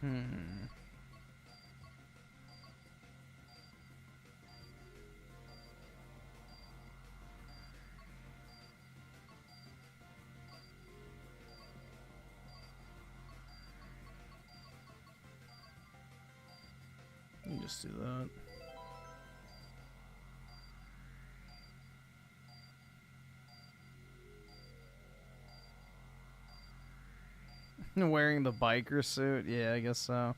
Hmm. You can just do that. Wearing the biker suit? Yeah, I guess so.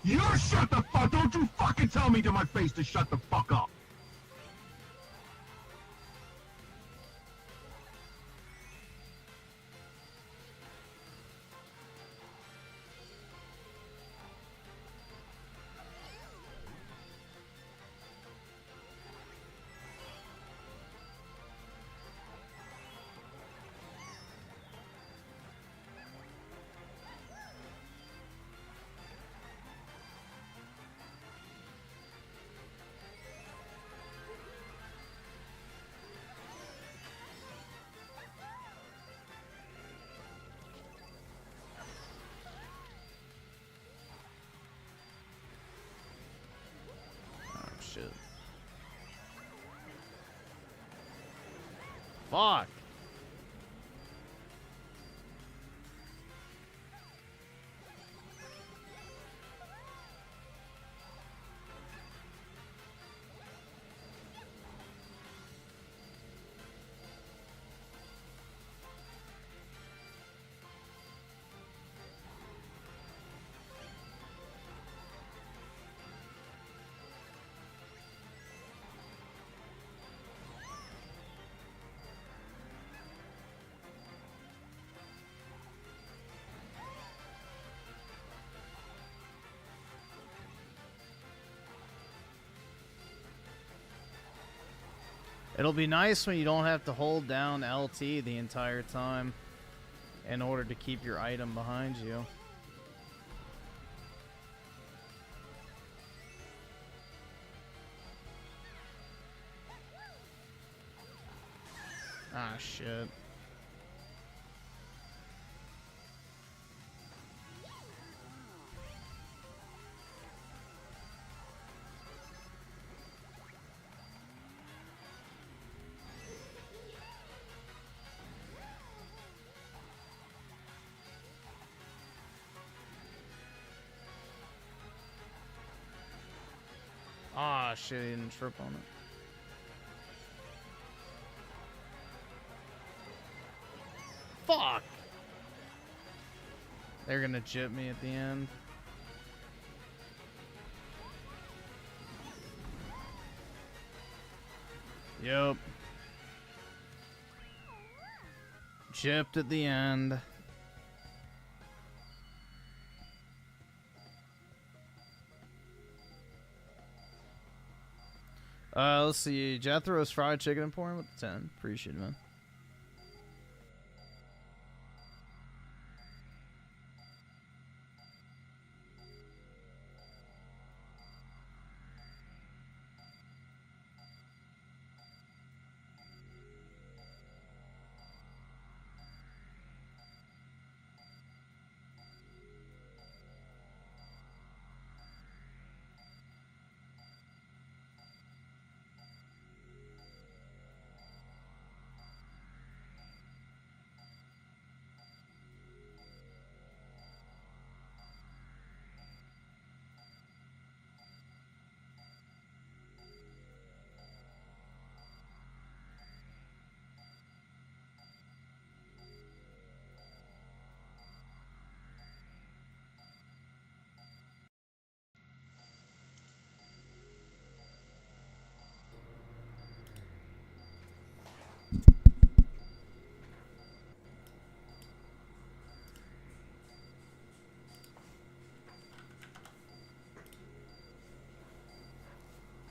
You shut the fuck! Don't you fucking tell me to my face to shut the fuck up! Oh, shit. Fuck! It'll be nice when you don't have to hold down LT the entire time in order to keep your item behind you. Ah, shit. Ah, shit, he didn't trip on it. Fuck! They're gonna jip me at the end. Yep. Jipped at the end. Let's see. Jethro's Fried Chicken Emporium with 10. Appreciate it, man.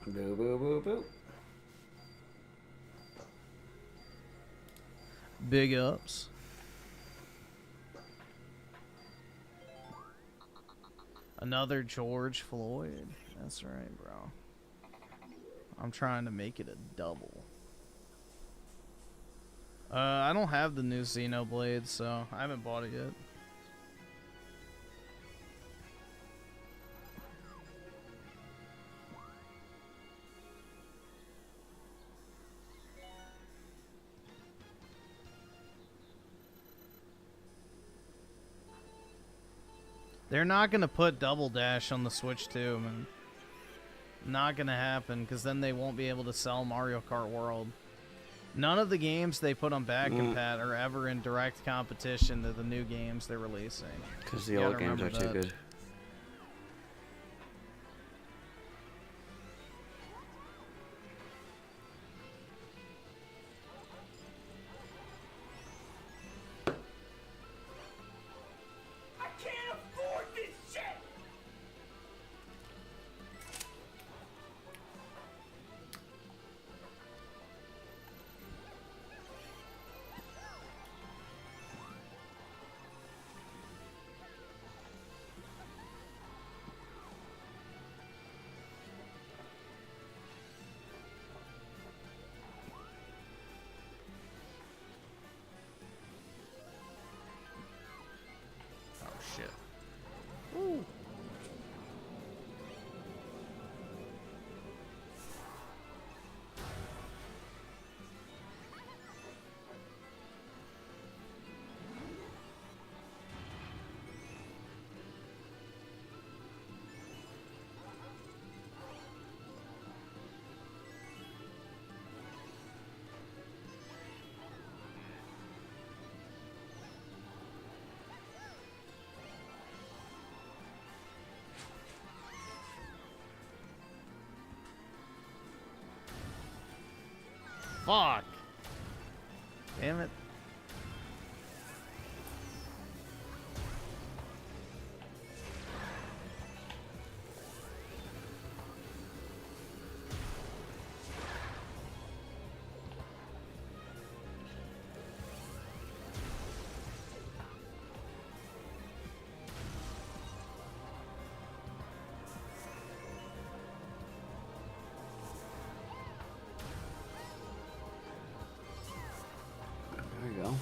Boo, boo, boo, boo. Big ups. Another George Floyd. That's right, bro. I'm trying to make it a double. I don't have the new Xenoblade, so I haven't bought it yet. They're not gonna put Double Dash on the Switch too, man. Not gonna happen, because then they won't be able to sell Mario Kart World. None of the games they put on back compat are ever in direct competition to the new games they're releasing. Because the old games are too good. Shit. Ooh. Fuck. Damn it. There you go.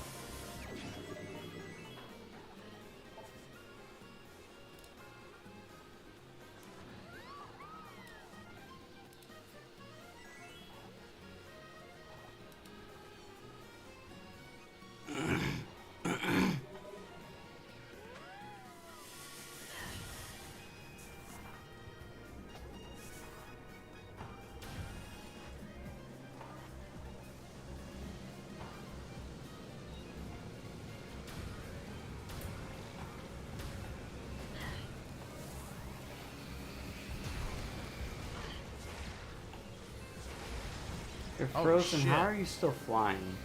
You're Oh, frozen. shit. How are you still flying?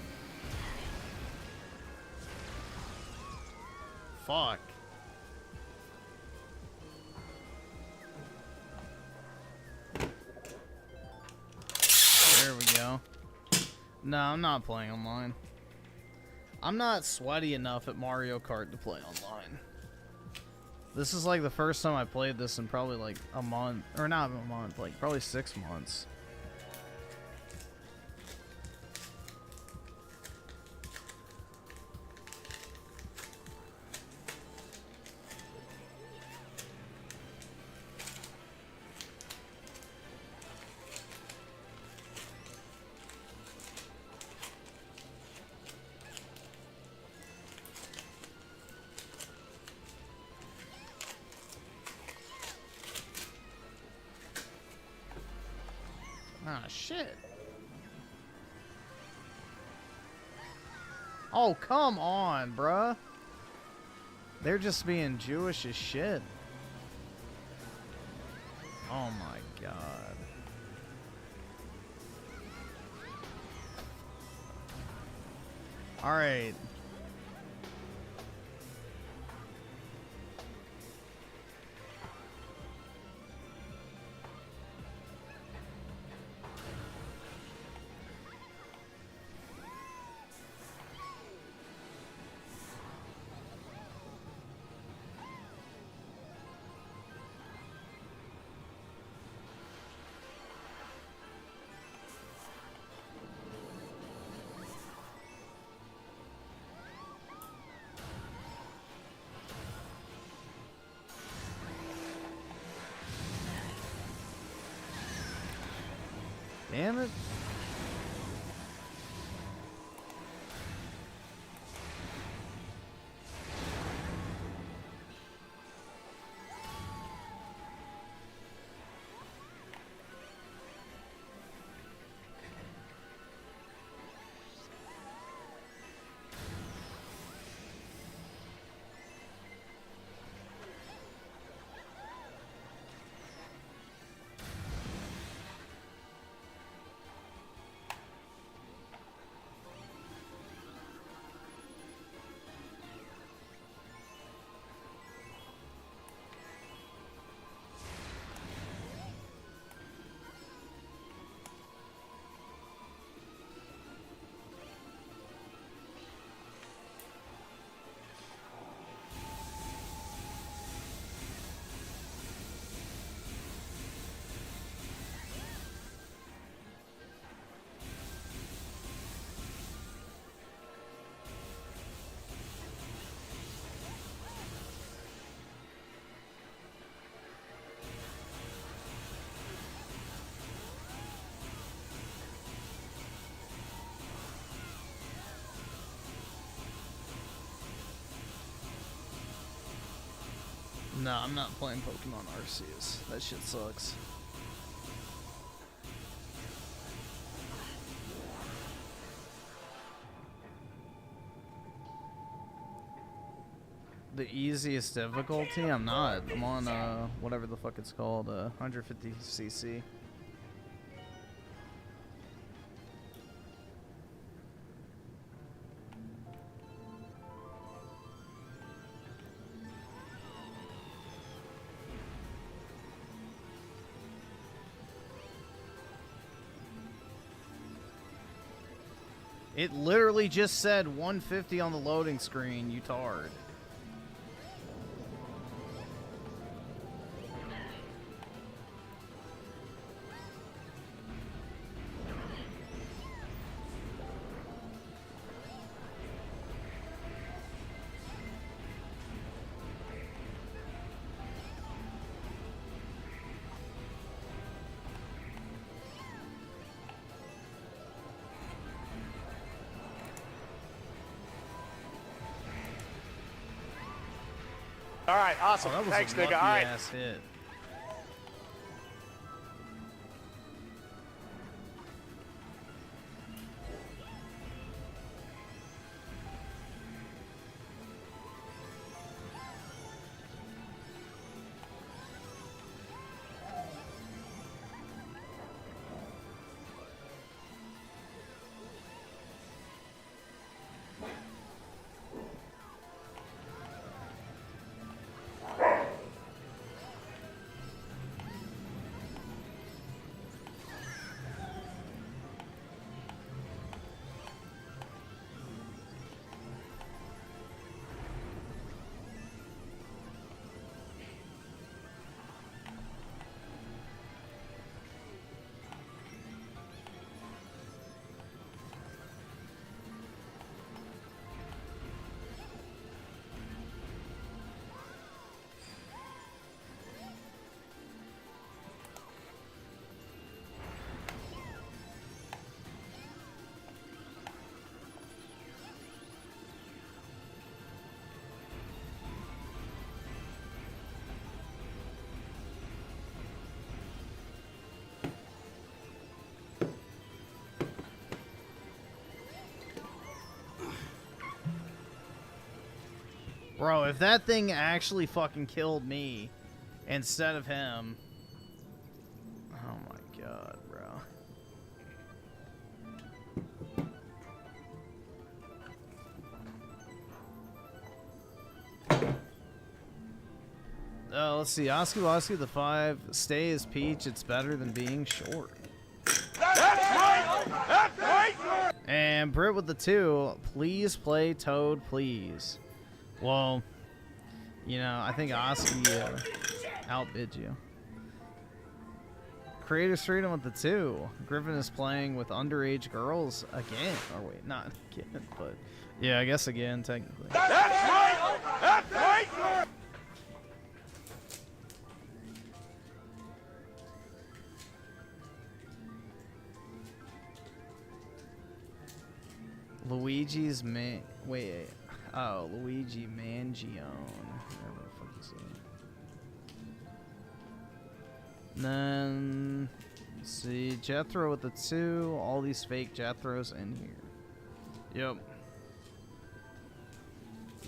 Fuck. There we go. No, I'm not playing online. I'm not sweaty enough at Mario Kart to play online. This is like the first time I played this in probably like a month. Or not a month, like probably 6 months. Ah, shit. Oh, come on, bruh. They're just being Jewish as shit. Oh my god. Alright. Damn it. No, I'm not playing Pokemon Arceus. That shit sucks. The easiest difficulty? I'm not. I'm on, whatever the fuck it's called, 150cc. It literally just said 150 on the loading screen, you tard. All right, awesome. Oh, that was Thanks, a nigga. lucky All right. ass hit. Bro, if that thing actually fucking killed me instead of him... Oh my god, bro. Let's see. Oscar the 5. Stay as Peach. It's better than being short. That's right! That's right! And Britt with the 2. Please play Toad, please. Well, you know, I think Oski outbid you. Creator's Freedom with the 2. Griffin is playing with underage girls again. Or wait, not again, but yeah, I guess again, technically. That's right! That's right! Luigi's man. Wait. Oh, Luigi Mangione. Whatever the fuck is that? Then, let's see, Jethro with the 2. All these fake Jethros in here. Yep.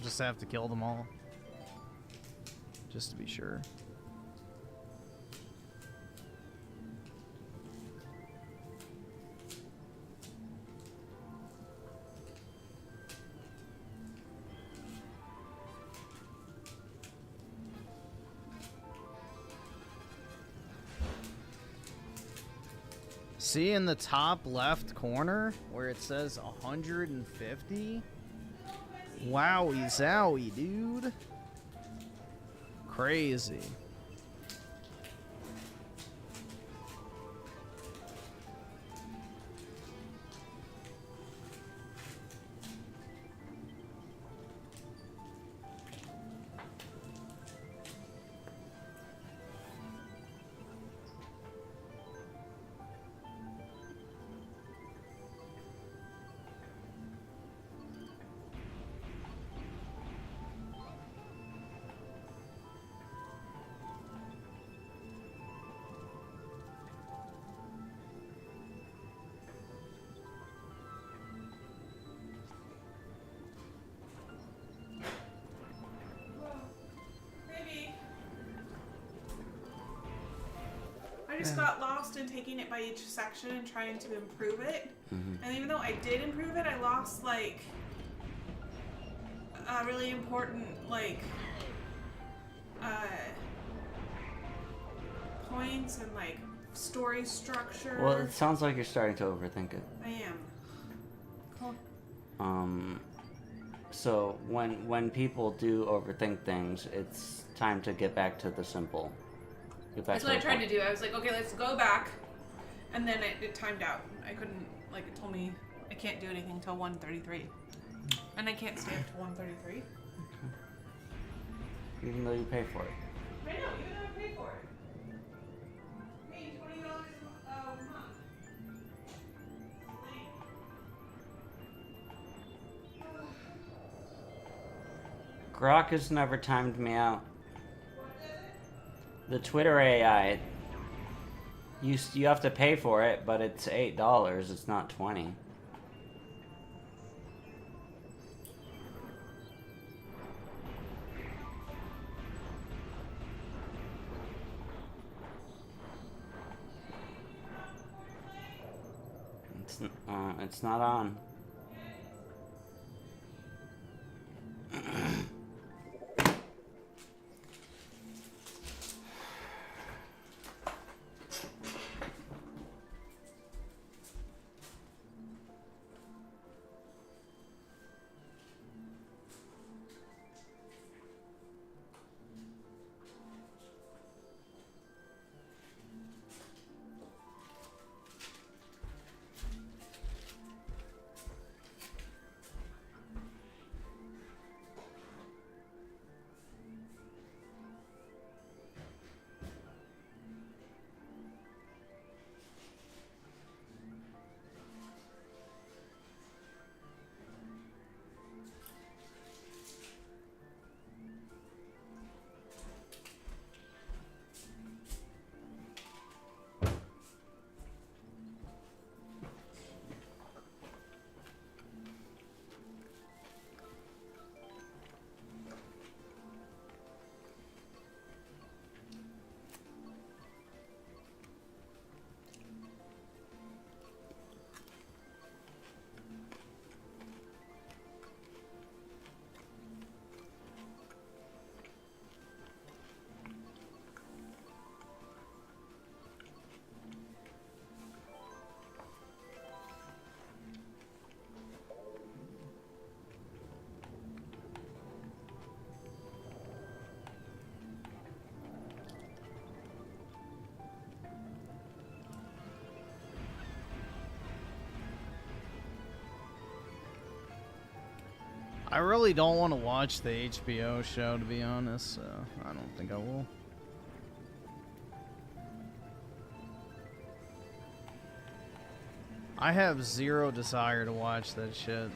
Just have to kill them all. Just to be sure. See in the top left corner where it says 150? Wowie zowie, dude. Crazy. I just got lost in taking it by each section and trying to improve it. And even though I did improve it, I lost like a really important like points and like story structure. Well, it sounds like you're starting to overthink it. I am. Cool. So when people do overthink things, it's time to get back to the simple. That's what I tried to do. I was like, okay, let's go back, and then it timed out. I couldn't, like, it told me I can't do anything until 133, and I can't stay up to 133. Okay. Even though you pay for it. I know, even though I pay for it. Hey, $20 a month. Grok has never timed me out. The Twitter AI, you have to pay for it, but it's $8. It's not $20. It's not on. I really don't want to watch the HBO show, to be honest, so I don't think I will. I have zero desire to watch that shit.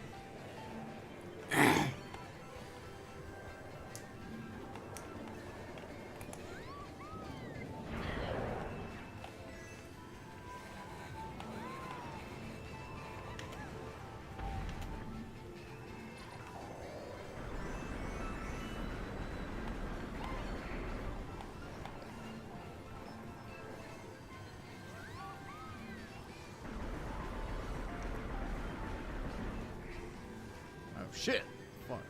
shit. Fuck.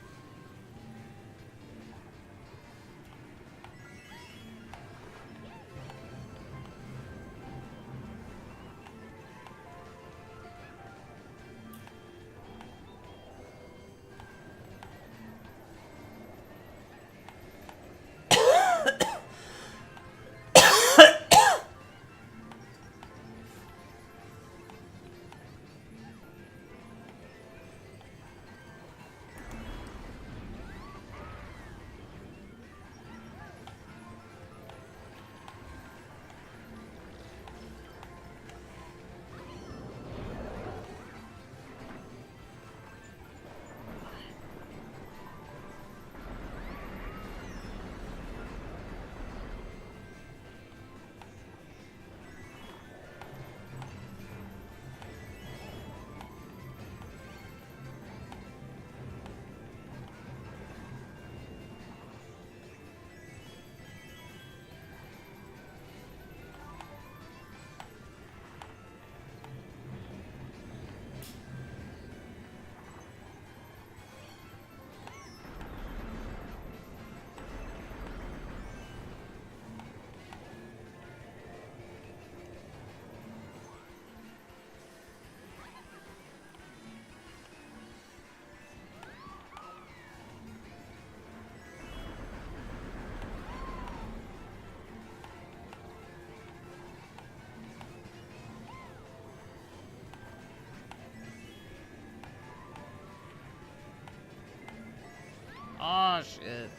Oh shit.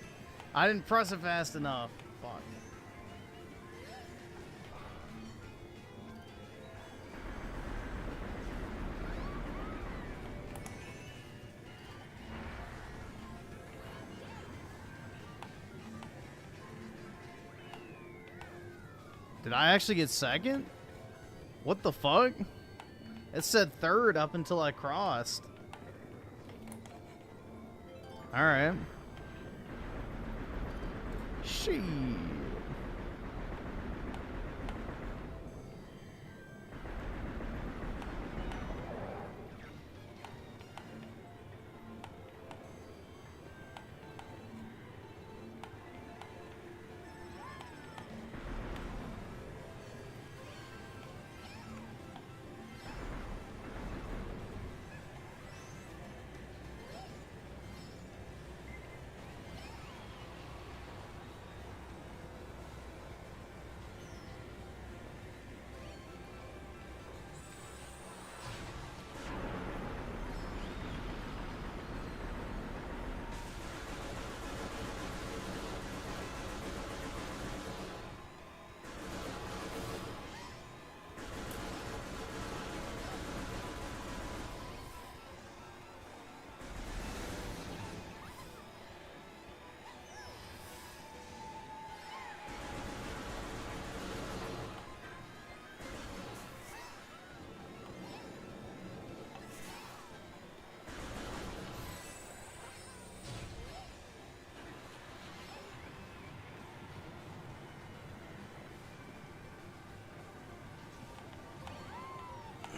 I didn't press it fast enough. Fuck. Did I actually get second? What the fuck? It said third up until I crossed. Alright. Shit.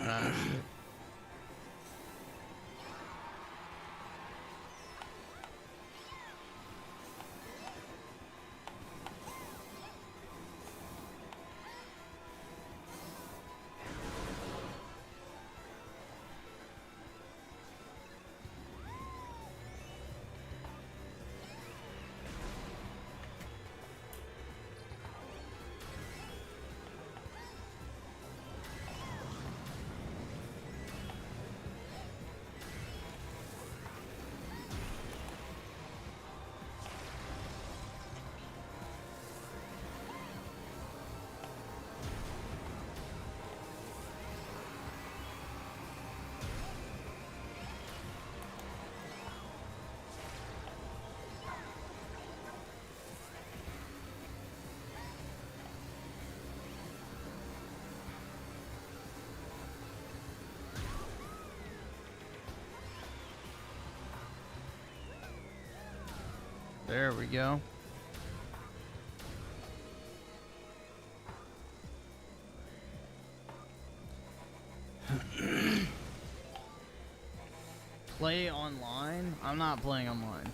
Ah, shit. There we go. Play online? I'm not playing online.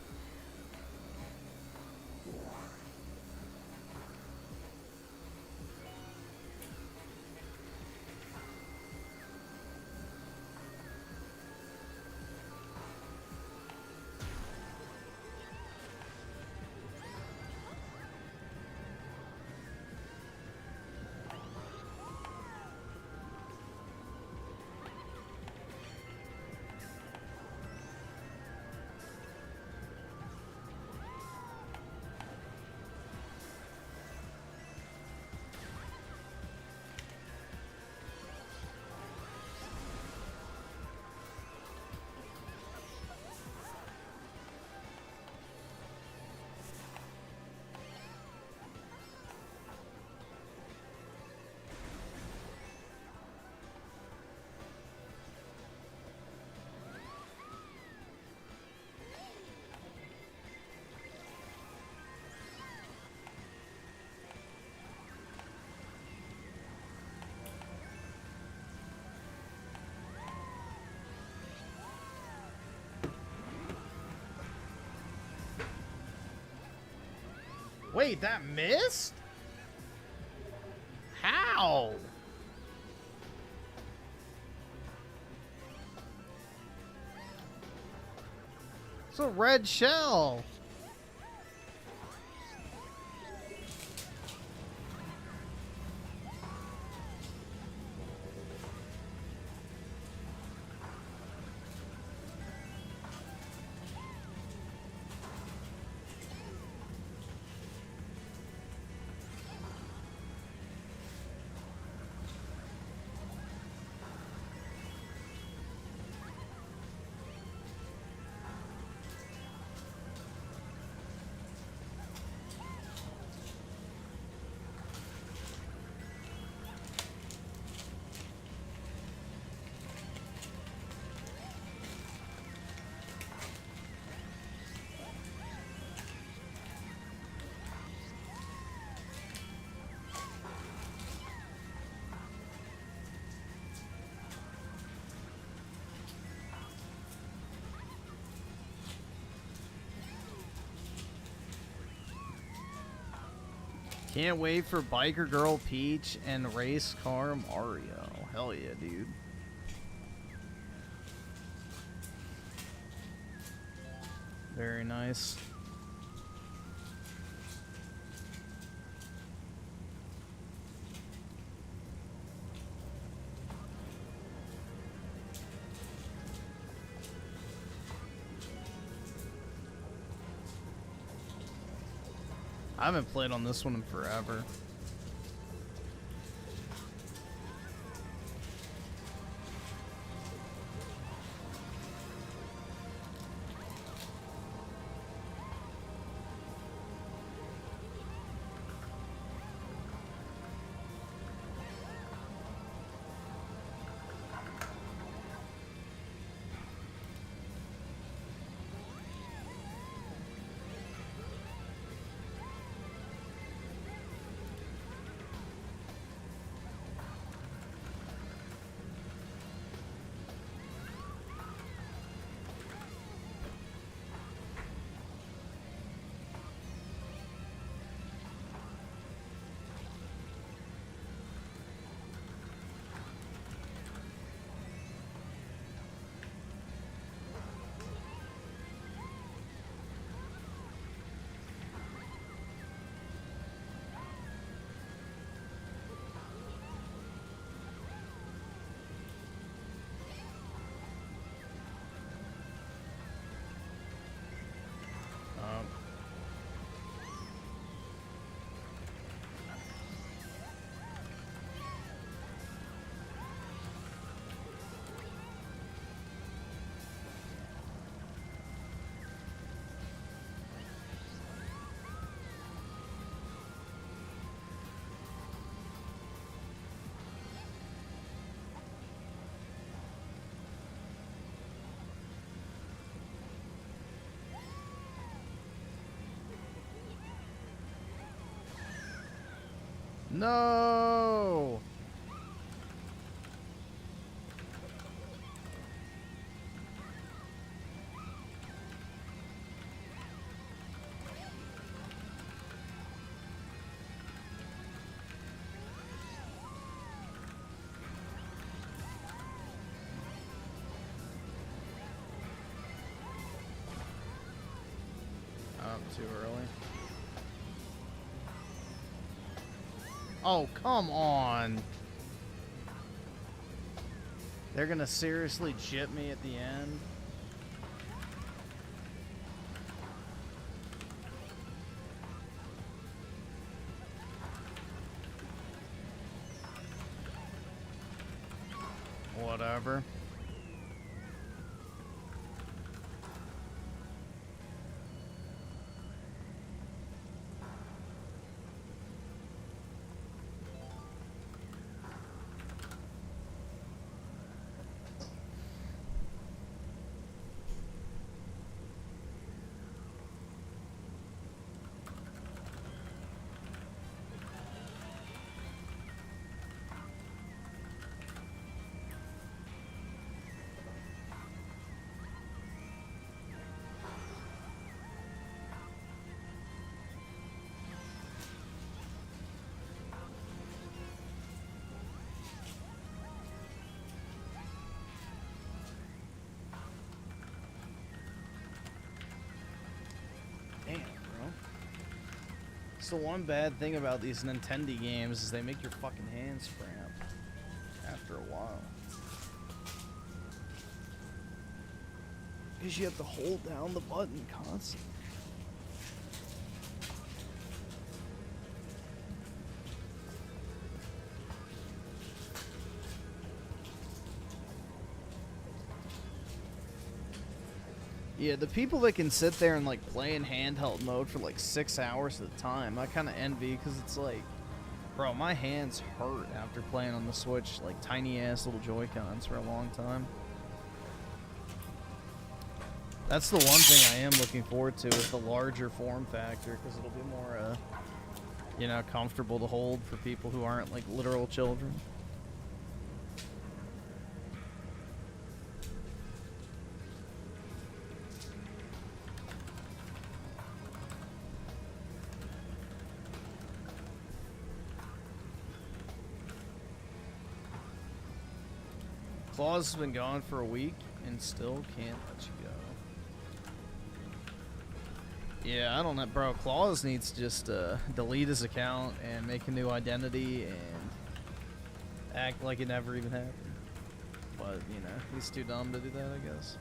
Wait, that missed? How? It's a red shell. Can't wait for Biker Girl Peach and Race Car Mario. Hell yeah, dude. Very nice. I haven't played on this one in forever. No! too early. Oh, come on. They're gonna seriously chip me at the end? Whatever. Damn, bro. It's the one bad thing about these Nintendo games is they make your fucking hands cramp after a while. Because you have to hold down the button constantly. Yeah, the people that can sit there and like play in handheld mode for like 6 hours at a time, I kind of envy, because it's like, bro, my hands hurt after playing on the Switch, like tiny ass little Joy-Cons for a long time. That's the one thing I am looking forward to, is the larger form factor, because it'll be more, you know, comfortable to hold for people who aren't like literal children. Claus has been gone for a week and still can't let you go. Yeah, I don't know, bro. Claus needs to just delete his account and make a new identity and act like it never even happened. But, you know, he's too dumb to do that, I guess.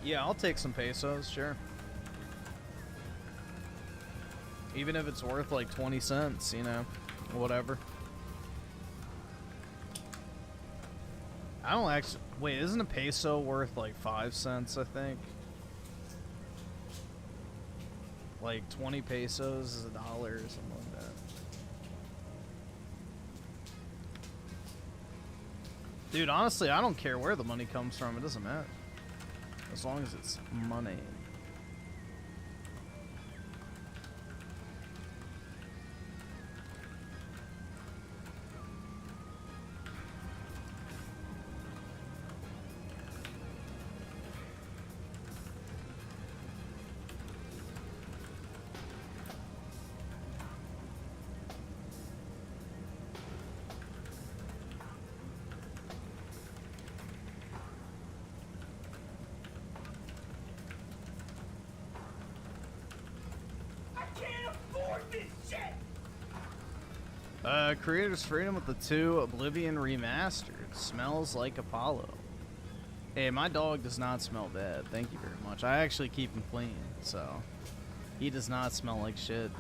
Yeah, I'll take some pesos, sure. Even if it's worth like 20 cents, you know, whatever. I don't actually... Wait, isn't a peso worth like 5 cents, I think? Like 20 pesos is $1 or something like that. Dude, honestly, I don't care where the money comes from. It doesn't matter. As long as it's money. Creators Freedom with the 2 Oblivion Remastered. Smells like Apollo. Hey, my dog does not smell bad. Thank you very much. I actually keep him clean, so he does not smell like shit.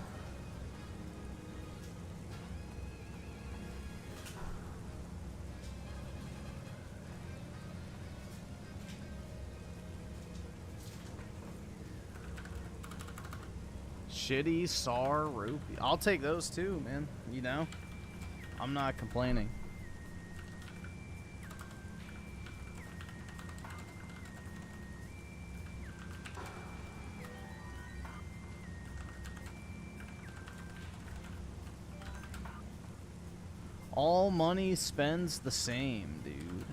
Shitty SAR rupee. I'll take those too, man. You know, I'm not complaining. All money spends the same, dude.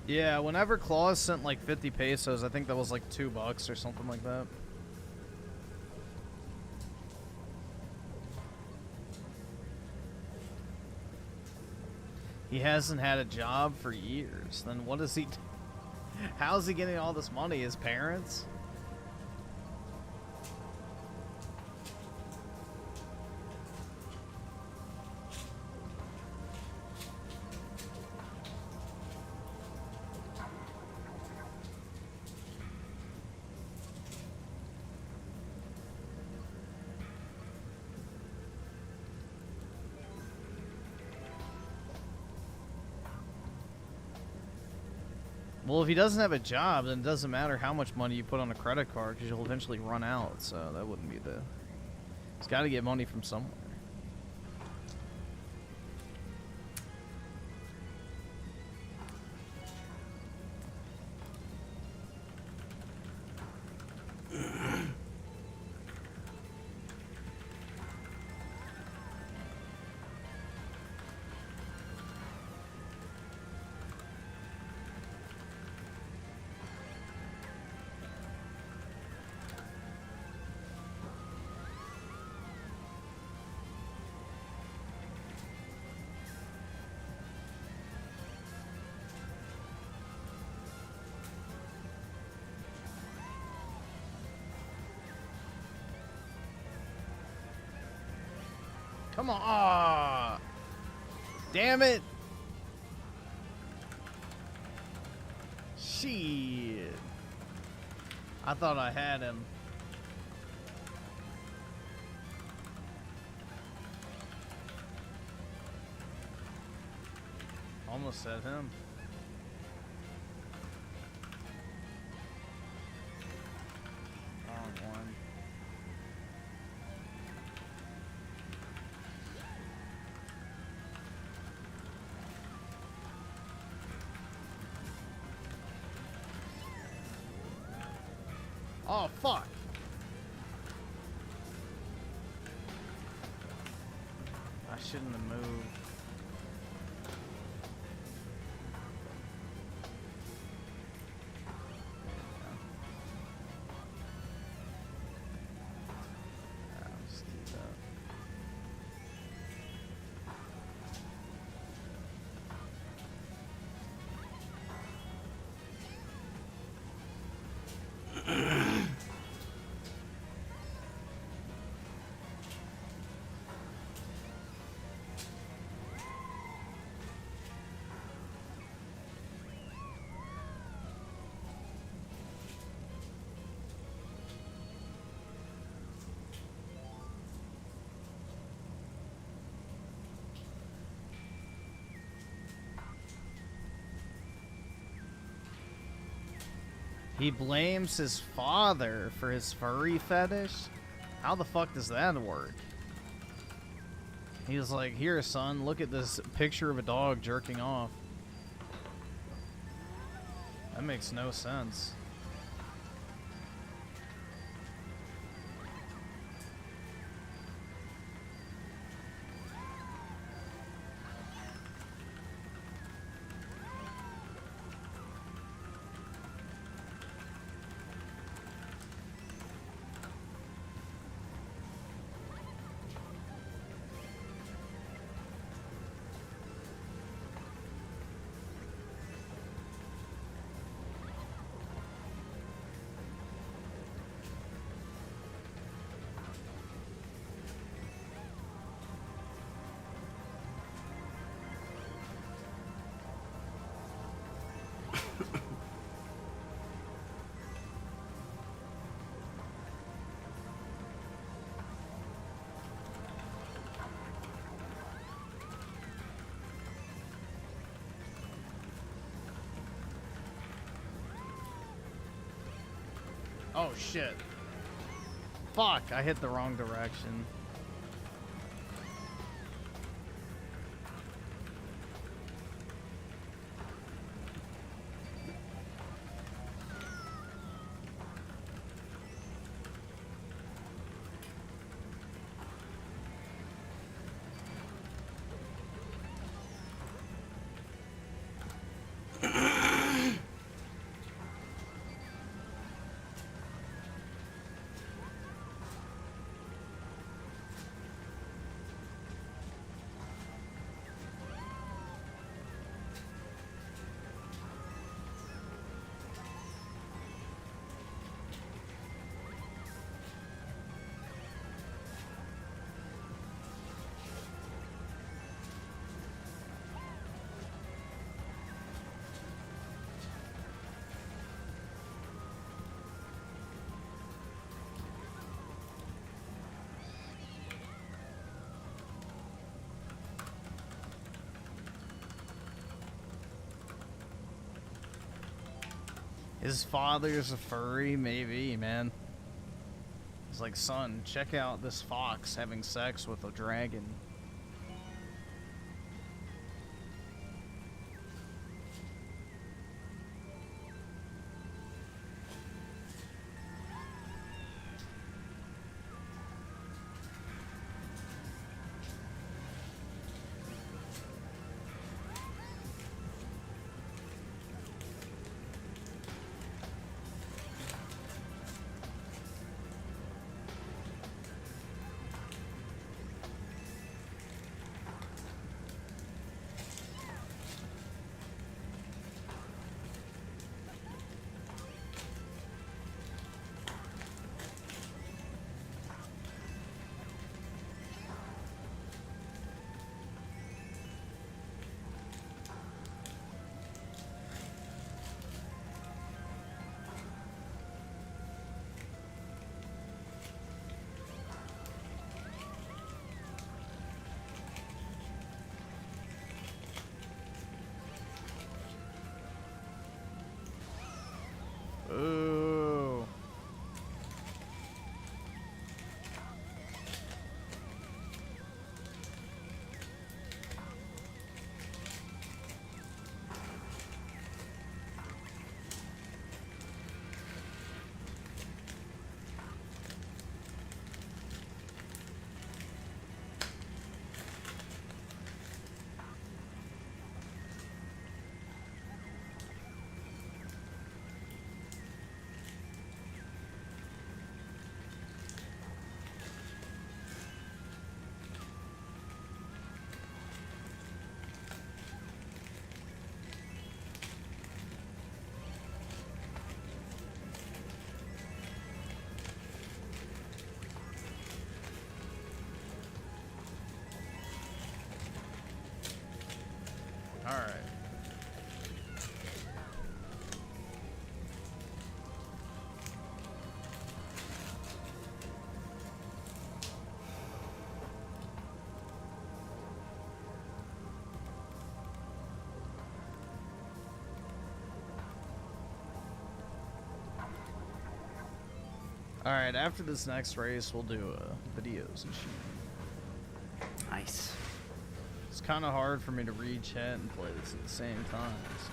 Yeah, whenever Claus sent like 50 pesos, I think that was like $2 or something like that. He hasn't had a job for years. Then what is he how's he getting all this money? His parents? Well, if he doesn't have a job, then it doesn't matter how much money you put on a credit card because you'll eventually run out. So that wouldn't be the... He's got to get money from somewhere. Come on. Aw. Damn it. Shit. I thought I had him. Almost said him. Wrong one. Oh, fuck. I shouldn't have moved. He blames his father for his furry fetish? How the fuck does that work? He was like, here, son, look at this picture of a dog jerking off. That makes no sense. Oh shit. Fuck, I hit the wrong direction. His father's a furry, maybe, man. He's like, son, check out this fox having sex with a dragon. Ooh. All right. All right, after this next race, we'll do videos and shit. Nice. It's kind of hard for me to read chat and play this at the same time, so.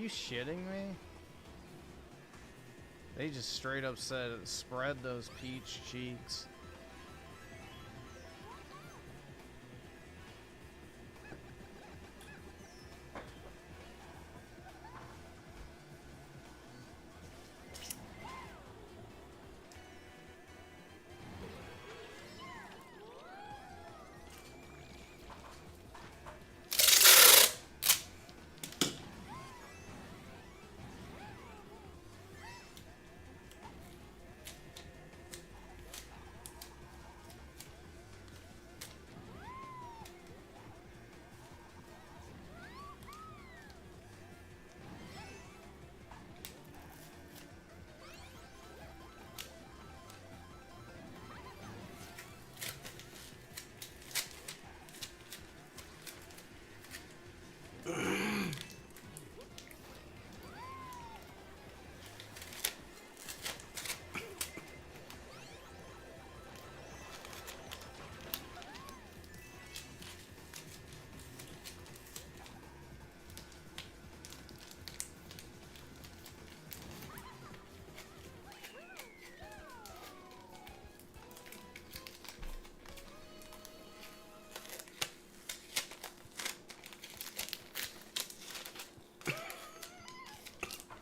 shitting me? They just straight up said, spread those peach cheeks.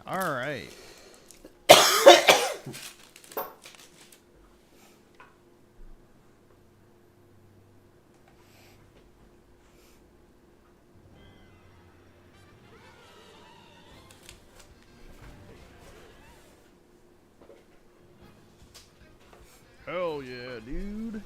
All right. Hell yeah, dude.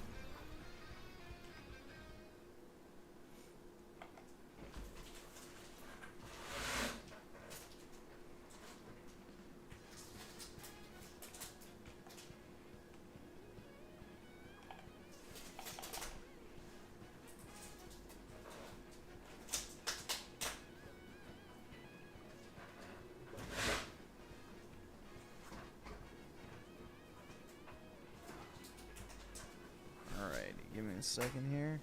Give me a second here.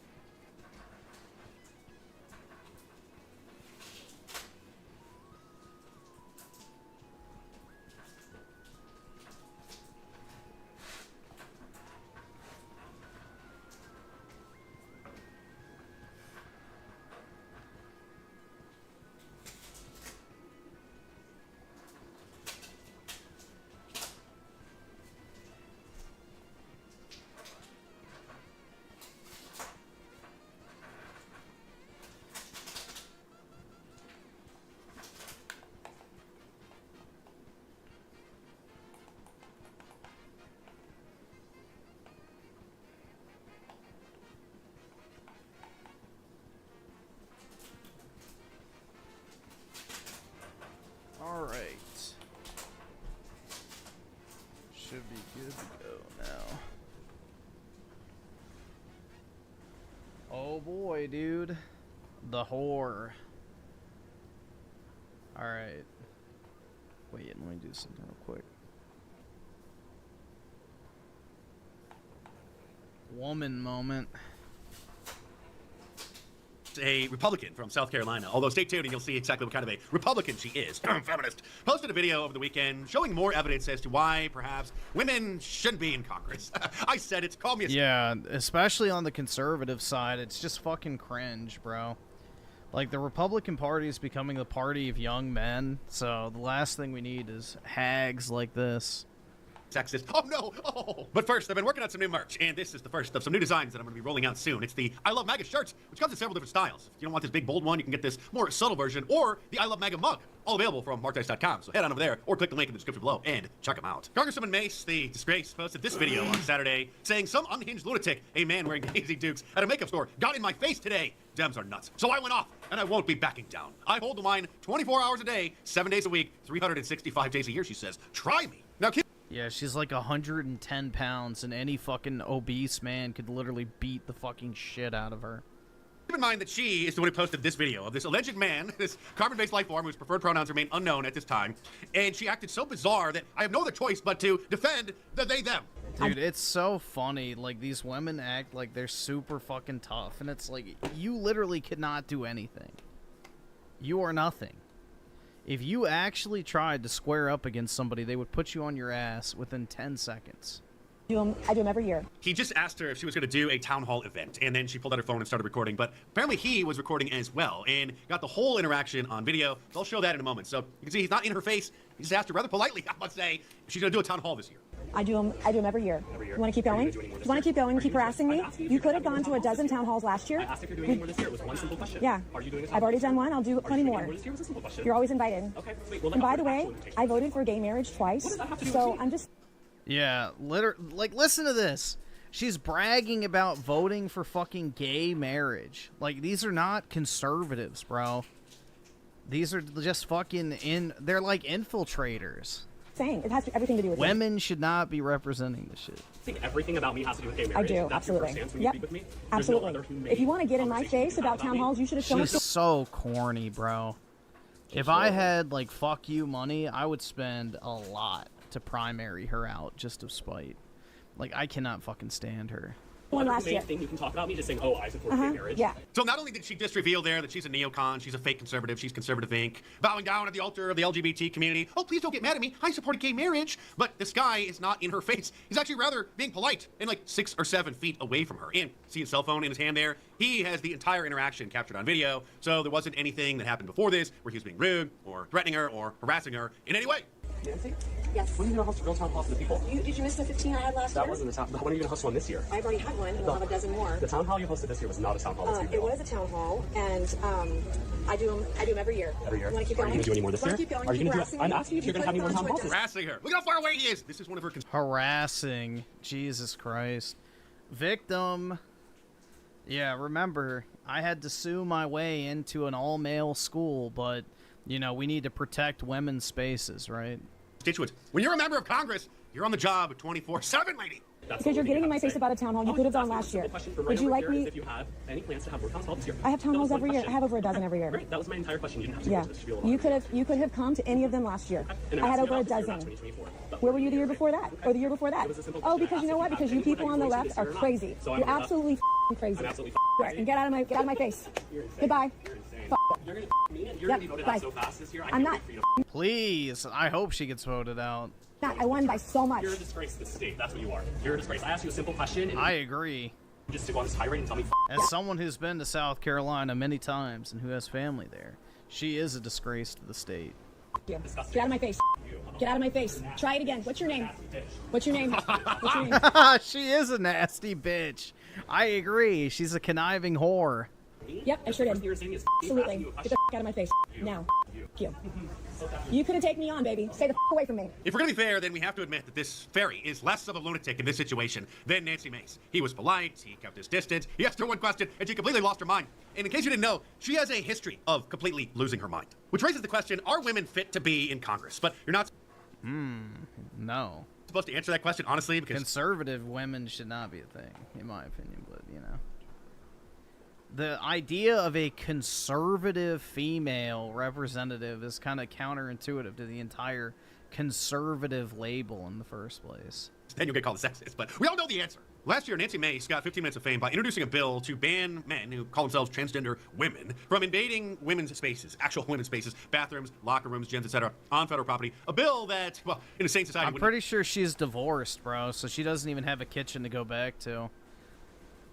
All right. Should be good to go now. Oh boy, dude. The whore. All right. Wait, let me do something real quick. Woman moment. A Republican from South Carolina, although stay tuned and you'll see exactly what kind of a Republican she is. Feminist. Posted a video over the weekend showing more evidence as to why perhaps women shouldn't be in Congress. I said it. Call me a... Yeah, especially on the conservative side, it's just fucking cringe, bro. Like, the Republican Party is becoming the party of young men, so the last thing we need is hags like this. Sexist. Oh no! Oh! But first, I've been working on some new merch, and this is the first of some new designs that I'm going to be rolling out soon. It's the I Love MAGA shirts, which comes in several different styles. If you don't want this big bold one, you can get this more subtle version, or the I Love MAGA mug, all available from markdice.com. So head on over there, or click the link in the description below, and check them out. Congresswoman Mace, the disgrace, posted this video on Saturday, saying some unhinged lunatic, a man wearing Daisy Dukes at a makeup store, got in my face today. Dems are nuts. So I went off, and I won't be backing down. I hold the line 24 hours a day, 7 days a week, 365 days a year, she says. Try me. Now, Yeah, she's like 110 pounds, and any fucking obese man could literally beat the fucking shit out of her. keep in mind that she is the one who posted this video of this alleged man, this carbon-based life form whose preferred pronouns remain unknown at this time, and she acted so bizarre that I have no other choice but to defend the they-them. Dude, it's so funny. Like, these women act like they're super fucking tough, and it's like, you literally cannot do anything. You are nothing. If you actually tried to square up against somebody, they would put you on your ass within 10 seconds. I do them every year. He just asked her if she was going to do a town hall event, and then she pulled out her phone and started recording. But apparently he was recording as well, and got the whole interaction on video. So I'll show that in a moment. So you can see he's not in her face. He just asked her rather politely, I must say, if she's going to do a town hall this year. I do them every year. You want to keep going? You want to keep going? Keep harassing me? You could have gone to a dozen town halls last year. I asked if you're doing any more this year. It was one simple question. Yeah. Are you doing a I've already done one. I'll do plenty more. this year? It was a simple question. You're always invited. Okay, sweet. Well, And by the way, I voted for gay marriage twice. So I'm just... Yeah, like, listen to this. She's bragging about voting for fucking gay marriage. Like, these are not conservatives, bro. These are just fucking they're like infiltrators. saying it has everything to do with Women should not be representing this shit. I think everything about me has to do with gay I marriage. do, That's absolutely. Your stance when Yep. you speak with me. There's Absolutely. No other humane If you want to get in my conversation face about town me. halls, you should have shown She's us. so corny, bro. If I had, like, fuck you money, I would spend a lot to primary her out just of spite. Like, I cannot fucking stand her. One Other last humane year. thing you can talk about me, just saying, oh, I support gay marriage. Yeah. So not only did she just reveal there that she's a neocon, she's a fake conservative, she's conservative Inc., bowing down at the altar of the LGBT community. Oh, please don't get mad at me. I support gay marriage. But this guy is not in her face. He's actually rather being polite and like 6 or 7 feet away from her. And see his cell phone in his hand there? He has the entire interaction captured on video. So there wasn't anything that happened before this where he was being rude or threatening her or harassing her in any way. Nancy? Yes. When are you going to host a real town hall for the people? Did you miss the 15 I had last That year? wasn't the town. When are you going to host one this year? I've already had one, and I'll have a dozen more. The town hall you hosted this year was not a town hall. Let's be It real. was a town hall, and I do them every year. Every year. You want to keep Are going? you going to do any more this year? Want to keep going? Are you Keep going to harassing do? I'm me? asking you if you're going to have any more town halls. Harassing her. Look how far away he is. This is one of her Harassing. Jesus Christ. Victim. Yeah, remember, I had to sue my way into an all-male school, but, you know, we need to protect women's spaces, right? constituents. When you're a member of Congress, you're on the job 24/7, lady. Because you're getting in my face about a town hall. You could have done last year. Would you like me? If you have any plans to have more town halls this year? I have town halls every year. I have over a dozen every year. Great. That was my entire question. You didn't have to Yeah. go to the spiel about You it. could have come to any of them last year. And I had asked me over a about this year, dozen. not 2024. But Where were you the year before that? Or the year before that? It was a simple Oh, question. because you know what? Because you people on the left are crazy. So I'm You're not- absolutely crazy. I'm absolutely Right, and get out of my face. Goodbye. You're insane. F- You're gonna me and you're Yep, gonna be voted bye. out so fast this year. I I'm can't not. wait for you to Please, I hope she gets voted out. I won by so much. You're a disgrace to the state. That's what you are. You're a disgrace. I asked you a simple question and I agree. you just to go on this tirade and tell me As someone who's been to South Carolina many times and who has family there, she is a disgrace to the state. Get out of my face. Get out of my face. Try it again. What's your name? What's your name? What's your name? She is a nasty bitch. I agree. She's a conniving whore. Yep, I sure did. you're saying is Absolutely. asking you a Get the question. out of my face. Now. Thank you. You couldn't take me on, baby. Stay the away from me. If we're gonna be fair, then we have to admit that this fairy is less of a lunatic in this situation than Nancy Mace. He was polite, he kept his distance, he asked her one question, and she completely lost her mind. And in case you didn't know, she has a history of completely losing her mind. Which raises the question, are women fit to be in Congress? But you're not No. supposed to answer that question honestly, because Conservative women should not be a thing, in my opinion, but, you know. The idea of a conservative female representative is kind of counterintuitive to the entire conservative label in the first place. then you'll get called a sexist, but we all know the answer. Last year, Nancy Mace got 15 minutes of fame by introducing a bill to ban men who call themselves transgender women from invading women's spaces, actual women's spaces, bathrooms, locker rooms, gyms, etc., on federal property. A bill that, well, in a sane society I'm would pretty sure she's divorced, bro, so she doesn't even have a kitchen to go back to.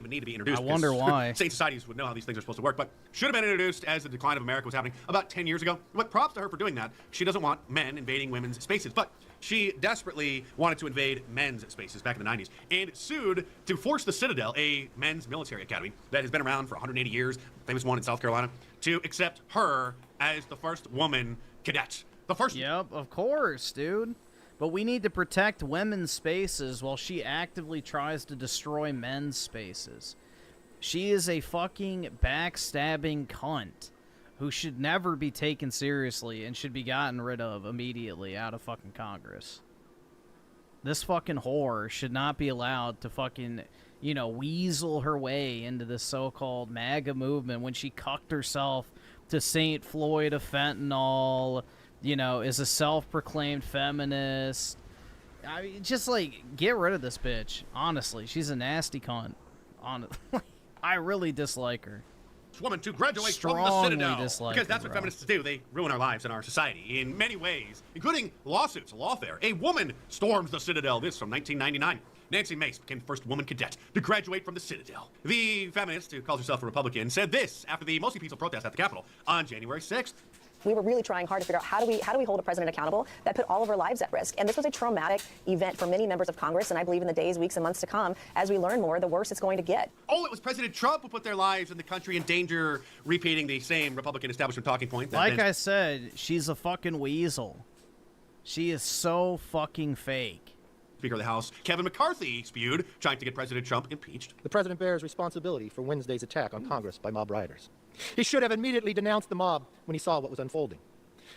need to be introduced. I wonder because why. Sane societies would know how these things are supposed to work, but should have been introduced as the decline of America was happening about 10 years ago. But props to her for doing that. She doesn't want men invading women's spaces, but she desperately wanted to invade men's spaces back in the 90s and sued to force the Citadel, a men's military academy that has been around for 180 years, famous one in South Carolina, to accept her as the first woman cadet. The first. Yep, of course, dude. But we need to protect women's spaces while she actively tries to destroy men's spaces. She is a fucking backstabbing cunt who should never be taken seriously and should be gotten rid of immediately out of fucking Congress. This fucking whore should not be allowed to fucking, you know, weasel her way into this so-called MAGA movement when she cucked herself to St. Floyd of fentanyl, you know, is a self-proclaimed feminist. I mean, just, like, get rid of this bitch. Honestly, she's a nasty cunt. I really dislike her. woman to graduate from the Strongly Citadel. dislike Because her, that's what bro. feminists do. They ruin our lives and our society in many ways, including lawsuits, lawfare. A woman storms the Citadel. This from 1999. Nancy Mace became the first woman cadet to graduate from the Citadel. The feminist, who calls herself a Republican, said this after the mostly peaceful protest at the Capitol on January 6th. We were really trying hard to figure out how do we hold a president accountable that put all of our lives at risk. And this was a traumatic event for many members of Congress. And I believe in the days, weeks, and months to come, as we learn more, the worse it's going to get. Oh, it was President Trump who put their lives and the country in danger, repeating the same Republican establishment talking point. Like I said, she's a fucking weasel. She is so fucking fake. Speaker of the House Kevin McCarthy spewed, trying to get President Trump impeached. The president bears responsibility for Wednesday's attack on Congress by mob rioters. He should have immediately denounced the mob when he saw what was unfolding.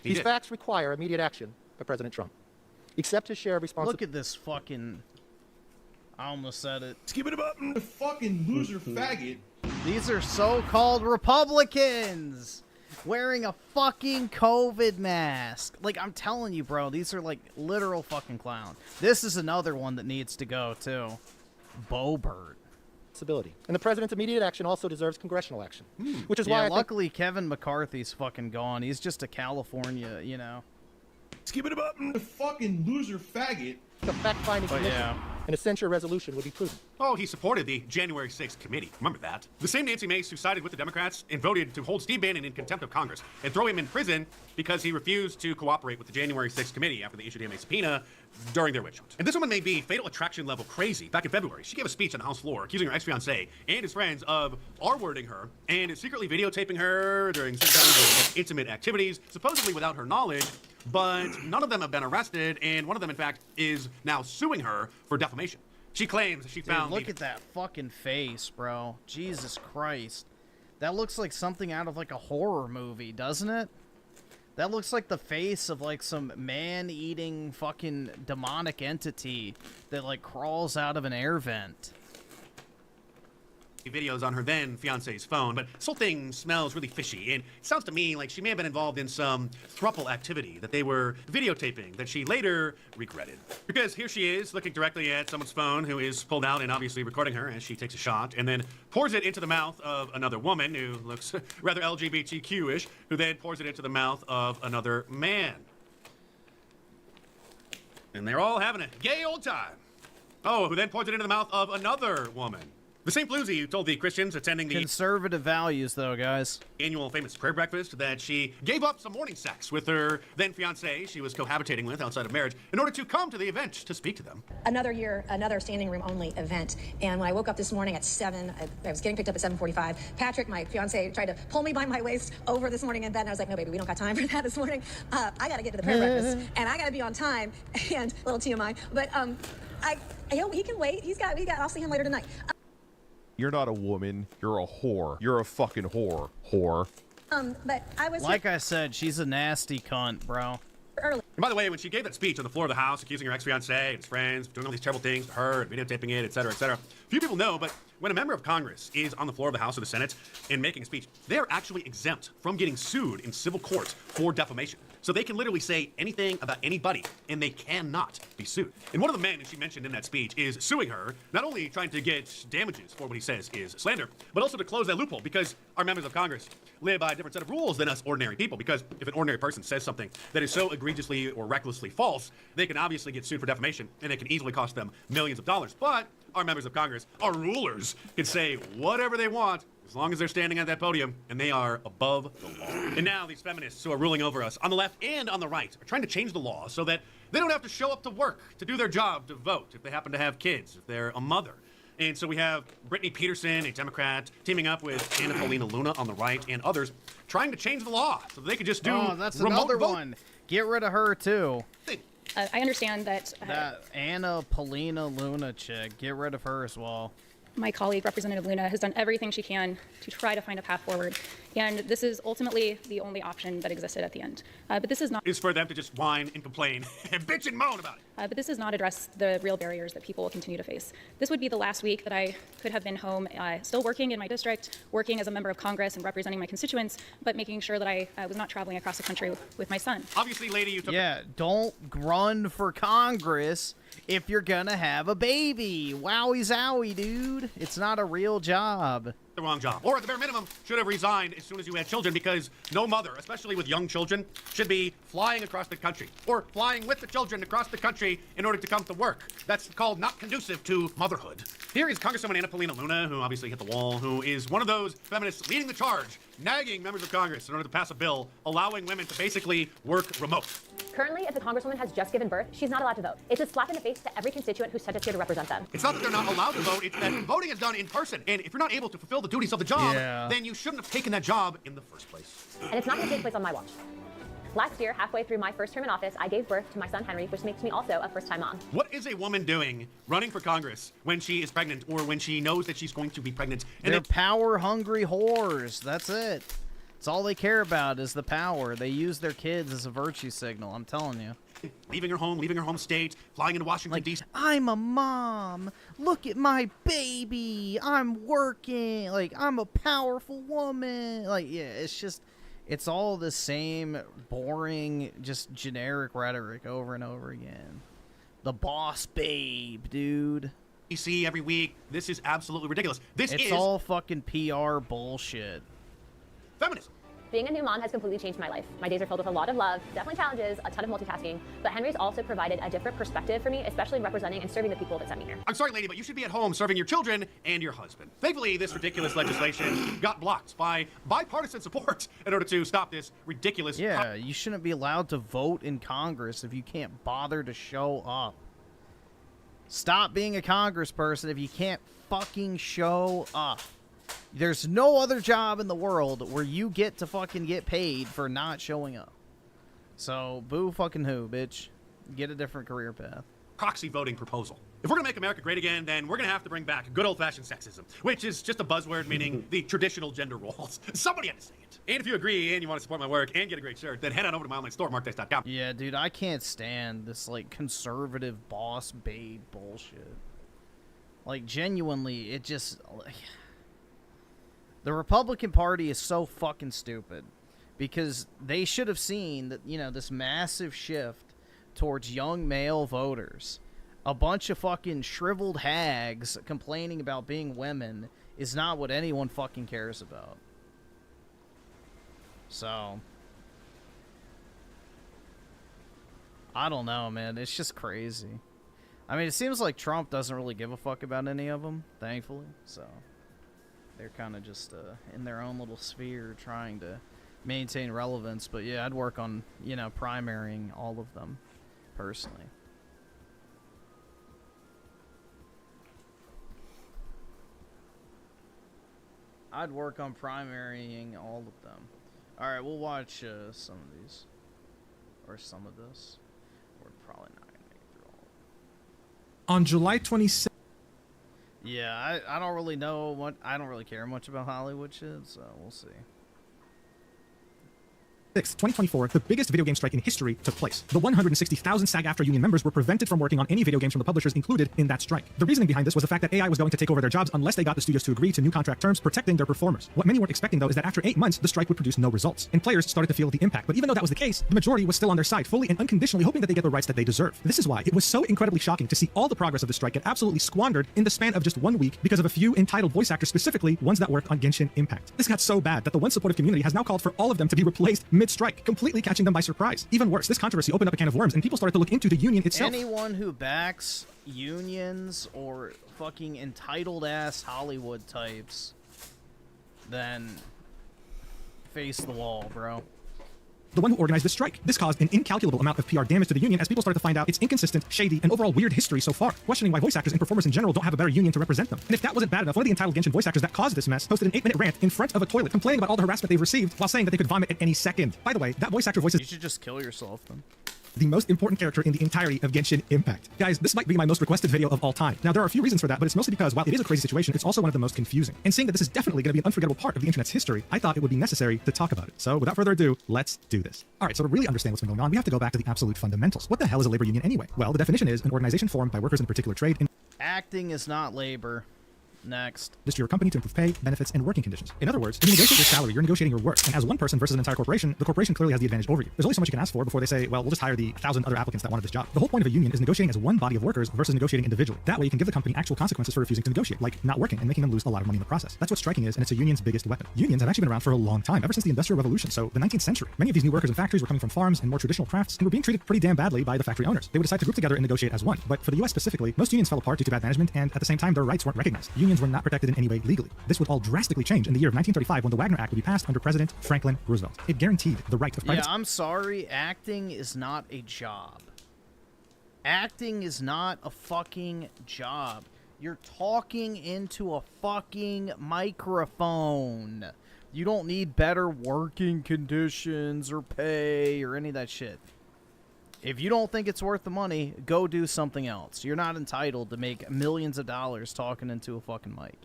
He These did. facts require immediate action by President Trump. Accept his share of responsibility. Look at this fucking... I almost said it. Skip it up. Fucking loser faggot. These are so-called Republicans wearing a fucking COVID mask. Like, I'm telling you, bro, these are like literal fucking clowns. This is another one that needs to go, too. Bobert. And the president's immediate action also deserves congressional action, which is why I think luckily Kevin McCarthy's fucking gone. He's just a California, you know. Skip it up. Fucking loser faggot. the fact-finding commission yeah. and a censure resolution would be prudent. Oh, he supported the January 6th committee. Remember that? The same Nancy Mace who sided with the Democrats and voted to hold Steve Bannon in contempt of Congress and throw him in prison because he refused to cooperate with the January 6th committee after they issued him a subpoena during their witch hunt. And this woman may be fatal attraction level crazy. Back in February, she gave a speech on the House floor accusing her ex-fiancé and his friends of R-wording her and secretly videotaping her during some kinds of intimate activities, supposedly without her knowledge. But none of them have been arrested, and one of them, in fact, is now suing her for defamation. She claims that she found... Dude, look at that fucking face, bro. Jesus Christ. That looks like something out of, like, a horror movie, doesn't it? That looks like the face of, like, some man-eating fucking demonic entity that, like, crawls out of an air vent. Videos on her then fiance's phone, but this whole thing smells really fishy, and it sounds to me like she may have been involved in some throuple activity that they were videotaping that she later regretted. Because here she is looking directly at someone's phone who is pulled out and obviously recording her as she takes a shot and then pours it into the mouth of another woman who looks rather LGBTQ-ish, who then pours it into the mouth of another man. And they're all having a gay old time. Oh, who then pours it into the mouth of another woman. The same floozy who told the Christians attending the Conservative values, though, guys. annual famous prayer breakfast that she gave up some morning sex with her then fiance she was cohabitating with outside of marriage in order to come to the event to speak to them. Another year, another standing room only event. And when I woke up this morning at 7, I was getting picked up at 7:45. Patrick, my fiance, tried to pull me by my waist over this morning in bed. And I was like, no, baby, we don't got time for that this morning. I got to get to the prayer breakfast and I got to be on time. And a little TMI, but he can wait. I'll see him later tonight. You're not a woman. You're a whore. You're a fucking whore. Whore. But I was Like I said, she's a nasty cunt, bro. early. And by the way, when she gave that speech on the floor of the House accusing her ex-fiancé and his friends of doing all these terrible things to her and videotaping it, etc., few people know, but when a member of Congress is on the floor of the House or the Senate and making a speech, they are actually exempt from getting sued in civil court for defamation. So they can literally say anything about anybody, and they cannot be sued. And one of the men, as she mentioned in that speech, is suing her, not only trying to get damages for what he says is slander, but also to close that loophole, because our members of Congress live by a different set of rules than us ordinary people, because if an ordinary person says something that is so egregiously or recklessly false, they can obviously get sued for defamation, and it can easily cost them millions of dollars. But our members of Congress, our rulers, can say whatever they want as long as they're standing at that podium and they are above the law. And now these feminists who are ruling over us on the left and on the right are trying to change the law so that they don't have to show up to work to do their job, to vote, if they happen to have kids, if they're a mother. And so we have Brittany Peterson, a Democrat, teaming up with Anna Paulina Luna on the right and others trying to change the law so that they could just do that's remote another vote. one. Get rid of her, too. I understand that, That Anna Paulina Luna chick. Get rid of her as well. my colleague, Representative Luna, has done everything she can to try to find a path forward. And this is ultimately the only option that existed at the end. But this is not... Is for them to just whine and complain and bitch and moan about it. But this does not address the real barriers that people will continue to face. This would be the last week that I could have been home, still working in my district, working as a member of Congress and representing my constituents, but making sure that I was not traveling across the country with my son. Obviously, lady, you took... Yeah, don't run for Congress if you're gonna have a baby. Wowie zowie, dude. It's not a real job. the wrong job. Or at the bare minimum, should have resigned as soon as you had children, because no mother, especially with young children, should be flying across the country or flying with the children across the country in order to come to work. That's called not conducive to motherhood. Here is Congresswoman Anna Paulina Luna, who obviously hit the wall, who is one of those feminists leading the charge, nagging members of Congress in order to pass a bill allowing women to basically work remote. Currently, if a congresswoman has just given birth, she's not allowed to vote. It's a slap in the face to every constituent who sent us here to represent them. It's not that they're not allowed to vote, it's that voting is done in person. And if you're not able to fulfill the duties of the job, then you shouldn't have taken that job in the first place. And it's not going to take place on my watch. Last year, halfway through my first term in office, I gave birth to my son Henry, which makes me also a first-time mom. What is a woman doing running for Congress when she is pregnant or when she knows that she's going to be pregnant? And they're power-hungry whores. That's it. It's all they care about is the power. They use their kids as a virtue signal, I'm telling you. Leaving her home state, flying into Washington, D.C. I'm a mom. Look at my baby. I'm working. Like, I'm a powerful woman. Like, yeah, it's just, it's all the same boring, just generic rhetoric over and over again. The boss babe, dude. DC every week. This is absolutely ridiculous. It's all fucking PR bullshit. Feminism. Being a new mom has completely changed my life. My days are filled with a lot of love, definitely challenges, a ton of multitasking, but Henry's also provided a different perspective for me, especially representing and serving the people that sent me here. I'm sorry, lady, but you should be at home serving your children and your husband. Thankfully, this ridiculous legislation got blocked by bipartisan support in order to stop this ridiculous... Yeah, you shouldn't be allowed to vote in Congress if you can't bother to show up. Stop being a congressperson if you can't fucking show up. There's no other job in the world where you get to fucking get paid for not showing up. So, boo fucking who, bitch. Get a different career path. Proxy voting proposal. If we're gonna make America great again, then we're gonna have to bring back good old-fashioned sexism, which is just a buzzword meaning the traditional gender roles. Somebody had to say it. And if you agree and you want to support my work and get a great shirt, then head on over to my online store, markdice.com. Yeah, dude, I can't stand this, like, conservative boss babe bullshit. Like, genuinely, it just... Like, the Republican Party is so fucking stupid because they should have seen that, you know, this massive shift towards young male voters. A bunch of fucking shriveled hags complaining about being women is not what anyone fucking cares about. So, I don't know, man. It's just crazy. I mean, it seems like Trump doesn't really give a fuck about any of them, thankfully, so... They're kind of just in their own little sphere trying to maintain relevance. But yeah, I'd work on, you know, primarying all of them, personally. I'd work on primarying all of them. Alright, we'll watch some of these. Or some of this. We're probably not going to make it through all of them. On July 26th. Yeah, I don't really know what... I don't really care much about Hollywood shit, so we'll see. 2024, the biggest video game strike in history took place. The 160,000 SAG-AFTRA union members were prevented from working on any video games from the publishers included in that strike. The reasoning behind this was the fact that AI was going to take over their jobs unless they got the studios to agree to new contract terms protecting their performers. What many weren't expecting, though, is that after 8 months, the strike would produce no results, and players started to feel the impact. But even though that was the case, the majority was still on their side, fully and unconditionally hoping that they get the rights that they deserve. This is why it was so incredibly shocking to see all the progress of the strike get absolutely squandered in the span of just 1 week because of a few entitled voice actors, specifically ones that worked on Genshin Impact. This got so bad that the once supportive community has now called for all of them to be replaced mid-strike, completely catching them by surprise. Even worse, this controversy opened up a can of worms and people started to look into the union itself. Anyone who backs unions or fucking entitled ass Hollywood types, then face the wall, bro. The one who organized this strike. This caused an incalculable amount of PR damage to the union as people started to find out its inconsistent, shady, and overall weird history so far, questioning why voice actors and performers in general don't have a better union to represent them. And if that wasn't bad enough, one of the entitled Genshin voice actors that caused this mess posted an 8-minute rant in front of a toilet complaining about all the harassment they've received while saying that they could vomit at any second. By the way, that voice actor voices... You should just kill yourself, then. The most important character in the entirety of Genshin Impact. Guys, this might be my most requested video of all time. Now, there are a few reasons for that, but it's mostly because while it is a crazy situation, it's also one of the most confusing. And seeing that this is definitely going to be an unforgettable part of the internet's history, I thought it would be necessary to talk about it. So without further ado, let's do this. All right, so to really understand what's been going on, we have to go back to the absolute fundamentals. What the hell is a labor union anyway? Well, the definition is an organization formed by workers in a particular trade. Acting is not labor. Next. To your company to improve pay, benefits, and working conditions. In other words, if you negotiate your salary, you're negotiating your work. And as one person versus an entire corporation, the corporation clearly has the advantage over you. There's only so much you can ask for before they say, well, we'll just hire the 1,000 other applicants that wanted this job. The whole point of a union is negotiating as one body of workers versus negotiating individually. That way you can give the company actual consequences for refusing to negotiate, like not working and making them lose a lot of money in the process. That's what striking is, and it's a union's biggest weapon. Unions have actually been around for a long time, ever since the Industrial Revolution, so the 19th century. Many of these new workers in factories were coming from farms and more traditional crafts and were being treated pretty damn badly by the factory owners. They would decide to group together and negotiate as one. But for the US specifically, most unions fell apart due to bad management, and at the same time their rights weren't recognized. Unions were not protected in any way legally. This would all drastically change in the year of 1935 when the Wagner Act would be passed under President Franklin Roosevelt. It guaranteed the right of private... Yeah, I'm sorry, acting is not a job. Acting is not a fucking job. You're talking into a fucking microphone. You don't need better working conditions or pay or any of that shit. If you don't think it's worth the money, go do something else. You're not entitled to make millions of dollars talking into a fucking mic.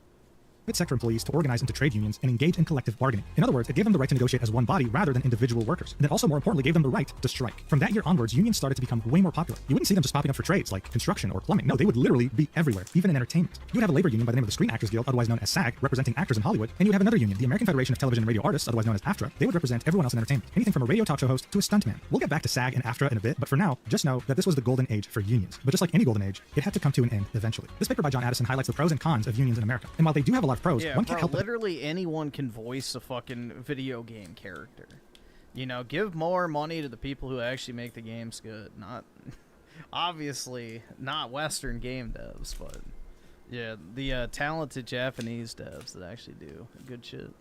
Private sector employees to organize into trade unions and engage in collective bargaining. In other words, it gave them the right to negotiate as one body rather than individual workers. And it also, more importantly, gave them the right to strike. From that year onwards, unions started to become way more popular. You wouldn't see them just popping up for trades like construction or plumbing. No, they would literally be everywhere, even in entertainment. You would have a labor union by the name of the Screen Actors Guild, otherwise known as SAG, representing actors in Hollywood, and you would have another union, the American Federation of Television and Radio Artists, otherwise known as AFTRA. They would represent everyone else in entertainment, anything from a radio talk show host to a stuntman. We'll get back to SAG and AFTRA in a bit, but for now, just know that this was the golden age for unions. But just like any golden age, it had to come to an end eventually. This paper by John Addison highlights the pros and cons of unions in America. And while they do have a lot of pros, one can't help literally anyone can voice a fucking video game character. You know, give more money to the people who actually make the games good. Not, obviously, not Western game devs, but yeah, the talented Japanese devs that actually do good shit.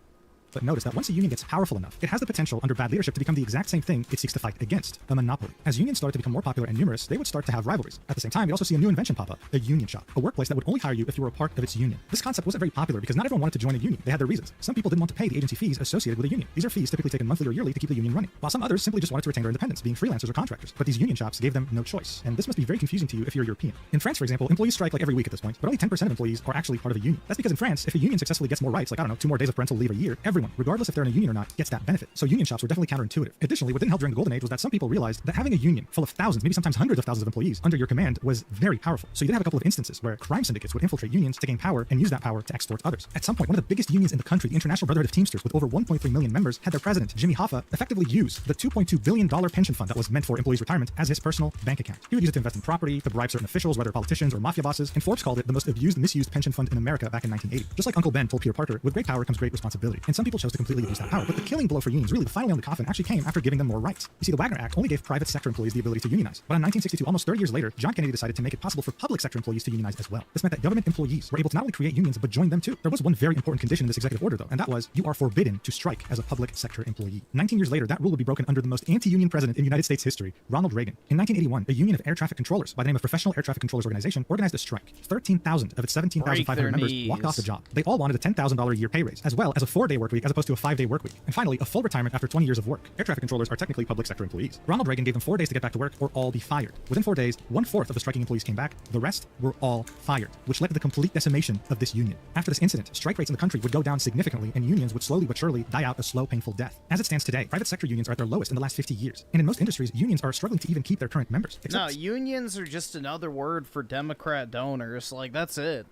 But notice that once a union gets powerful enough, it has the potential under bad leadership to become the exact same thing it seeks to fight against, a monopoly. As unions started to become more popular and numerous, they would start to have rivalries. At the same time, we also see a new invention pop up, a union shop, a workplace that would only hire you if you were a part of its union. This concept wasn't very popular because not everyone wanted to join a union. They had their reasons. Some people didn't want to pay the agency fees associated with a union. These are fees typically taken monthly or yearly to keep the union running, while some others simply just wanted to retain their independence, being freelancers or contractors. But these union shops gave them no choice, and this must be very confusing to you if you're European. In France, for example, employees strike like every week at this point, but only 10% of employees are actually part of a union. That's because in France, if a union successfully gets more rights, like, I don't know, 2 more days of parental leave a year, everyone, regardless if they're in a union or not, gets that benefit. So union shops were definitely counterintuitive. Additionally, what didn't help during the golden age was that some people realized that having a union full of thousands, maybe sometimes hundreds of thousands of employees under your command was very powerful. So you did have a couple of instances where crime syndicates would infiltrate unions to gain power and use that power to exploit others. At some point, one of the biggest unions in the country, the International Brotherhood of Teamsters, with over 1.3 million members, had their president, Jimmy Hoffa, effectively use the $2.2 billion pension fund that was meant for employees' retirement as his personal bank account. He would use it to invest in property, to bribe certain officials, whether politicians or mafia bosses, and Forbes called it the most abused and misused pension fund in America back in 1980. Just like Uncle Ben told Peter Parker, with great power comes great responsibility. And some people chose to completely abuse that power. But the killing blow for unions, really the final nail in the coffin, actually came after giving them more rights. You see, the Wagner Act only gave private sector employees the ability to unionize. But in 1962, almost 30 years later, John Kennedy decided to make it possible for public sector employees to unionize as well. This meant that government employees were able to not only create unions, but join them too. There was one very important condition in this executive order, though, and that was you are forbidden to strike as a public sector employee. 19 years later, that rule would be broken under the most anti-union president in United States history, Ronald Reagan. In 1981, a union of air traffic controllers by the name of Professional Air Traffic Controllers Organization organized a strike. 13,000 of its 17,500 members walked off the job. They all wanted a $10,000 a year pay raise, as well as a 4-day work week as opposed to a 5-day work week. And finally, a full retirement after 20 years of work. Air traffic controllers are technically public sector employees. Ronald Reagan gave them 4 days to get back to work or all be fired. Within 4 days, 1/4 of the striking employees came back. The rest were all fired, which led to the complete decimation of this union. After this incident, strike rates in the country would go down significantly and unions would slowly but surely die out a slow, painful death. As it stands today, private sector unions are at their lowest in the last 50 years. And in most industries, unions are struggling to even keep their current members. No, unions are just another word for Democrat donors. Like, that's it.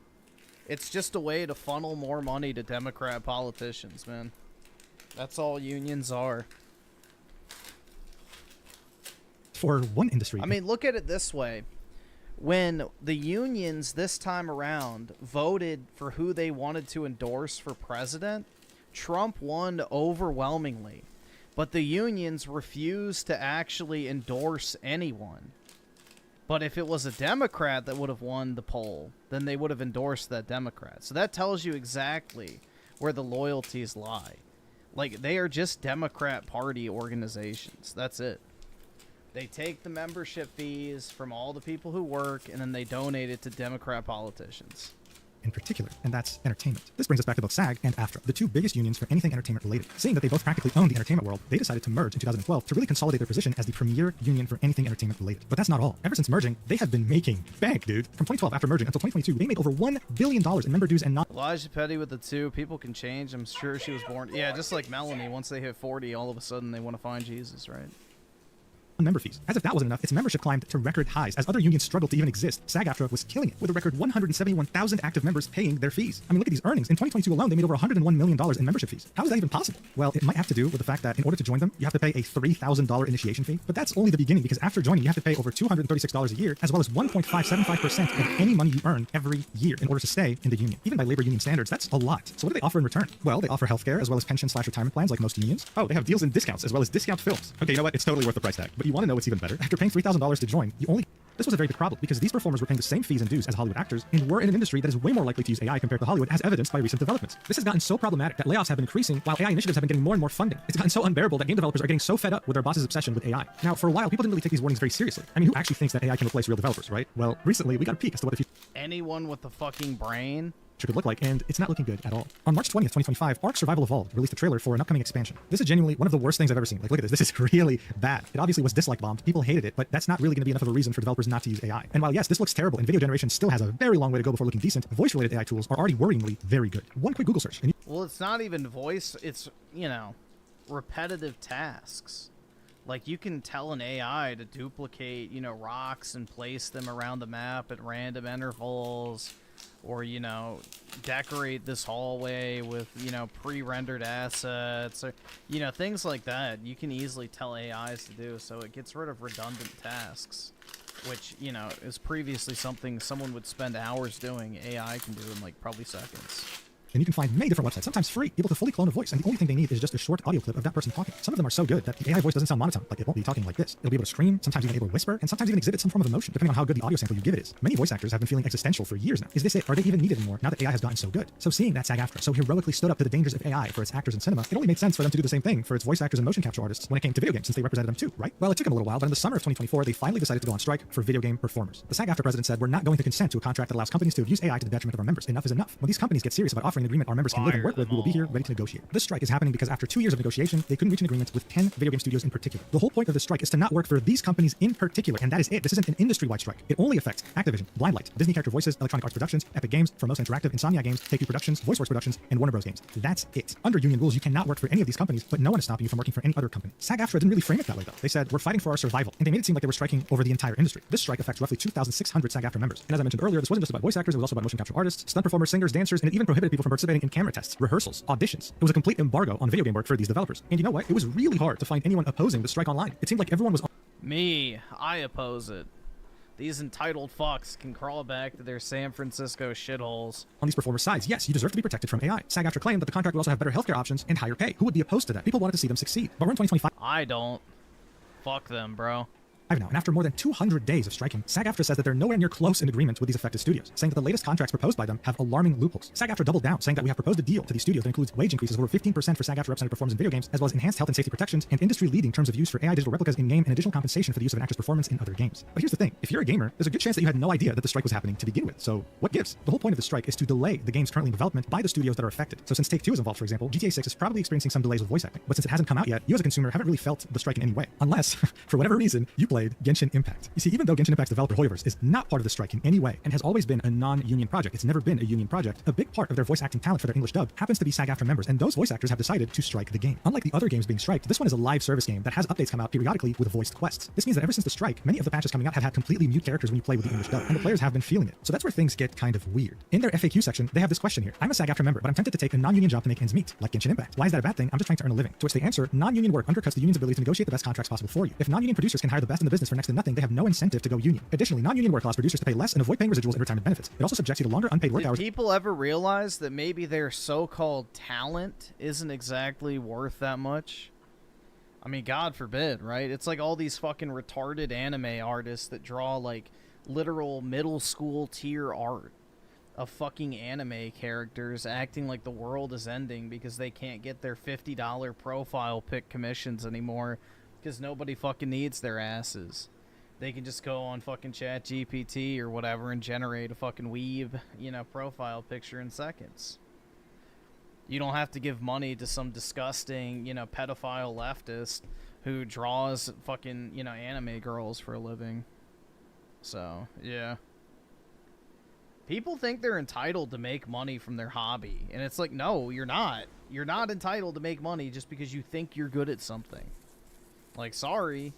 It's just a way to funnel more money to Democrat politicians, man. That's all unions are. For one industry. I mean, look at it this way. When the unions this time around voted for who they wanted to endorse for president, Trump won overwhelmingly. But the unions refused to actually endorse anyone. But if it was a Democrat that would have won the poll, then they would have endorsed that Democrat. So that tells you exactly where the loyalties lie. Like, they are just Democrat Party organizations. That's it. They take the membership fees from all the people who work, and then they donate it to Democrat politicians. In particular, and that's entertainment. This brings us back to both SAG and AFTRA, the two biggest unions for anything entertainment related. Seeing that they both practically own the entertainment world, they decided to merge in 2012 to really consolidate their position as the premier union for anything entertainment related. But that's not all. Ever since merging, they have been making bank, dude. From 2012 after merging until 2022, they made over $1 billion in member dues and not. Elijah Petty with the 2. People can change. I'm sure she was born. Yeah, just like Melanie. Once they hit 40, all of a sudden they want to find Jesus, right? member fees. As if that wasn't enough, its membership climbed to record highs as other unions struggled to even exist. SAG-AFTRA was killing it, with a record 171,000 active members paying their fees. I mean, look at these earnings. In 2022 alone, they made over $101 million in membership fees. How is that even possible? Well, it might have to do with the fact that in order to join them, you have to pay a $3,000 initiation fee. But that's only the beginning, because after joining, you have to pay over $236 a year, as well as 1.575% of any money you earn every year in order to stay in the union. Even by labor union standards, that's a lot. So what do they offer in return? Well, they offer healthcare as well as pension/retirement plans like most unions. Oh, they have deals and discounts as well as discount films. Okay, you know what? It's totally worth the price tag. But you want to know what's even better? After paying $3,000 to join, this was a very big problem because these performers were paying the same fees and dues as Hollywood actors and were in an industry that is way more likely to use AI compared to Hollywood, as evidenced by recent developments. This has gotten so problematic that layoffs have been increasing while AI initiatives have been getting more and more funding. It's gotten so unbearable that game developers are getting so fed up with their boss's obsession with AI. Now, for a while, people didn't really take these warnings very seriously. I mean, who actually thinks that AI can replace real developers, right? Well, recently, we got a peek as to what the future Anyone with a fucking brain could look like, and it's not looking good at all. On March 20th, 2025, Ark Survival Evolved released a trailer for an upcoming expansion. This is genuinely one of the worst things I've ever seen. Like, look at this. This is really bad. It obviously was dislike bombed. People hated it, but that's not really going to be enough of a reason for developers not to use AI. And while yes, this looks terrible and video generation still has a very long way to go before looking decent, voice-related AI tools are already worryingly very good. One quick Google search. Well, it's not even voice. It's, you know, repetitive tasks. Like, you can tell an AI to duplicate, you know, rocks and place them around the map at random intervals. Or, you know, decorate this hallway with, you know, pre-rendered assets, or, you know, things like that. You can easily tell AIs to do, so it gets rid of redundant tasks, which, you know, is previously something someone would spend hours doing. AI can do in, like, probably seconds. And you can find many different websites, sometimes free, able to fully clone a voice, and the only thing they need is just a short audio clip of that person talking. Some of them are so good that the AI voice doesn't sound monotone, like it won't be talking like this. It'll be able to scream, sometimes even able to whisper, and sometimes even exhibit some form of emotion, depending on how good the audio sample you give it is. Many voice actors have been feeling existential for years now. Is this it? Are they even needed anymore now that AI has gotten so good? So seeing that SAG-AFTRA so heroically stood up to the dangers of AI for its actors in cinema, it only made sense for them to do the same thing for its voice actors and motion capture artists when it came to video games, since they represented them too, right? Well, it took them a little while, but in the summer of 2024, they finally decided to go on strike for video game performers. The SAG-AFTRA president said, "We're not going to consent to a contract that allows companies to abuse AI to the detriment of our members. Enough is enough. When these companies get serious about offering an agreement our members can live and work with, we will be here ready to negotiate." This strike is happening because after 2 years of negotiation, they couldn't reach an agreement with 10 video game studios in particular. The whole point of this strike is to not work for these companies in particular, and that is it. This isn't an industry-wide strike. It only affects Activision, Blindlight, Disney Character Voices, Electronic Arts Productions, Epic Games, Formosa Interactive, Insomnia Games, Take-Two Productions, VoiceWorks Productions, and Warner Bros. Games. That's it. Under union rules, you cannot work for any of these companies, but no one is stopping you from working for any other company. SAG-AFTRA didn't really frame it that way, though. They said, "We're fighting for our survival," and they made it seem like they were striking over the entire industry. This strike affects roughly 2,600 SAG-AFTRA members. And as I mentioned earlier, this wasn't just about voice actors, it was also about motion capture artists, stunt performers, singers, dancers, and it even prohibited people from participating in camera tests, rehearsals, auditions. It was a complete embargo on video game work for these developers. And you know what? It was really hard to find anyone opposing the strike online. It seemed like everyone was... Me, I oppose it. These entitled fucks can crawl back to their San Francisco shitholes. On these performers' sides, yes, you deserve to be protected from AI. SAG-AFTRA claimed that the contract would also have better healthcare options and higher pay. Who would be opposed to that? People wanted to see them succeed. But we're in 2025. I don't. Fuck them, bro. Now, and after more than 200 days of striking, SAG-AFTRA says that they're nowhere near close in agreement with these affected studios, saying that the latest contracts proposed by them have alarming loopholes. SAG-AFTRA doubled down, saying that we have proposed a deal to these studios that includes wage increases of over 15% for SAG-AFTRA represented performers in video games, as well as enhanced health and safety protections and industry-leading terms of use for AI digital replicas in-game and additional compensation for the use of an actor's performance in other games. But here's the thing, if you're a gamer, there's a good chance that you had no idea that the strike was happening to begin with. So what gives? The whole point of the strike is to delay the games currently in development by the studios that are affected. So since Take-Two is involved, for example, GTA 6 is probably experiencing some delays with voice acting. But since it hasn't come out yet, you as a consumer haven't really felt the strike in any way. Unless, for whatever reason, you played Genshin Impact. You see, even though Genshin Impact's developer Hoyoverse is not part of the strike in any way and has always been a non-union project, it's never been a union project, a big part of their voice acting talent for their English dub happens to be SAG-AFTRA members, and those voice actors have decided to strike the game. Unlike the other games being striked, this one is a live service game that has updates come out periodically with voiced quests. This means that ever since the strike, many of the patches coming out have had completely mute characters when you play with the English dub, and the players have been feeling it. So that's where things get kind of weird. In their FAQ section, they have this question here. I'm a SAG-AFTRA member, but I'm tempted to take a non-union job to make ends meet, like Genshin Impact. Why is that a bad thing? I'm just trying to earn a living. To which they answer, non-union work undercuts the union's ability to negotiate the best contracts possible for you. If non-union producers can hire the best in the business for next to nothing, they have no incentive to go union. Additionally, non-union work allows producers to pay less and avoid paying residuals and retirement benefits. It also subjects you to longer unpaid work hours. Did people ever realize that maybe their so-called talent isn't exactly worth that much? I mean, God forbid, right? It's like all these fucking retarded anime artists that draw, like, literal middle school tier art of fucking anime characters acting like the world is ending because they can't get their $50 profile pic commissions anymore because nobody fucking needs their asses. They can just go on fucking ChatGPT or whatever and generate a fucking weeb, you know, profile picture in seconds. You don't have to give money to some disgusting, you know, pedophile leftist who draws fucking, you know, anime girls for a living. So, yeah. People think they're entitled to make money from their hobby. And it's like, no, you're not. You're not entitled to make money just because you think you're good at something. Like, sorry.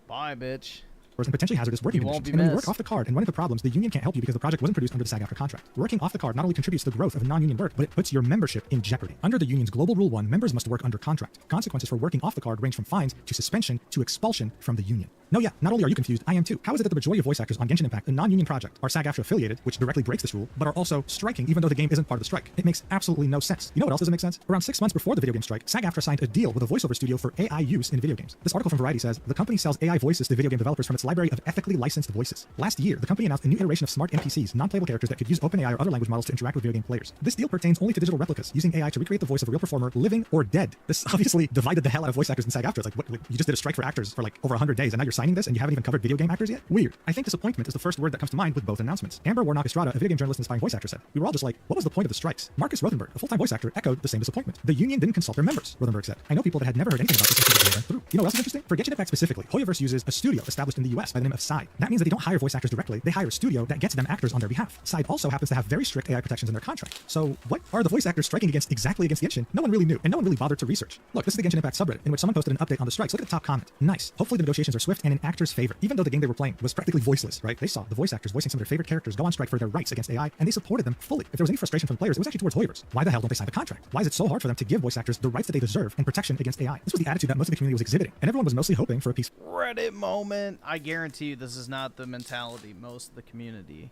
Bye, bitch. And potentially hazardous working You won't conditions. be And when you missed. work off the card and run into problems, the union can't help you because the project wasn't produced under the SAG-AFTRA contract. Working off the card not only contributes to the growth of non-union work, but it puts your membership in jeopardy. Under the union's Global Rule 1, members must work under contract. Consequences for working off the card range from fines to suspension to expulsion from the union. No, yeah, not only are you confused, I am too. How is it that the majority of voice actors on Genshin Impact, a non-union project, are SAG-AFTRA affiliated, which directly breaks this rule, but are also striking even though the game isn't part of the strike? It makes absolutely no sense. You know what else doesn't make sense? Around 6 months before the video game strike, SAG-AFTRA signed a deal with a voiceover studio for AI use in video games. This article from Variety says, the company sells AI voices to video game developers from its library of ethically licensed voices. Last year, the company announced a new iteration of smart NPCs, non-playable characters that could use OpenAI or other language models to interact with video game players. This deal pertains only to digital replicas, using AI to recreate the voice of a real performer, living or dead. This obviously divided the hell out of voice actors in SAG-AFTRA. It's like, what, you just did a strike for actors for like over 100 days, and now you're signing this, and you haven't even covered video game actors yet? Weird. I think disappointment is the first word that comes to mind with both announcements. Amber Warnock Estrada, a video game journalist and aspiring voice actor, said, "We were all just like, what was the point of the strikes?" Marcus Rothenberg, a full-time voice actor, echoed the same disappointment. The union didn't consult their members, Rothenberg said. "I know people that had never heard anything about this until they went through." You know what else is interesting? For Genshin Impact specifically, Hoyoverse uses a studio established in the US by the name of Side. That means that they don't hire voice actors directly, they hire a studio that gets them actors on their behalf. Side also happens to have very strict AI protections in their contract. So what are the voice actors striking exactly against Genshin? No one really knew, and no one really bothered to research. Look, this is the Genshin Impact subreddit, in which someone posted an update on the strikes. Look at the top comment. Nice. Hopefully the negotiations are swift and in actors' favor. Even though the game they were playing was practically voiceless, right? They saw the voice actors voicing some of their favorite characters go on strike for their rights against AI, and they supported them fully. If there was any frustration from players, it was actually towards Hoyoverse. Why the hell don't they sign the contract? Why is it so hard for them to give voice actors the rights that they deserve and protection against AI? This was the attitude that most of the community was exhibiting, and everyone was mostly hoping for a peace. Reddit moment. I guarantee you this is not the mentality most of the community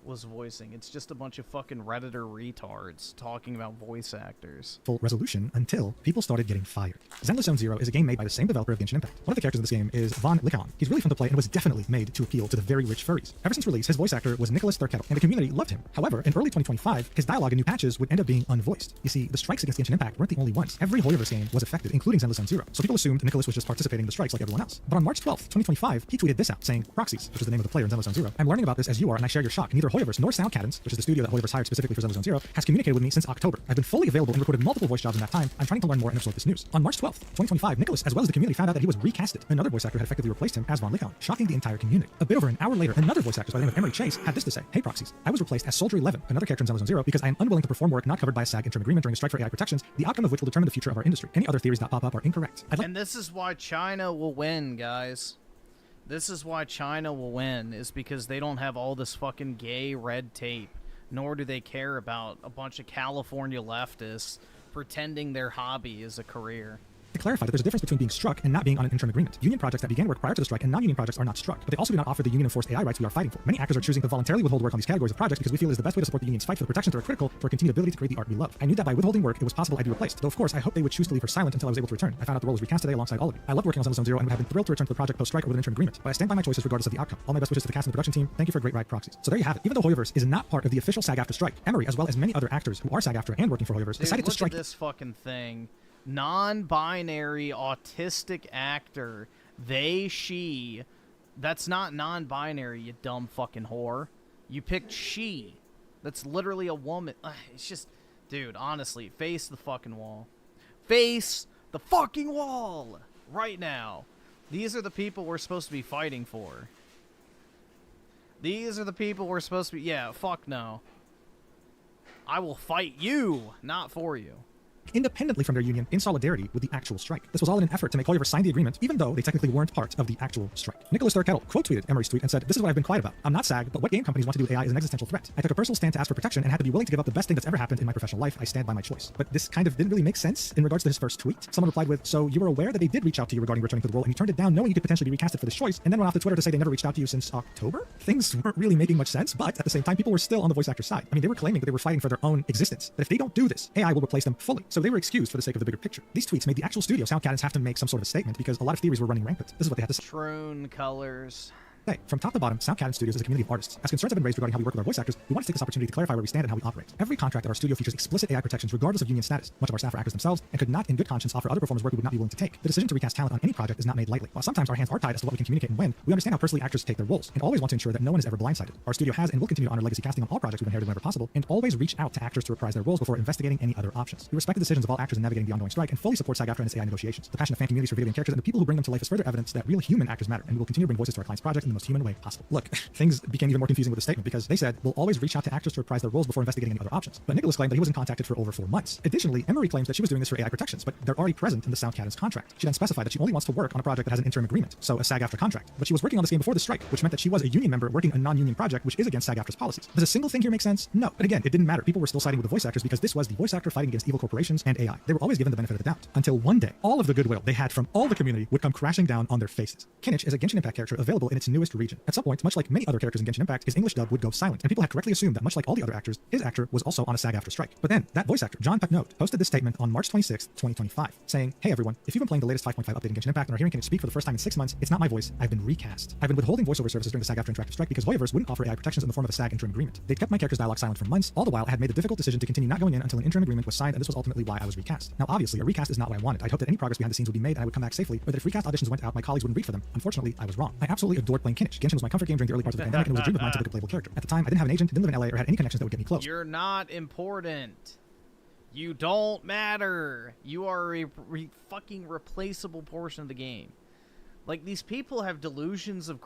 was voicing. It's just a bunch of fucking Redditor retards talking about voice actors. Full resolution until people started getting fired. Zenless Zone Zero is a game made by the same developer of Genshin Impact. One of the characters in this game is Von Lickon. He's really fun to play and was definitely made to appeal to the very rich furries. Ever since release, his voice actor was Nicholas Thurkettle, and the community loved him. However, in early 2025, his dialogue in new patches would end up being unvoiced. You see, the strikes against Genshin Impact weren't the only ones. Every Hoyoverse game was affected, including Zenless Zone Zero. So people assumed Nicholas was just participating in the strikes like everyone else. But on March 12th, 2025, he tweeted this out, saying, "Proxies," which is the name of the player in Zenless Zone Zero. "I'm learning about this as you are, and I share your shock. Neither Hoyoverse nor Sound Cadence, which is the studio that Hoyoverse hired specifically for Zenless Zone Zero, has communicated with me since October. I've been fully available and recorded multiple voice jobs in that time. I'm trying to learn more and absorb this news." On March 12th, 2025, Nicholas, as well as the community, found out that he was recasted. Another voice actor had effectively replaced him as Von Lickon, shocking the entire community. A bit over an hour later, another voice actor by the name of Emery Chase had this to say, "Hey Proxies, I was replaced as Soldier 11, another character in Zenless Zone Zero, because I am unwilling to perform work not covered by a SAG interim agreement during a strike for AI protections, the outcome of which will determine the future of our industry. Any other theories that pop up are incorrect." And this is why China will win, guys. This is why China will win, is because they don't have all this fucking gay red tape. Nor do they care about a bunch of California leftists pretending their hobby is a career. To clarify that there's a difference between being struck and not being on an interim agreement. Union projects that began work prior to the strike and non-union projects are not struck, but they also do not offer the union-enforced AI rights we are fighting for. Many actors are choosing to voluntarily withhold work on these categories of projects because we feel it is the best way to support the union's fight for the protections that are critical for our continued ability to create the art we love. I knew that by withholding work, it was possible I'd be replaced, though of course I hope they would choose to leave her silent until I was able to return. I found out the role was recast today alongside all of you. I loved working on Zenless Zone Zero and would have been thrilled to return to the project post-strike or with an interim agreement, but I stand by my choices regardless of the outcome. All my best wishes to the cast and the production team. Thank you for a great ride, Proxies. So there you have it. Even though Hoyoverse is not part of the official SAG-AFTRA strike, Emery, as well as many other actors who are SAG-AFTRA and working for Hoyoverse, decided to strike. Look at this fucking thing. Non-binary autistic actor. They, she. That's not non-binary, you dumb fucking whore. You picked she. That's literally a woman. It's just, dude, honestly, face the fucking wall. Face the fucking wall right now. These are the people we're supposed to be fighting for. These are the people we're supposed to be. Yeah, fuck no. I will fight you, not for you. Independently from their union in solidarity with the actual strike. This was all in an effort to make Hoyoverse sign the agreement, even though they technically weren't part of the actual strike. Nicholas Thurkettle quote-tweeted Emery's tweet and said, "This is what I've been quiet about. I'm not SAG, but what game companies want to do with AI is an existential threat. I took a personal stand to ask for protection and had to be willing to give up the best thing that's ever happened in my professional life. I stand by my choice." But this kind of didn't really make sense in regards to his first tweet. Someone replied with, "So you were aware that they did reach out to you regarding returning to the role and you turned it down knowing you could potentially be recasted for this choice, and then went off to Twitter to say they never reached out to you since October?" Things weren't really making much sense, but at the same time, people were still on the voice actor's side. I mean, they were claiming that they were fighting for their own existence. That if they don't do this, AI will replace them fully. So they were excused for the sake of the bigger picture. These tweets made the actual studio, Sound Cadence, have to make some sort of a statement because a lot of theories were running rampant. This is what they had to say. Troon colors. Hey, from top to bottom, Sound Cadence Studios is a community of artists. As concerns have been raised regarding how we work with our voice actors, we want to take this opportunity to clarify where we stand and how we operate. Every contract at our studio features explicit AI protections regardless of union status. Much of our staff are actors themselves and could not in good conscience offer other performers work we would not be willing to take. The decision to recast talent on any project is not made lightly. While sometimes our hands are tied as to what we can communicate and when, we understand how personally actors take their roles and always want to ensure that no one is ever blindsided. Our studio has and will continue to honor legacy casting on all projects we've inherited whenever possible and always reach out to actors to reprise their roles before investigating any other options. We respect the decisions of all actors in navigating the ongoing strike and fully support SAG-AFTRA and its AI negotiations. The passion of fan communities for video game characters and the people who bring them to life is further evidence that real human actors matter, and we will continue to bring voices to our clients' projects in the most human way possible. Look, things became even more confusing with the statement because they said, we'll always reach out to actors to reprise their roles before investigating any other options. But Nicholas claimed that he wasn't contacted for over 4 months. Additionally, Emery claims that she was doing this for AI protections, but they're already present in the Soundcannon's contract. She then specified that she only wants to work on a project that has an interim agreement, so a SAG-AFTRA contract. But she was working on this game before the strike, which meant that she was a union member working a non-union project, which is against SAG-AFTRA's policies. Does a single thing here make sense? No. But again, it didn't matter. People were still siding with the voice actors because this was the voice actor fighting against evil corporations and AI. They were always given the benefit of the doubt. Until one day, all of the goodwill they had from all the community would come crashing down on their faces. Kinich is a Genshin Impact character available in its newest region. At some point, much like many other characters in Genshin Impact, his English dub would go silent, and people had correctly assumed that much like all the other actors, his actor was also on a SAG-AFTRA strike. But then, that voice actor, John Petnote, posted this statement on March 26, 2025, saying, "Hey everyone, if you've been playing the latest 5.5 update in Genshin Impact and are hearing Kinich speak for the first time in 6 months, it's not my voice, I've been recast. I've been withholding voiceover services during the SAG-AFTRA interactive strike because Voiverse wouldn't offer AI protections in the form of a SAG interim agreement. They'd kept my character's dialogue silent for months, all the while I had made the difficult decision to continue not going in until an interim agreement was signed, and this was ultimately why I was recast. Now obviously, a recast is not what I wanted. I'd hoped that any progress behind the scenes would be made and I would come back safely, or that if recast auditions went out, my colleagues wouldn't read for them. Unfortunately, I was wrong. I absolutely adored playing Kinich. Genshin was my comfort game during the early parts of the pandemic, and it was a dream of mine to be a playable character. At the time, I didn't have an agent, didn't live in LA, or had any connections that would get me close. You're not important. You don't matter. You are a fucking replaceable portion of the game. Like, these people have delusions of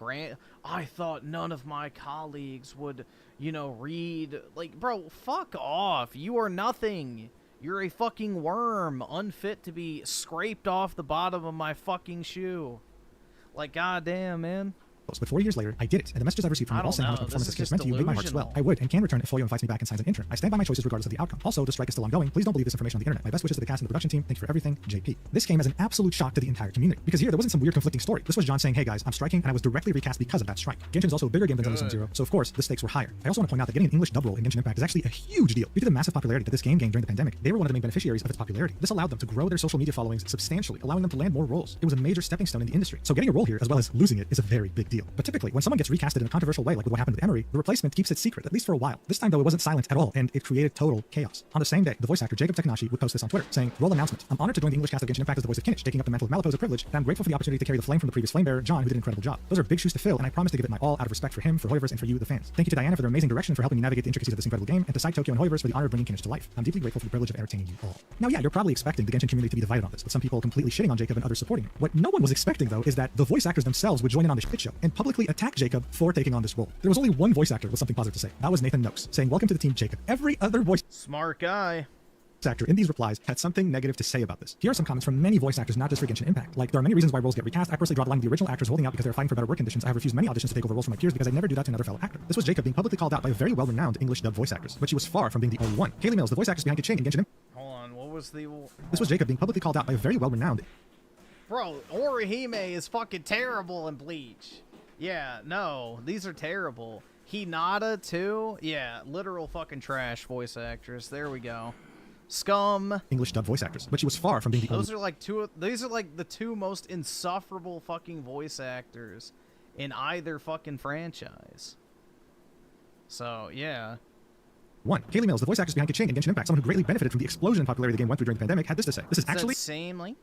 I thought none of my colleagues would, you know, read. Like, bro, fuck off. You are nothing. You're a fucking worm, unfit to be scraped off the bottom of my fucking shoe. Like, goddamn, man. But 4 years later, I did it, and the messages I've received from you all saying how much my performance this case meant to you made my heart swell. I would and can return if Foyo invites me back and signs an interim. I stand by my choices regardless of the outcome. Also, the strike is still ongoing. Please don't believe this information on the internet. My best wishes to the cast and the production team. Thank you for everything, JP. This came as an absolute shock to the entire community, because here there wasn't some weird conflicting story. This was John saying, hey guys, I'm striking, and I was directly recast because of that strike. Genshin is also a bigger game than Zelda Zero, so of course, the stakes were higher. I also want to point out that getting an English dub role in Genshin Impact is actually a huge deal. Due to the massive popularity that this game gained during the pandemic, they were one of the main beneficiaries of its popularity. This allowed them to grow their social media followings substantially, allowing them to land more roles. It was a major stepping stone in the industry. So getting a role here, as well as losing it, is a very big deal. But typically, when someone gets recasted in a controversial way, like with what happened with Emery, the replacement keeps it secret, at least for a while. This time, though, it wasn't silent at all, and it created total chaos. On the same day, the voice actor Jacob Takanashi would post this on Twitter, saying, "Role announcement. I'm honored to join the English cast of Genshin Impact as the voice of Kinich, taking up the mantle of Malifaux is a privilege, and I'm grateful for the opportunity to carry the flame from the previous flamebearer, John, who did an incredible job. Those are big shoes to fill, and I promise to give it my all out of respect for him, for Hoyoverse, and for you, the fans. Thank you to Diana for their amazing direction, for helping me navigate the intricacies of this incredible game, and to Side Tokyo and Hoyoverse for the honor of bringing Kinich to life. I'm deeply grateful for the privilege of entertaining you all." Now, yeah, you're probably expecting the Genshin community to be divided on this, with some people completely shitting on Jacob and others supporting him. What no one was expecting, though, is that the voice actors themselves would join in on this shit show and publicly attack Jacob for taking on this role. There was only one voice actor with something positive to say. That was Nathan Noakes, saying, "Welcome to the team, Jacob." Every other voice smart guy actor in these replies had something negative to say about this. Here are some comments from many voice actors, not just for Genshin Impact. Like, there are many reasons why roles get recast. I personally draw the line with the original actors holding out because they're fighting for better work conditions. I have refused many auditions to take over roles from my peers because I never do that to another fellow actor. This was Jacob being publicly called out by a very well-renowned English dub voice actress, but she was far from being the only one. Kaylee Mills, the voice actress behind Kaching in Genshin Impact. Hold on, what was the... This was Jacob being publicly called out by a very well-renowned... Bro, Orihime is fucking terrible in Bleach. Yeah, no, these are terrible. Hinata, too? Yeah, literal fucking trash voice actress. There we go. Scum. English dub voice actress, but she was far from being the These are like the two most insufferable fucking voice actors in either fucking franchise. So, yeah. One, Kaylee Mills, the voice actress behind Kaching in Genshin Impact, someone who greatly benefited from the explosion in popularity the game went through during the pandemic, had this to say. This is actually... same, like...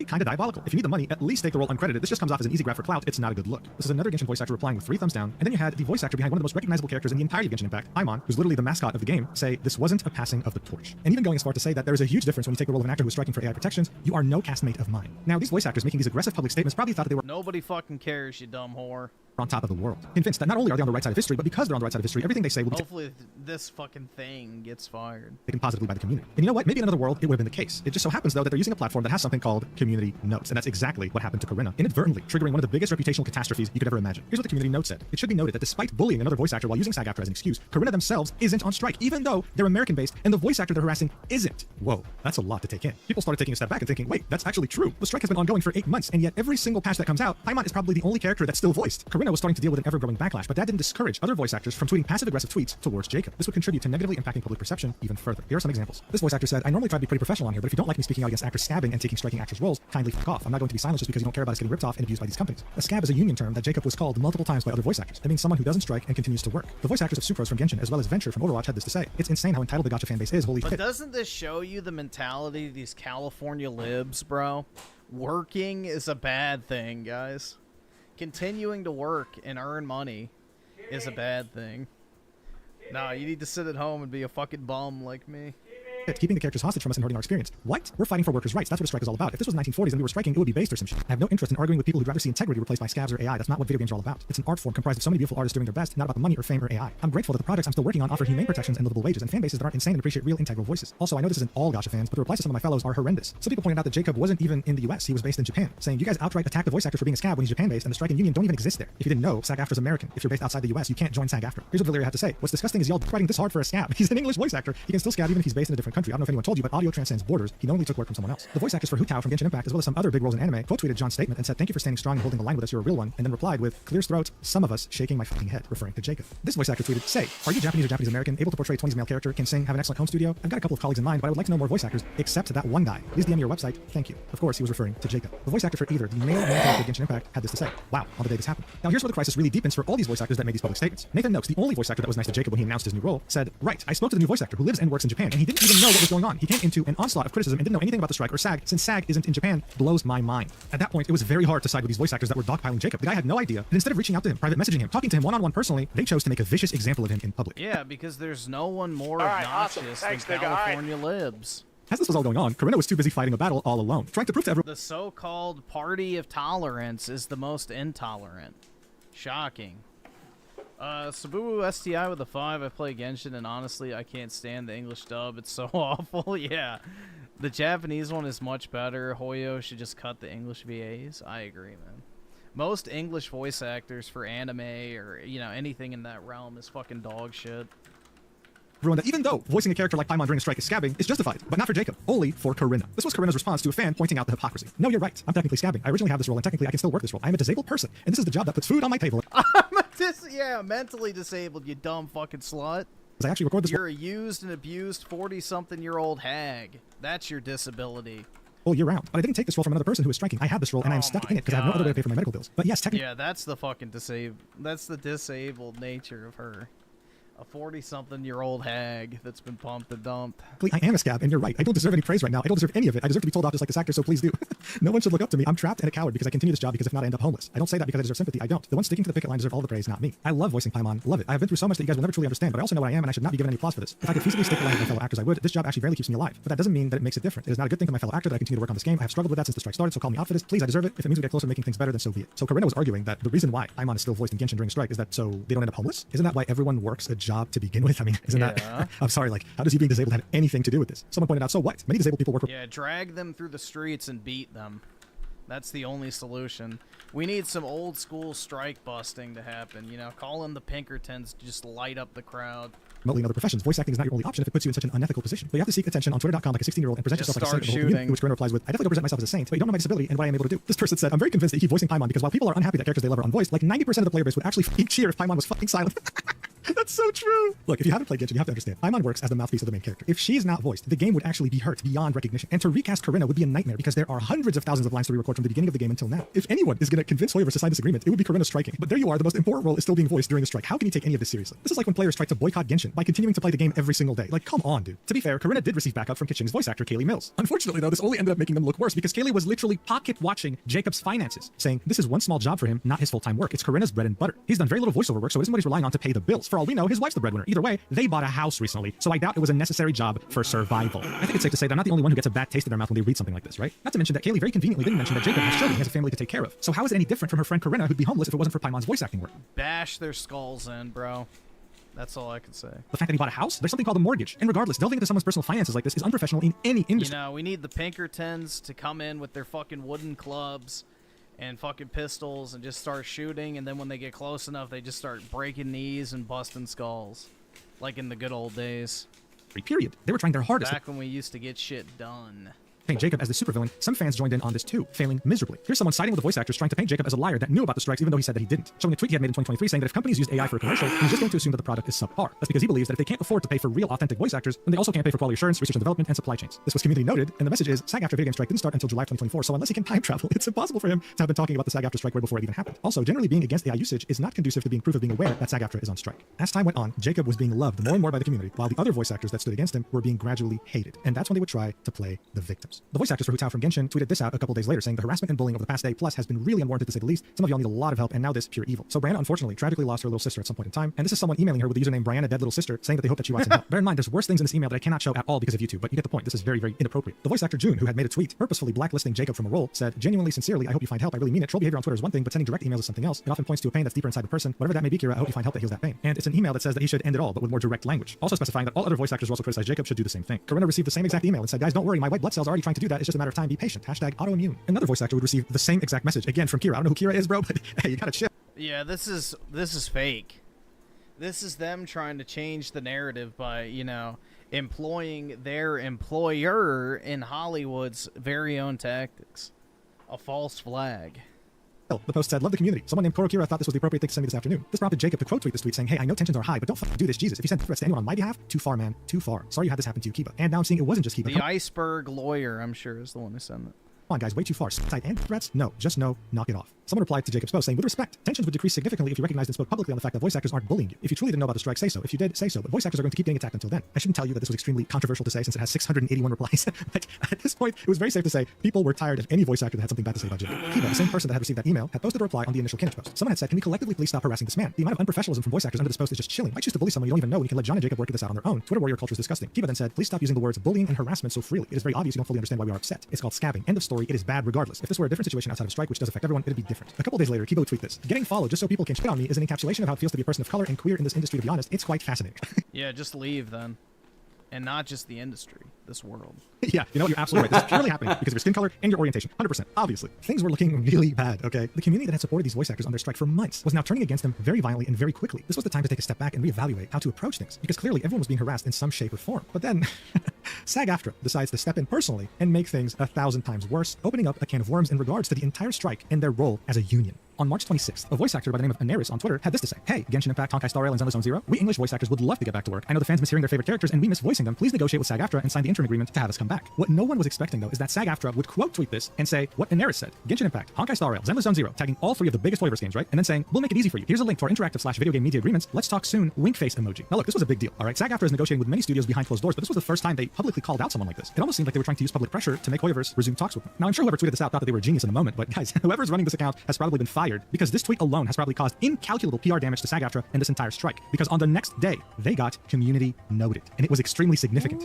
kind of diabolical. If you need the money, at least take the role uncredited. This just comes off as an easy grab for clout. It's not a good look. This is another Genshin voice actor replying with 3 thumbs down, and then you had the voice actor behind one of the most recognizable characters in the entirety of Genshin Impact, Paimon, who's literally the mascot of the game, say this wasn't a passing of the torch. And even going as far to say that there is a huge difference when you take the role of an actor who is striking for AI protections. You are no castmate of mine. Now, these voice actors making these aggressive public statements probably thought that they were nobody fucking cares, you dumb whore. On top of the world. Convinced that not only are they on the right side of history, but because they're on the right side of history, everything they say will be hopefully this fucking thing gets fired. Taken positively by the community. And you know what? Maybe in another world, it would have been the case. It just so happens, though, that they're using a platform that has something called community notes. And that's exactly what happened to Corinna, inadvertently triggering one of the biggest reputational catastrophes you could ever imagine. Here's what the community note said. It should be noted that despite bullying another voice actor while using SAG-AFTRA as an excuse, Corinna themselves isn't on strike, even though they're American-based and the voice actor they're harassing isn't. Whoa, that's a lot to take in. People started taking a step back and thinking, wait, that's actually true. The strike has been ongoing for 8 months, and yet every single patch that comes out, Paimon is probably the only character that's still voiced. Corinna was starting to deal with an ever-growing backlash, but that didn't discourage other voice actors from tweeting passive-aggressive tweets towards Jacob. This would contribute to negatively impacting public perception even further. Here are some examples. This voice actor said, "I normally try to be pretty professional on here, but if you don't like me speaking out against actors scabbing and taking striking actors' roles, kindly fuck off. I'm not going to be silenced just because you don't care about us getting ripped off and abused by these companies." A scab is a union term that Jacob was called multiple times by other voice actors. That means someone who doesn't strike and continues to work. The voice actors of Sucrose from Genshin, as well as Venture from Overwatch, had this to say. "It's insane how entitled the gacha fanbase is, holy shit." But shit. Doesn't this show you the mentality of these California libs, bro? Working is a bad thing, guys. Continuing to work and earn money is a bad thing. No, you need to sit at home and be a fucking bum like me. keeping the characters hostage from us and hurting our experience. What? We're fighting for workers' rights. That's what a strike is all about. If this was the 1940s and we were striking, it would be based or some shit. I have no interest in arguing with people who'd rather see integrity replaced by scabs or AI. That's not what video games are all about. It's an art form comprised of so many beautiful artists doing their best, not about the money or fame or AI. I'm grateful that the projects I'm still working on offer humane protections and livable wages and fan bases that aren't insane and appreciate real integral voices. Also, I know this isn't all Gacha fans, but the replies to some of my fellows are horrendous. Some people pointed out that Jacob wasn't even in the US. He was based in Japan, saying you guys outright attack the voice actor for being a scab when he's Japan-based, and the strike and union don't even exist there. If you didn't know, SAG-AFTRA's American. If you're based outside the US, you can't join SAG-AFTRA. Here's what Valeria had to say. What's disgusting is y'all fighting this hard for a scab. He's an English voice actor. He can still scab even if he's based in a different country. I don't know if anyone told you, but audio transcends borders. He normally took work from someone else. The voice actors for Hu Tao from Genshin Impact, as well as some other big roles in anime, quote tweeted John's statement and said, "Thank you for standing strong and holding the line with us. You're a real one." And then replied with clear throat, "Some of us shaking my fucking head," referring to Jacob. This voice actor tweeted, "Say, are you Japanese or Japanese American, able to portray 20s male character, can sing, have an excellent home studio? I've got a couple of colleagues in mind, but I would like to know more voice actors, except that one guy. Please DM your website. Thank you." Of course, he was referring to Jacob. The voice actor for either the male main character of Genshin Impact had this to say. Wow, on the day this happened. Now here's where the crisis really deepens for all these voice actors that made these public statements. Nathan Noakes, the only voice actor that was nice to Jacob when he announced his new role, said, "Right, I spoke to the new voice actor who lives and works in Japan, and he didn't even know what was going on. He came into an onslaught of criticism and didn't know anything about the strike or SAG, since SAG isn't in Japan, blows my mind." At that point, it was very hard to side with these voice actors that were dogpiling Jacob. The guy had no idea, and instead of reaching out to him, private messaging him, talking to him one-on-one personally, they chose to make a vicious example of him in public. Yeah, because there's no one more All right, obnoxious awesome. Thanks, than nigga. All right. California libs. As this was all going on, Corinna was too busy fighting a battle all alone, trying to prove to everyone The so-called party of tolerance is the most intolerant. Shocking. Sabu STI with a 5. I play Genshin, and honestly, I can't stand the English dub. It's so awful. Yeah. The Japanese one is much better. Hoyo should just cut the English VAs. I agree, man. Most English voice actors for anime or, you know, anything in that realm is fucking dog shit. that even though voicing a character like Paimon during a strike is scabbing, is justified, but not for Jacob, only for Corinna. This was Corinna's response to a fan pointing out the hypocrisy. "No, you're right. I'm technically scabbing. I originally have this role, and technically I can still work this role. I'm a disabled person, and this is the job that puts food on my table." Yeah, mentally disabled, you dumb fucking slut. I actually record this You're a used and abused 40-something-year-old hag. That's your disability. all year round. But I didn't take this role from another person who was striking. I had this role, and I am stuck in it because I have no other way to pay for my medical bills. But yes, technically... Yeah, that's the fucking that's the disabled nature of her. A 40-something-year-old hag that's been pumped and dumped. I am a scab, and you're right. I don't deserve any praise right now. I don't deserve any of it. I deserve to be told off just like this actor, so please do. No one should look up to me. I'm trapped and a coward because I continue this job because if not, I end up homeless. I don't say that because I deserve sympathy. I don't. The ones sticking to the picket line deserve all the praise, not me. I love voicing Paimon. Love it. I have been through so much that you guys will never truly understand, but I also know what I am, and I should not be given any applause for this. If I could feasibly stick the line with my fellow actors, I would. This job actually barely keeps me alive. But that doesn't mean that it makes it different. It is not a good thing for my fellow actor that I continue to work on this game. I have struggled with that since the strike started, so call me out for this. Please, I deserve it. If it means we get closer to making things better, then so be it. So Corinna was arguing that the reason why Paimon is still voiced in Genshin during a strike is that so they don't end up homeless? Isn't that why everyone works a job to begin with? I mean, isn't that... I'm sorry, like, how does you being disabled have anything to do with this? Someone pointed out, so what? Many disabled people work... Yeah, drag them through the streets and beat them. That's the only solution. We need some old school strike busting to happen, you know, call in the Pinkertons to just light up the crowd. Remotely in other professions, voice acting is not your only option if it puts you in such an unethical position. But you have to seek attention on Twitter.com like a 16-year-old and present Just yourself like a start saint. shooting. To which Corinna replies with, "I definitely don't present myself as a saint, but you don't know my disability and what I am able to do." This person said, "I'm very convinced that you keep voicing Paimon because while people are unhappy that characters they love are unvoiced, like 90% of the player base would actually fucking cheer if Paimon was fucking silent." That's so true. Look, if you haven't played Genshin, you have to understand. Paimon works as the mouthpiece of the main character. If she is not voiced, the game would actually be hurt beyond recognition. And to recast Corinna would be a nightmare because there are hundreds of thousands of lines to re-record from the beginning of the game until now. If anyone is going to convince Hoyoverse to sign this agreement, it would be Corinna striking. But there you are, the most important role is still being voiced during the strike. How can you take any of this seriously? This is like when players try to boycott Genshin by continuing to play the game every single day. Like, come on, dude. To be fair, Corinna did receive backup from Kitchen's voice actor, Kaylee Mills. Unfortunately, though, this only ended up making them look worse because Kaylee was literally pocket-watching Jacob's finances, saying, "This is one small job for him, not his full-time work. It's Corinna's bread and butter. He's done very little voiceover work, so it isn't what he's relying on to pay the bills. For all we know, his wife's the breadwinner. Either way, they bought a house recently, so I doubt it was a necessary job for survival." I think it's safe to say that I'm not the only one who gets a bad taste in their mouth when they read something like this, right? Not to mention that Kaylee very conveniently didn't mention that Jacob has children, he has a family to take care of. So how is it any different from her friend Corinna, who'd be homeless if it wasn't for Paimon's voice acting work? Bash their skulls in, bro. That's all I can say. The fact that he bought a house? There's something called a mortgage. And regardless, delving into someone's personal finances like this is unprofessional in any industry. You know, we need the Pinkertons to come in with their fucking wooden clubs and fucking pistols and just start shooting, and then when they get close enough, they just start breaking knees and busting skulls. Like in the good old days. Period. They were trying their hardest. Back when we used to get shit done. Paint Jacob as the supervillain, some fans joined in on this too, failing miserably. Here's someone siding with the voice actors trying to paint Jacob as a liar that knew about the strikes even though he said that he didn't, showing a tweet he had made in 2023 saying that if companies used AI for a commercial, he's just going to assume that the product is subpar. That's because he believes that if they can't afford to pay for real authentic voice actors, then they also can't pay for quality assurance, research and development, and supply chains. This was community noted, and the message is SAG-AFTRA video game strike didn't start until July 2024, so unless he can time travel, it's impossible for him to have been talking about the SAG-AFTRA strike way before it even happened. Also, generally being against AI usage is not conducive to being proof of being aware that SAG-AFTRA is on strike. As time went on, Jacob was being loved more and more by the community, while the other voice actors that stood against him were being gradually hated, and that's when they would try to play the victims. worse. The voice actress for Hu Tao from Genshin tweeted this out a couple days later, saying the harassment and bullying over the past day plus has been really unwarranted to say the least. Some of y'all need a lot of help, and now this pure evil. So Brianna unfortunately tragically lost her little sister at some point in time, and this is someone emailing her with the username Brianna Dead Little Sister, saying that they hope that she wants some help. Bear in mind, there's worse things in this email that I cannot show at all because of YouTube, but you get the point. This is very, very inappropriate. The voice actor June, who had made a tweet purposefully blacklisting Jacob from a role, said, genuinely, sincerely, I hope you find help. I really mean it. Troll behavior on Twitter is one thing, but sending direct emails is something else. It often points to a pain that's deeper inside the person. Whatever that may be, Kira, I hope you find help that heals that pain. And it's an email that says that he should end it all, but with more direct language. Also specifying that all other voice actors who also criticize Jacob should do the same thing. Corinna received the same exact email and said, guys, don't worry, my white blood cells are already trying to do that. It's just a matter of time. Be patient. Hashtag autoimmune. Another voice actor would receive the same exact message, again from Kira. I don't know who Kira is, bro, but hey, you gotta chill. Yeah, this is fake. This is them trying to change the narrative by, you know, employing their employer in Hollywood's very own tactics. A false flag. The post said, love the community. Someone named Korokira thought this was the appropriate thing to send me this afternoon. This prompted Jacob to quote tweet this tweet saying, hey, I know tensions are high, but don't fucking do this, Jesus. If you send threats to anyone on my behalf, too far, man. Too far. Sorry you had this happen to you, Kiba. And now I'm seeing it wasn't just Kiba. The iceberg lawyer, I'm sure, is the one who sent it. Come on, guys, way too far. Suicide and threats? No, just no, knock it off. Someone replied to Jacob's post saying, with respect, tensions would decrease significantly if you recognized and spoke publicly on the fact that voice actors aren't bullying you. If you truly didn't know about the strike, say so. If you did, say so. But voice actors are going to keep getting attacked until then. I shouldn't tell you that this was extremely controversial to say since it has 681 replies. Like, at this point, it was very safe to say people were tired of any voice actor that had something bad to say about Jacob. Kiba, the same person that had received that email, had posted a reply on the initial Kinich post. Someone had said, can we collectively please stop harassing this man? The amount of unprofessionalism from voice actors under this post is just chilling. Why choose to bully someone you don't even know when you can let John and Jacob work this out on their own? Twitter warrior culture is disgusting. Kiba then said, please stop using the words bullying and harassment so freely. It is very obvious you don't fully understand why we are upset. It's called scabbing. End of story. It is bad regardless. If this were a different situation outside of strike, which does affect everyone, it'd be different. A couple days later, Kiba would tweet this. Getting followed just so people can shit on me is an encapsulation of how it feels to be a person of color and queer in this industry. To be honest, it's quite fascinating. Yeah, just leave then. And not just the industry, this world. Yeah, you know what? You're absolutely right. This is purely happening because of your skin color and your orientation. 100%. Obviously. Things were looking really bad, okay? The community that had supported these voice actors on their strike for months was now turning against them very violently and very quickly. This was the time to take a step back and reevaluate how to approach things because clearly everyone was being harassed in some shape or form. But then, SAG-AFTRA decides to step in personally and make things 1,000 times worse, opening up a can of worms in regards to the entire strike and their role as a union. On March 26th, a voice actor by the name of Anaris on Twitter had this to say, hey, Genshin Impact, Honkai Star Rail, and Zenless Zone Zero, we English voice actors would love to get back to work. I know the fans miss hearing their favorite characters and we miss voicing them. Please negotiate with SAG-AFTRA and sign the interim agreement to have us come back. What no one was expecting, though, is that SAG-AFTRA would quote tweet this and say what Anaris said. Genshin Impact, Honkai Star Rail, Zenless Zone Zero, tagging all three of the biggest Toyverse games, right? And then saying, we'll make it easy for you. Here's a link to our interactive/video game media agreements. Let's talk soon. Wink face emoji. Now look, this was a big deal, all right? SAG-AFTRA is negotiating with many studios behind closed doors, but this was the first time they publicly called out someone like this. It almost seemed like they were trying to use public pressure to make Toyverse resume talks with them. Now I'm sure whoever tweeted this out thought that they were a genius in a moment, but guys, whoever's running this account has probably been fired because this tweet alone has probably caused incalculable PR damage to SAG-AFTRA and this entire strike. Because on the next day, they got community noted, and it was extremely significant.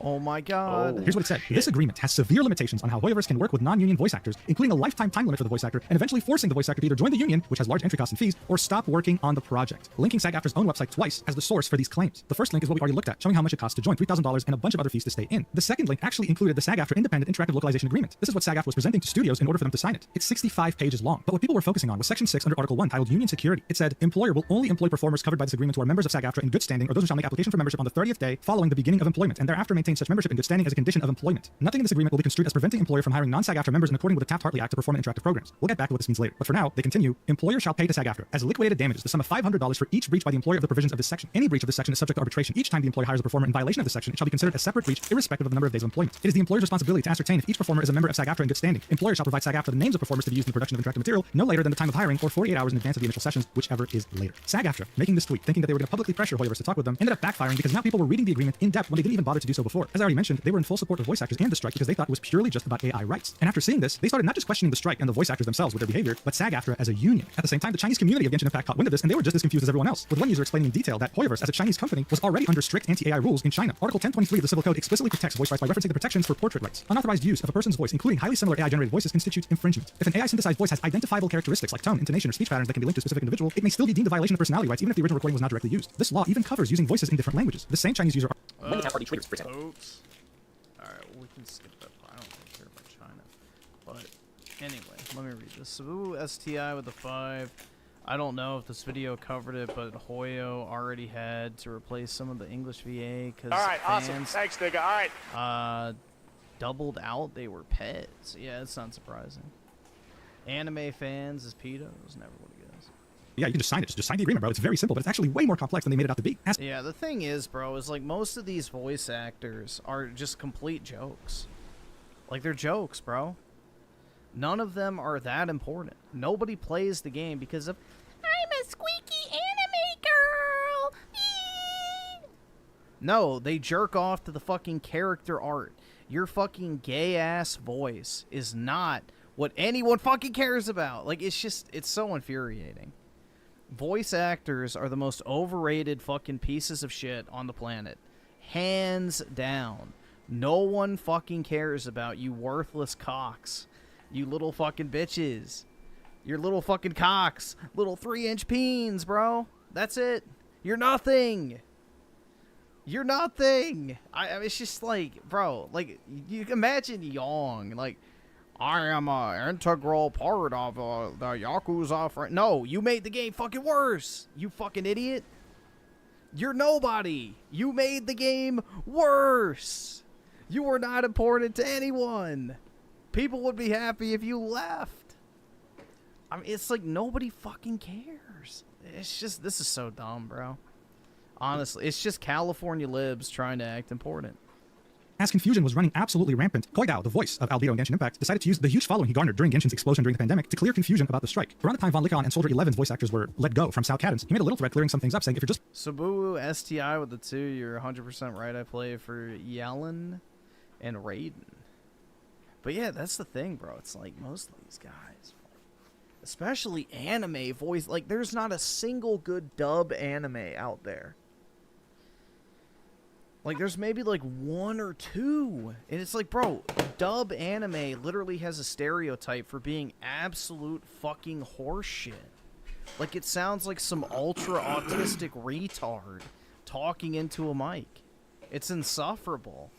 Oh my god. Here's what it said. This agreement has severe limitations on how Hoyoverse can work with non-union voice actors, including a lifetime time limit for the voice actor, and eventually forcing the voice actor to either join the union, which has large entry costs and fees, or stop working on the project. Linking SAG-AFTRA's own website twice as the source for these claims. The first link is what we already looked at, showing how much it costs to join, $3,000 and a bunch of other fees to stay in. The second link actually included the SAG-AFTRA Independent Interactive Localization Agreement. This is what SAG-AFTRA was presenting to studios in order for them to sign it. It's 65 pages long, but what people were focusing on was Section 6 under Article 1 titled Union Security. It said, employer will only employ performers covered by this agreement who are members of SAG-AFTRA in good standing or those who shall make application for membership on the 30th day following the beginning of employment and thereafter maintain such membership in good standing as a condition of employment. Nothing in this agreement will be construed as preventing employer from hiring non-SAG-AFTRA members in accordance with the Taft-Hartley Act to perform interactive programs. We'll get back to what this means later. But for now, they continue, employer shall pay to SAG-AFTRA as liquidated damages the sum of $500 for each breach by the employer of the provisions of this section. Any breach of this section is subject to arbitration. Each time the employer hires a performer in violation of this section, it shall be considered a separate breach irrespective of the number of days of employment. It is the employer's responsibility to ascertain if each performer is a member of SAG-AFTRA in good standing. Employer shall provide SAG-AFTRA the names of performers to be used in the production of interactive material no later than the time of hiring or 48 hours in advance of the initial sessions, whichever is later. SAG-AFTRA, making this tweet, thinking that they were going to publicly pressure Hoyoverse to talk with them, ended up backfiring because now people were reading the agreement in depth when they didn't even bother to do so before. As I already mentioned, they were in full support of voice actors and the strike because they thought it was purely just about AI rights. And after seeing this, they started not just questioning the strike and the voice actors themselves with their behavior, but SAG-AFTRA as a union. At the same time, the Chinese community of Genshin Impact caught wind of this, and they were just as confused as everyone else, with one user explaining in detail that Hoyoverse, as a Chinese company, was already under strict anti-AI rules in China. Article 1023 of the Civil Code explicitly protects voice rights by referencing the protections for portrait rights. Unauthorized use of a person's voice, including highly similar AI-generated voices, constitutes infringement. If an AI-synthesized voice has identifiable characteristics like tone, intonation, or speech patterns that can be linked to a specific individual, it may still be deemed a violation of personality rights even if the original recording was not directly used. This law even covers using voices in different languages. The same Chinese user... Oops. Alright, we can skip that part. I don't really care about China. But anyway, let me read this. Ooh, STI with a 5. I don't know if this video covered it, but Hoyo already had to replace some of the English VA because all right, awesome. Thanks, nigga. All right. Doubled out. They were pets. Yeah, it's not surprising. Anime fans is pedos. Never what it is. Yeah, you can just sign it. Just sign the agreement, bro. It's very simple, but it's actually way more complex than they made it out to be. Yeah, the thing is, bro, is like most of these voice actors are just complete jokes. Like, they're jokes, bro. None of them are that important. Nobody plays the game because of, I'm a squeaky anime girl. No, they jerk off to the fucking character art. Your fucking gay-ass voice is not what anyone fucking cares about. Like, it's so infuriating. Voice actors are the most overrated fucking pieces of shit on the planet. Hands down. No one fucking cares about you worthless cocks. You little fucking bitches. You're little fucking cocks. Little 3-inch peens, bro. That's it. You're nothing. You're nothing. I mean, it's just like, bro, like, you can imagine Yong, like, I am an integral part of the Yakuza. No, you made the game fucking worse. You fucking idiot. You're nobody. You made the game worse. You were not important to anyone. People would be happy if you left. I mean, it's like nobody fucking cares. It's just, this is so dumb, bro. Honestly, it's just California libs trying to act important. As confusion was running absolutely rampant, Koidao, the voice of Albedo in Genshin Impact, decided to use the huge following he garnered during Genshin's explosion during the pandemic to clear confusion about the strike. Around the time Von Lickon and Soldier 11's voice actors were let go from South Cadence, he made a little thread clearing some things up, saying if you're just Sabu STI with the 2, you're 100% right. I play for Yellen and Raiden. But yeah, that's the thing, bro. It's like most of these guys, especially anime voice, like there's not a single good dub anime out there. Like, there's maybe, like, 1 or 2. And it's like, bro, dub anime literally has a stereotype for being absolute fucking horseshit. Like, it sounds like some ultra-autistic retard talking into a mic. It's insufferable.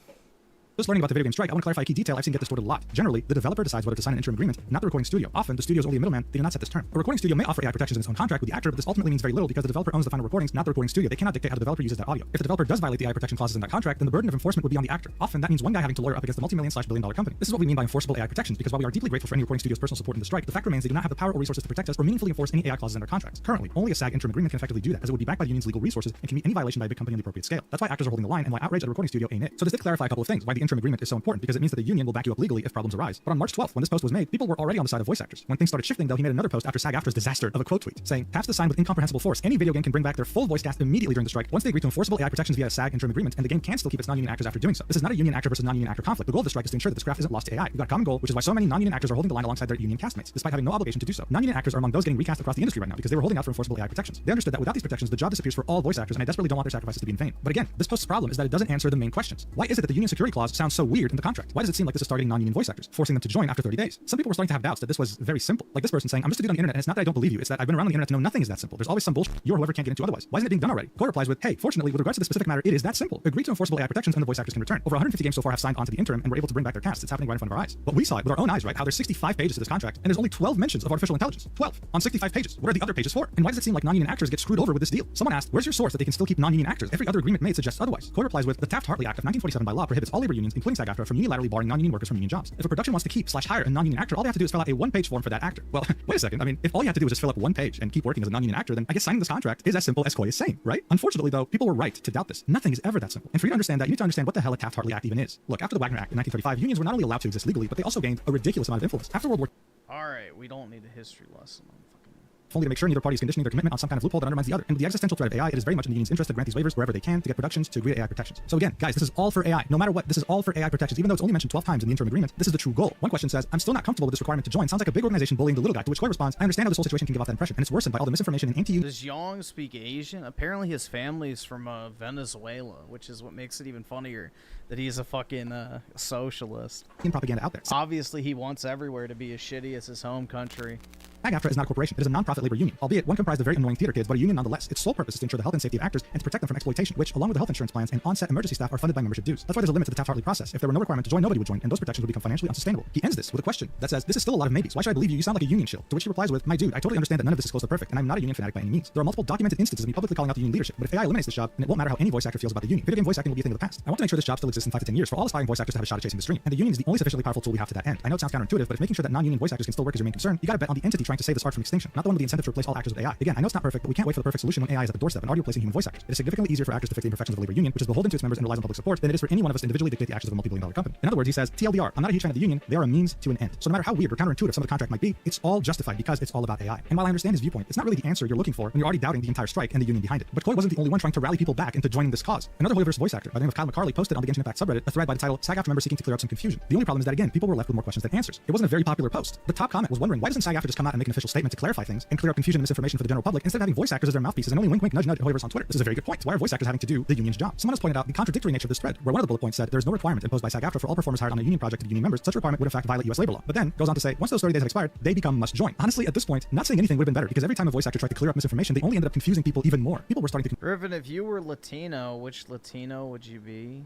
Just learning about the video game strike, I want to clarify a key detail I've seen get distorted a lot. Generally, the developer decides whether to sign an interim agreement, not the recording studio. Often, the studio is only a middleman. They do not set this term. A recording studio may offer AI protections in its own contract with the actor, but this ultimately means very little because the developer owns the final recordings, not the recording studio. They cannot dictate how the developer uses that audio. If the developer does violate the AI protection clauses in that contract, then the burden of enforcement would be on the actor. Often, that means one guy having to lawyer up against the multi-million/billion-dollar company. This is what we mean by enforceable AI protections, because while we are deeply grateful for any recording studio's personal support in the strike, the fact remains they do not have the power or resources to protect us or meaningfully enforce any AI clauses in their contracts. Currently, only a SAG interim agreement can effectively do that, as it would be backed by the union's legal resources and can meet any violation by a big company on the appropriate scale. That's why actors are holding the line and why outrage at a recording studio ain't it. So this did clarify a couple of things, why the interim agreement is so important, because it means that the union will back you up legally if problems arise. But on March 12th, when this post was made, people were already on the side of voice actors. When things started shifting, though, he made another post after SAG-AFTRA's disaster of a quote tweet, saying, "Taps the sign with incomprehensible force. Any video game can bring back their full voice cast immediately during the strike once they agree to enforceable AI protections via a SAG interim agreement, and the game can still keep its non-union actors after doing so. This is not a union actor versus non-union actor conflict. The goal of the strike is to ensure that this craft isn't lost to AI. We've got a common goal, which is why so many non-union actors are holding the line alongside their union castmates, despite having no obligation to do so. Non-union actors are among those getting recast across the industry right now because they were holding out for enforceable AI protections. They understood that without these protections, the job disappears for all voice actors, and I desperately don't want their sacrifices to be in vain. But again, this post's problem is that it doesn't answer the main questions. Why is it that the union security clause sounds so weird in the contract? Why does it seem like this is targeting non-union voice actors, forcing them to join after 30 days? Some people were starting to have doubts that this was very simple. Like this person saying, "I'm just a dude on the internet, and it's not that I don't believe you, it's that I've been around the internet to know nothing is that simple. There's always some bullshit you or whoever can't get into otherwise. Why isn't it being done already?" Koi replies with, "Hey, fortunately, with regards to the specific matter, it is that simple. Agree to enforceable AI protections and the voice actors can return. Over 150 games so far have signed onto the interim and were able to bring back their casts. It's happening right in front of our eyes. But we saw it with our own eyes, right? How there's 65 pages to this contract, and there's only 12 mentions of artificial intelligence. 12 on 65 pages. What are the other pages for? And why does it seem like non-union actors get screwed over with this deal?" Someone asked, "Where's your source that they can still keep non-union actors? Every other agreement made suggests otherwise." Koi replies with, "The Taft-Hartley Act of 1947 by law prohibits all labor unions, including SAG-AFTRA, from unilaterally barring non-union workers from union jobs. If a production wants to keep/hire a non-union actor, all they have to do is fill out a one-page form for that actor." Well, wait a second. I mean, if all you have to do is just fill up one page and keep working as a non-union actor, then I guess signing this contract is as simple as Koi is saying, right? Unfortunately, though, people were right to doubt this. Nothing is ever that simple. And for you to understand that, you need to understand what the hell a Taft-Hartley Act even is. Look, after the Wagner Act in 1935, unions were not only allowed to exist legally, but they also gained a ridiculous amount of influence. After World War Alright, we don't need a history lesson on fucking... only to make sure neither party is conditioning their commitment on some kind of loophole that undermines the other. And with the existential threat of AI, it is very much in the union's interest to grant these waivers wherever they can to get productions to agree to AI protections. So again, guys, this is all for AI. No matter what, this is all for AI protections. Even though it's only mentioned 12 times in the interim agreement, this is the true goal. One question says, "I'm still not comfortable with this requirement to join. Sounds like a big organization bullying the little guy." To which Koi responds, "I understand how this whole situation can give off that impression, and it's worsened by all the misinformation and anti-union..." Does Yong speak Asian? Apparently his family's from Venezuela, which is what makes it even funnier that he's a fucking socialist. Propaganda out there. Obviously, he wants everywhere to be as shitty as his home country. SAG-AFTRA is not a corporation. It is a non-profit labor union, albeit one comprised of very annoying theater kids, but a union nonetheless. Its sole purpose is to ensure the health and safety of actors and to protect them from exploitation, which, along with the health insurance plans and on-set emergency staff, are funded by membership dues. That's why there's a limit to the Taft-Hartley process. If there were no requirement to join, nobody would join, and those protections would become financially unsustainable. He ends this with a question that says, "This is still a lot of maybes. Why should I believe you? You sound like a union shill." To which he replies with, "My dude, I totally understand that none of this is close to perfect, and I'm not a union fanatic by any means. There are multiple documented instances of me publicly calling out the union leadership, but if AI eliminates this job, then it won't matter how any voice actor feels about the union. Video game voice acting will be a thing of the past. I want to make sure this job still exists in 5 to 10 years for all aspiring voice actors to have a shot at chasing the stream, and the union is the only sufficiently powerful tool we have to that end. I know it sounds counterintuitive, but if making sure that non-union voice actors can still work is your main concern, you gotta bet on the entity trying to save this art from extinction, not the one with the incentive to replace all actors with AI. Again, I know it's not perfect, but we can't wait for the perfect solution when AI is at the doorstep and already replacing human voice actors. It is significantly easier for actors to fix the imperfections of a labor union, which is beholden to its members and relies on public support, than it is for any one of us to individually dictate the actions of a multi-billion-dollar company. In other words, he says, TLDR, I'm not a huge fan of the union, they are a means to an end. So no matter how weird or counterintuitive some of the contract might be, it's all justified because it's all about AI. And while I understand his viewpoint, it's not really the answer you're looking for when you're already doubting the entire strike and the union behind it. But Koi wasn't the only one trying to rally people back into joining this cause. Another Hoyoverse voice actor by the name of Kyle McCarley posted on the Genshin action-packed subreddit, a thread by the title SAG-AFTRA members seeking to clear up some confusion. The only problem is that, again, people were left with more questions than answers. It wasn't a very popular post. The top comment was wondering, why doesn't SAG-AFTRA just come out and make an official statement to clarify things and clear up confusion and misinformation for the general public instead of having voice actors as their mouthpieces and only wink, wink, nudge, nudge at whoever's on Twitter? This is a very good point. Why are voice actors having to do the union's job? Someone else pointed out the contradictory nature of this thread, where one of the bullet points said there is no requirement imposed by SAG-AFTRA for all performers hired on a union project to be union members. Such a requirement would in fact violate U.S. labor law. But then goes on to say, once those 30 days have expired, they become must join. Honestly, at this point, not saying anything would have been better, because every time a voice actor tried to clear up misinformation, they only ended up confusing people even more. People were starting to... Griffin, if you were Latino, which Latino would you be?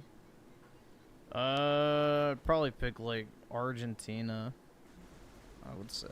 I'd probably pick, like, Argentina, I would say.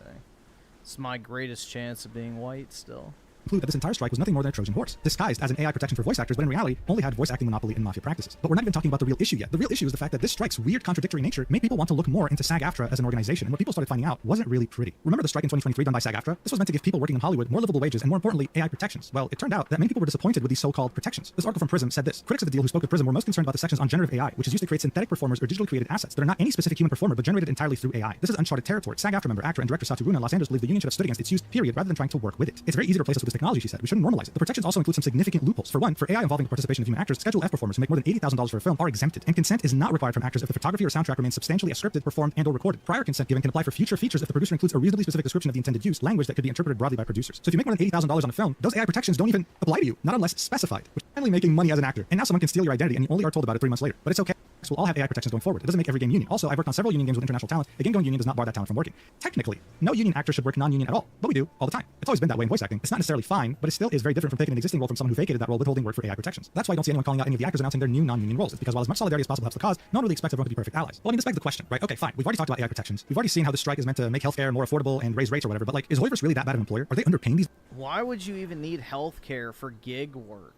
It's my greatest chance of being white still. Conclude that this entire strike was nothing more than a Trojan horse, disguised as an AI protection for voice actors, but in reality only had voice acting monopoly and mafia practices. But we're not even talking about the real issue yet. The real issue is the fact that this strike's weird contradictory nature made people want to look more into SAG-AFTRA as an organization, and what people started finding out wasn't really pretty. Remember the strike in 2023 done by SAG-AFTRA? This was meant to give people working in Hollywood more livable wages and, more importantly, AI protections. Well, it turned out that many people were disappointed with these so-called protections. This article from Prism said this. Critics of the deal who spoke with Prism were most concerned about the sections on generative AI, which is used to create synthetic performers or digitally created assets that are not any specific human performer but generated entirely through AI. This is uncharted territory. SAG-AFTRA member, actor, and director Satu Runa in Los Angeles believe the union should have stood against its use, period, rather than trying to work with it. It's very easy to replace us with this technology, she said. We shouldn't normalize it. The protections also include some significant loopholes. For one, for AI involving the participation of human actors, Schedule F performers who make more than $80,000 for a film are exempted, and consent is not required from actors if the photography or soundtrack remains substantially as scripted, performed, and/or recorded. Prior consent given can apply for future features if the producer includes a reasonably specific description of the intended use, language that could be interpreted broadly by producers. So if you make more than $80,000 on a film, those AI protections don't even apply to you, not unless specified, which is finally making money as an actor. And now someone can steal your identity and you only are told about it 3 months later. But it's okay. We'll all have AI protections going forward. It doesn't make every game union. Also, I've worked on several union games with international talent. A game going union does not bar that talent from working. Technically, no union actor should work non-union at all, but we do all the time. It's always been that way in voice acting. It's not necessarily fine, but it still is very different from taking an existing role from someone who vacated that role withholding work for AI protections. That's why I don't see anyone calling out any of the actors announcing their new non-union roles. It's because while as much solidarity as possible helps the cause, no one really expects everyone to be perfect allies. Well, I mean, this begs the question, right? Okay, fine. We've already talked about AI protections. We've already seen how the strike is meant to make healthcare more affordable and raise rates or whatever, but like, is Hoyverse really that bad of an employer? Are they underpaying these? Why would you even need healthcare for gig work?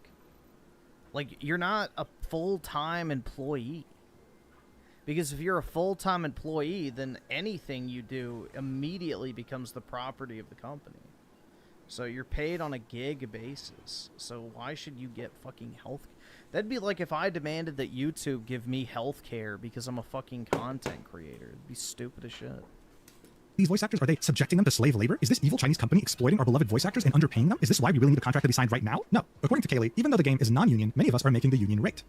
Like, you're not a full-time employee. Because if you're a full-time employee, then anything you do immediately becomes the property of the company. So you're paid on a gig basis. So why should you get fucking health? That'd be like if I demanded that YouTube give me health care because I'm a fucking content creator. It'd be stupid as shit. These voice actors, are they subjecting them to slave labor? Is this evil Chinese company exploiting our beloved voice actors and underpaying them? Is this why we really need a contract to be signed right now? No. According to Kaylee, even though the game is non-union, many of us are making the union rate.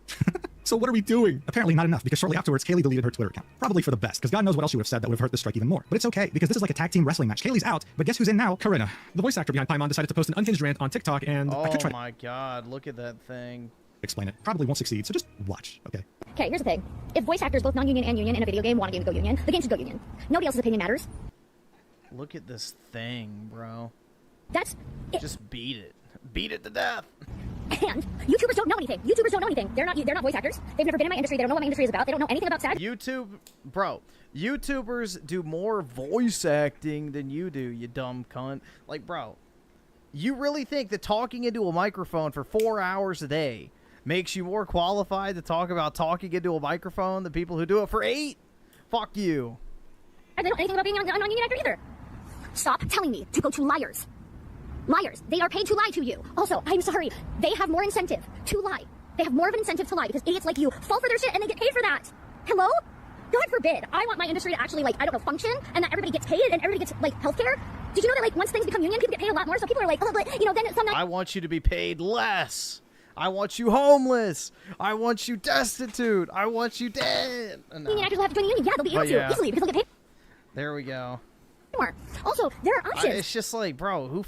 So what are we doing? Apparently not enough, because shortly afterwards, Kaylee deleted her Twitter account. Probably for the best, because God knows what else she would have said that would have hurt the strike even more. But it's okay, because this is like a tag team wrestling match. Kaylee's out, but guess who's in now? Corinna. The voice actor behind Paimon decided to post an unhinged rant on TikTok, and I could try my god, look at that thing. Explain it. Probably won't succeed, so just watch, okay? Okay, here's the thing. If voice actors, both non-union and union, in a video game want a game to go union, the game should go union. Nobody else's opinion matters. Look at this thing, bro. That's it. Just beat it. Beat it to death. And YouTubers don't know anything. YouTubers don't know anything. They're not voice actors. They've never been in my industry. They don't know what my industry is about. They don't know anything about SAG. YouTubers do more voice acting than you do, you dumb cunt. Like, bro, you really think that talking into a microphone for 4 hours a day makes you more qualified to talk about talking into a microphone than people who do it for 8? Fuck you. I don't know anything about being a non-union actor either. Stop telling me to go to liars. Liars. They are paid to lie to you. Also, I'm sorry. They have more incentive to lie. They have more of an incentive to lie because idiots like you fall for their shit and they get paid for that. Hello? God forbid. I want my industry to actually, like, I don't know, function and that everybody gets paid and everybody gets, like, healthcare. Did you know that, like, once things become union, people get paid a lot more? So people are like, oh, but, you know, then some... I want you to be paid less. I want you homeless. I want you destitute. I want you dead. No. Union actors will have to join the union. Yeah, they'll be able to easily because they'll get paid. There we go. More. Also, there are options. It's just like, bro, who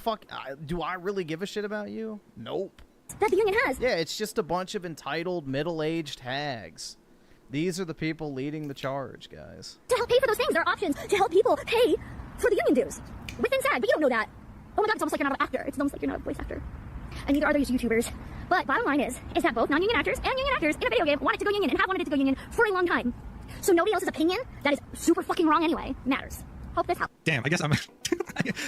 do I really give a shit about you? Nope. That the union has. Yeah, it's just a bunch of entitled middle-aged hags. These are the people leading the charge, guys. To help pay for those things, there are options to help people pay for the union dues within SAG, but you don't know that. Oh my god, it's almost like you're not an actor. It's almost like you're not a voice actor. And neither are those YouTubers. But bottom line is that both non-union actors and union actors in a video game want it to go union and have wanted it to go union for a long time. So nobody else's opinion, that is super fucking wrong anyway, matters. Hope this helps. Damn, I guess I'm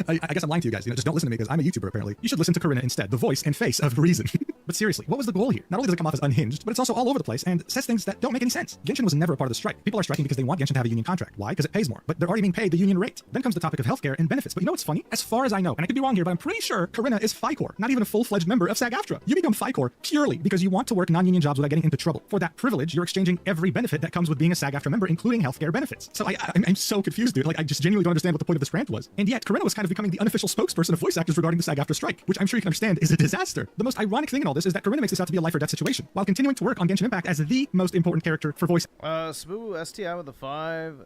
I guess I'm lying to you guys. You know, just don't listen to me because I'm a YouTuber apparently. You should listen to Corinna instead, the voice and face of reason. But seriously, what was the goal here? Not only does it come off as unhinged, but it's also all over the place and says things that don't make any sense. Genshin was never a part of the strike. People are striking because they want Genshin to have a union contract. Why? Because it pays more. But they're already being paid the union rate. Then comes the topic of healthcare and benefits. But you know what's funny? As far as I know, and I could be wrong here, but I'm pretty sure Corinna is FICOR, not even a full-fledged member of SAG-AFTRA. You become FICOR purely because you want to work non-union jobs without getting into trouble. For that privilege, you're exchanging every benefit that comes with being a SAG-AFTRA member, including healthcare benefits. So I'm so confused, dude. Like, I just genuinely don't understand what the point of this rant was. And yet, Corinna was kind of becoming the unofficial spokesperson of voice actors regarding the SAG-AFTRA strike, which I'm sure you can understand is a disaster. The most ironic thing in all this regardless is that Corinna makes this out to be a life or death situation, while continuing to work on Genshin Impact as the most important character for voice. Spoo STI with a 5.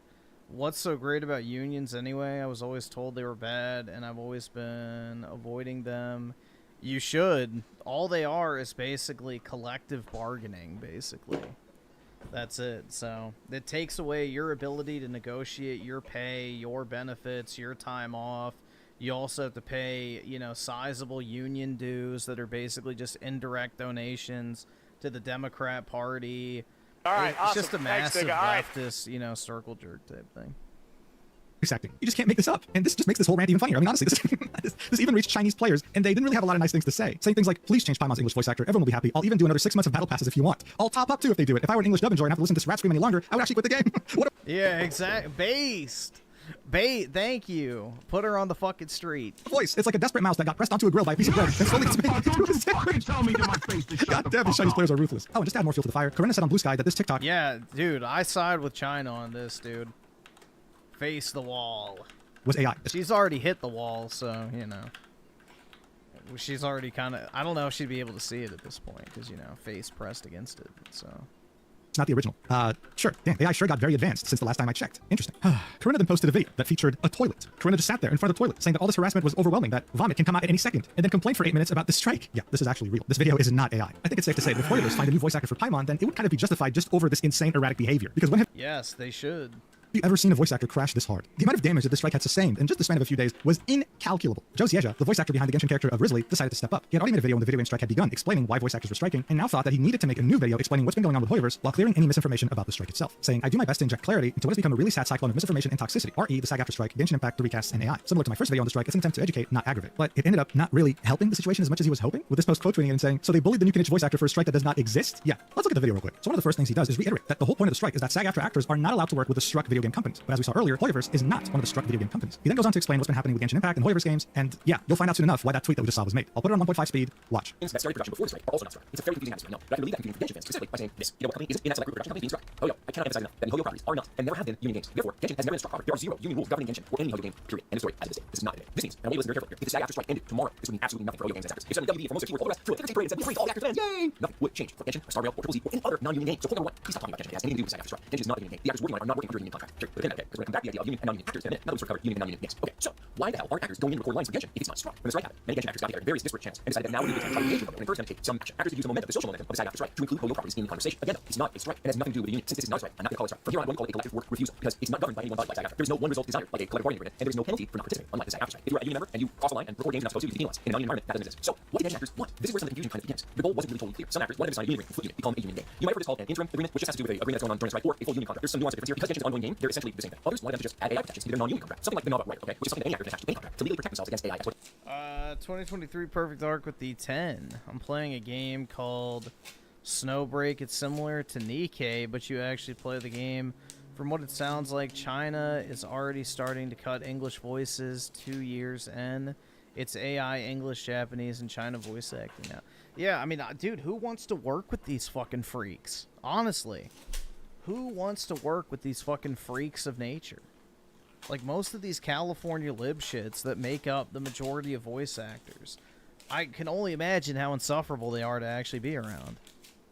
What's so great about unions anyway? I was always told they were bad, and I've always been avoiding them. You should. All they are is basically collective bargaining, basically. That's it. So it takes away your ability to negotiate your pay, your benefits, your time off. You also have to pay, you know, sizable union dues that are basically just indirect donations to the Democrat Party. All right, It's awesome. just a Thanks, massive nigga. All right. leftist, you know, circle jerk type thing. Voice acting. You just can't make this up. And this just makes this whole rant even funnier. I mean, honestly, this even reached Chinese players, and they didn't really have a lot of nice things to say. Saying things like, please change Paimon's English voice actor. Everyone will be happy. I'll even do another 6 months of battle passes if you want. I'll top up too if they do it. If I were an English dub enjoyer and have to listen to this rat scream any longer, I would actually quit the game. What a Yeah, exactly. Based. Thank you. Put her on the fucking street. voice. It's like a desperate mouse that got pressed onto a grill by a piece of bread and slowly gets made into a sandwich. Tell me to my face to shut God the damn, these fuck Chinese up. players are ruthless. Oh, and just to add more fuel to the fire, Corinna said on Blue Sky that this TikTok... Yeah, dude, I side with China on this, dude. Face the wall. Was AI. She's already hit the wall, so, you know. She's already kind of... I don't know if she'd be able to see it at this point, because, you know, face pressed against it, so... It's not the original. Sure. Damn, AI sure got very advanced since the last time I checked. Interesting. Corinna then posted a video that featured a toilet. Corinna just sat there in front of the toilet, saying that all this harassment was overwhelming, that vomit can come out at any second, and then complained for 8 minutes about the strike. Yeah, this is actually real. This video is not AI. I think it's safe to say that if Foilers find a new voice actor for Paimon, then it would kind of be justified just over this insane, erratic behavior. Because when have Yes, they should. you ever seen a voice actor crash this hard? The amount of damage that this strike had sustained in just the span of a few days was incalculable. Joe Sieja, the voice actor behind the Genshin character of Risley, decided to step up. He had already made a video when the video game strike had begun, explaining why voice actors were striking, and now thought that he needed to make a new video explaining what's been going on with Hoyoverse while clearing any misinformation about the strike itself, saying, I do my best to inject clarity into what has become a really sad cyclone of misinformation and toxicity, re the SAG-AFTRA strike, Genshin Impact, the recasts, and AI. Similar to my first video on the strike, it's an attempt to educate, not aggravate. But it ended up not really helping the situation as much as he was hoping, with this post quote tweeting it and saying, so they bullied the new Kenichi voice actor for a strike that does not exist? Yeah, let's look at the video real quick. So one of the first things he does is reiterate that the whole point of the strike is that SAG-AFTRA actors are not allowed to work with the struck video game companies. But as we saw earlier, Hoyoverse is not one of the struck video game companies. He then goes on to explain what's been happening with Genshin Impact and Hoyoverse games, and yeah, you'll find out soon enough why that tweet that we just saw was made. I'll put it on 1.5 speed. Watch. That started production before the strike are also not struck. It's a very confusing atmosphere, no. But I can relieve that confusion for Genshin fans specifically by saying this. You know what company isn't in that select group of production companies being struck? Hoyo. I cannot emphasize enough that Hoyo properties are not and never have been union games. Therefore, Genshin has never been struck property. There are 0 union rules governing Genshin or any Hoyo game, period. End of story. As of this day. This is not it. This means, and I want you to listen very carefully here, if the SAG-AFTRA strike ended tomorrow, this would mean absolutely nothing for Hoyo games and actors. If suddenly WB for most of you for all the rest, through a 50 period and said, we free all the actors fans, yay! Nothing would change for Genshin, Star Rail, or Triple Z, or any other non-union game. So point number 1, please stop talking about Genshin. It has anything to do with SAG-AFTRA strike. Genshin is not a union game. The actors working on it are not working under a union contract. Sure, but then okay, because we're gonna come back to the idea of union and non-union actors in a minute. Now that we sort of covered union and non-union games. Okay, so why the hell are actors going in and record lines for Genshin if it's not struck? When the strike happened, many Genshin actors got together in various disparate channels and decided that now would be the time to engage with them and encourage them to take some action. Actors to use the momentum, the social momentum of the SAG-AFTRA strike to include Hoyo properties in the conversation. Again, though, it's not a strike. It has nothing to do with a union. Since this is not a strike, I'm not going to call it a strike. From here on, I'm going to call it a collective work refusal because it's not governed by any one body like SAG-AFTRA. There's no one result desired like a collective bargaining agreement, and there's no penalty for not participating, unlike the SAG-AFTRA strike. If you're a union member and you cross a line and record games you're not supposed to, you get penalized. In a non-union environment, that doesn't exist. So, what do Genshin actors want? This is where some of the confusion kind of begins. The goal wasn't really totally clear. Some actors wanted to sign a union agreement, flip unit, become a union game. You might have heard this called an interim agreement, which just has to do with an agreement that's going on during a strike or a full union contract. There's some nuance difference here because Genshin's an ongoing game. They're essentially the same thing. Others wanted them to just add AI protections to their non-union contract, something like the Nova right, okay, which is something that any actor can attach to any contract to legally protect themselves against AI exploitation. 2023 Perfect Arc with the 10. I'm playing a game called Snowbreak. It's similar to Nikkei, but you actually play the game. From what it sounds like, China is already starting to cut English voices 2 years in. It's AI, English, Japanese, and China voice acting now. Yeah, I mean, dude, who wants to work with these fucking freaks? Honestly. Who wants to work with these fucking freaks of nature? Like, most of these California lib shits that make up the majority of voice actors. I can only imagine how insufferable they are to actually be around.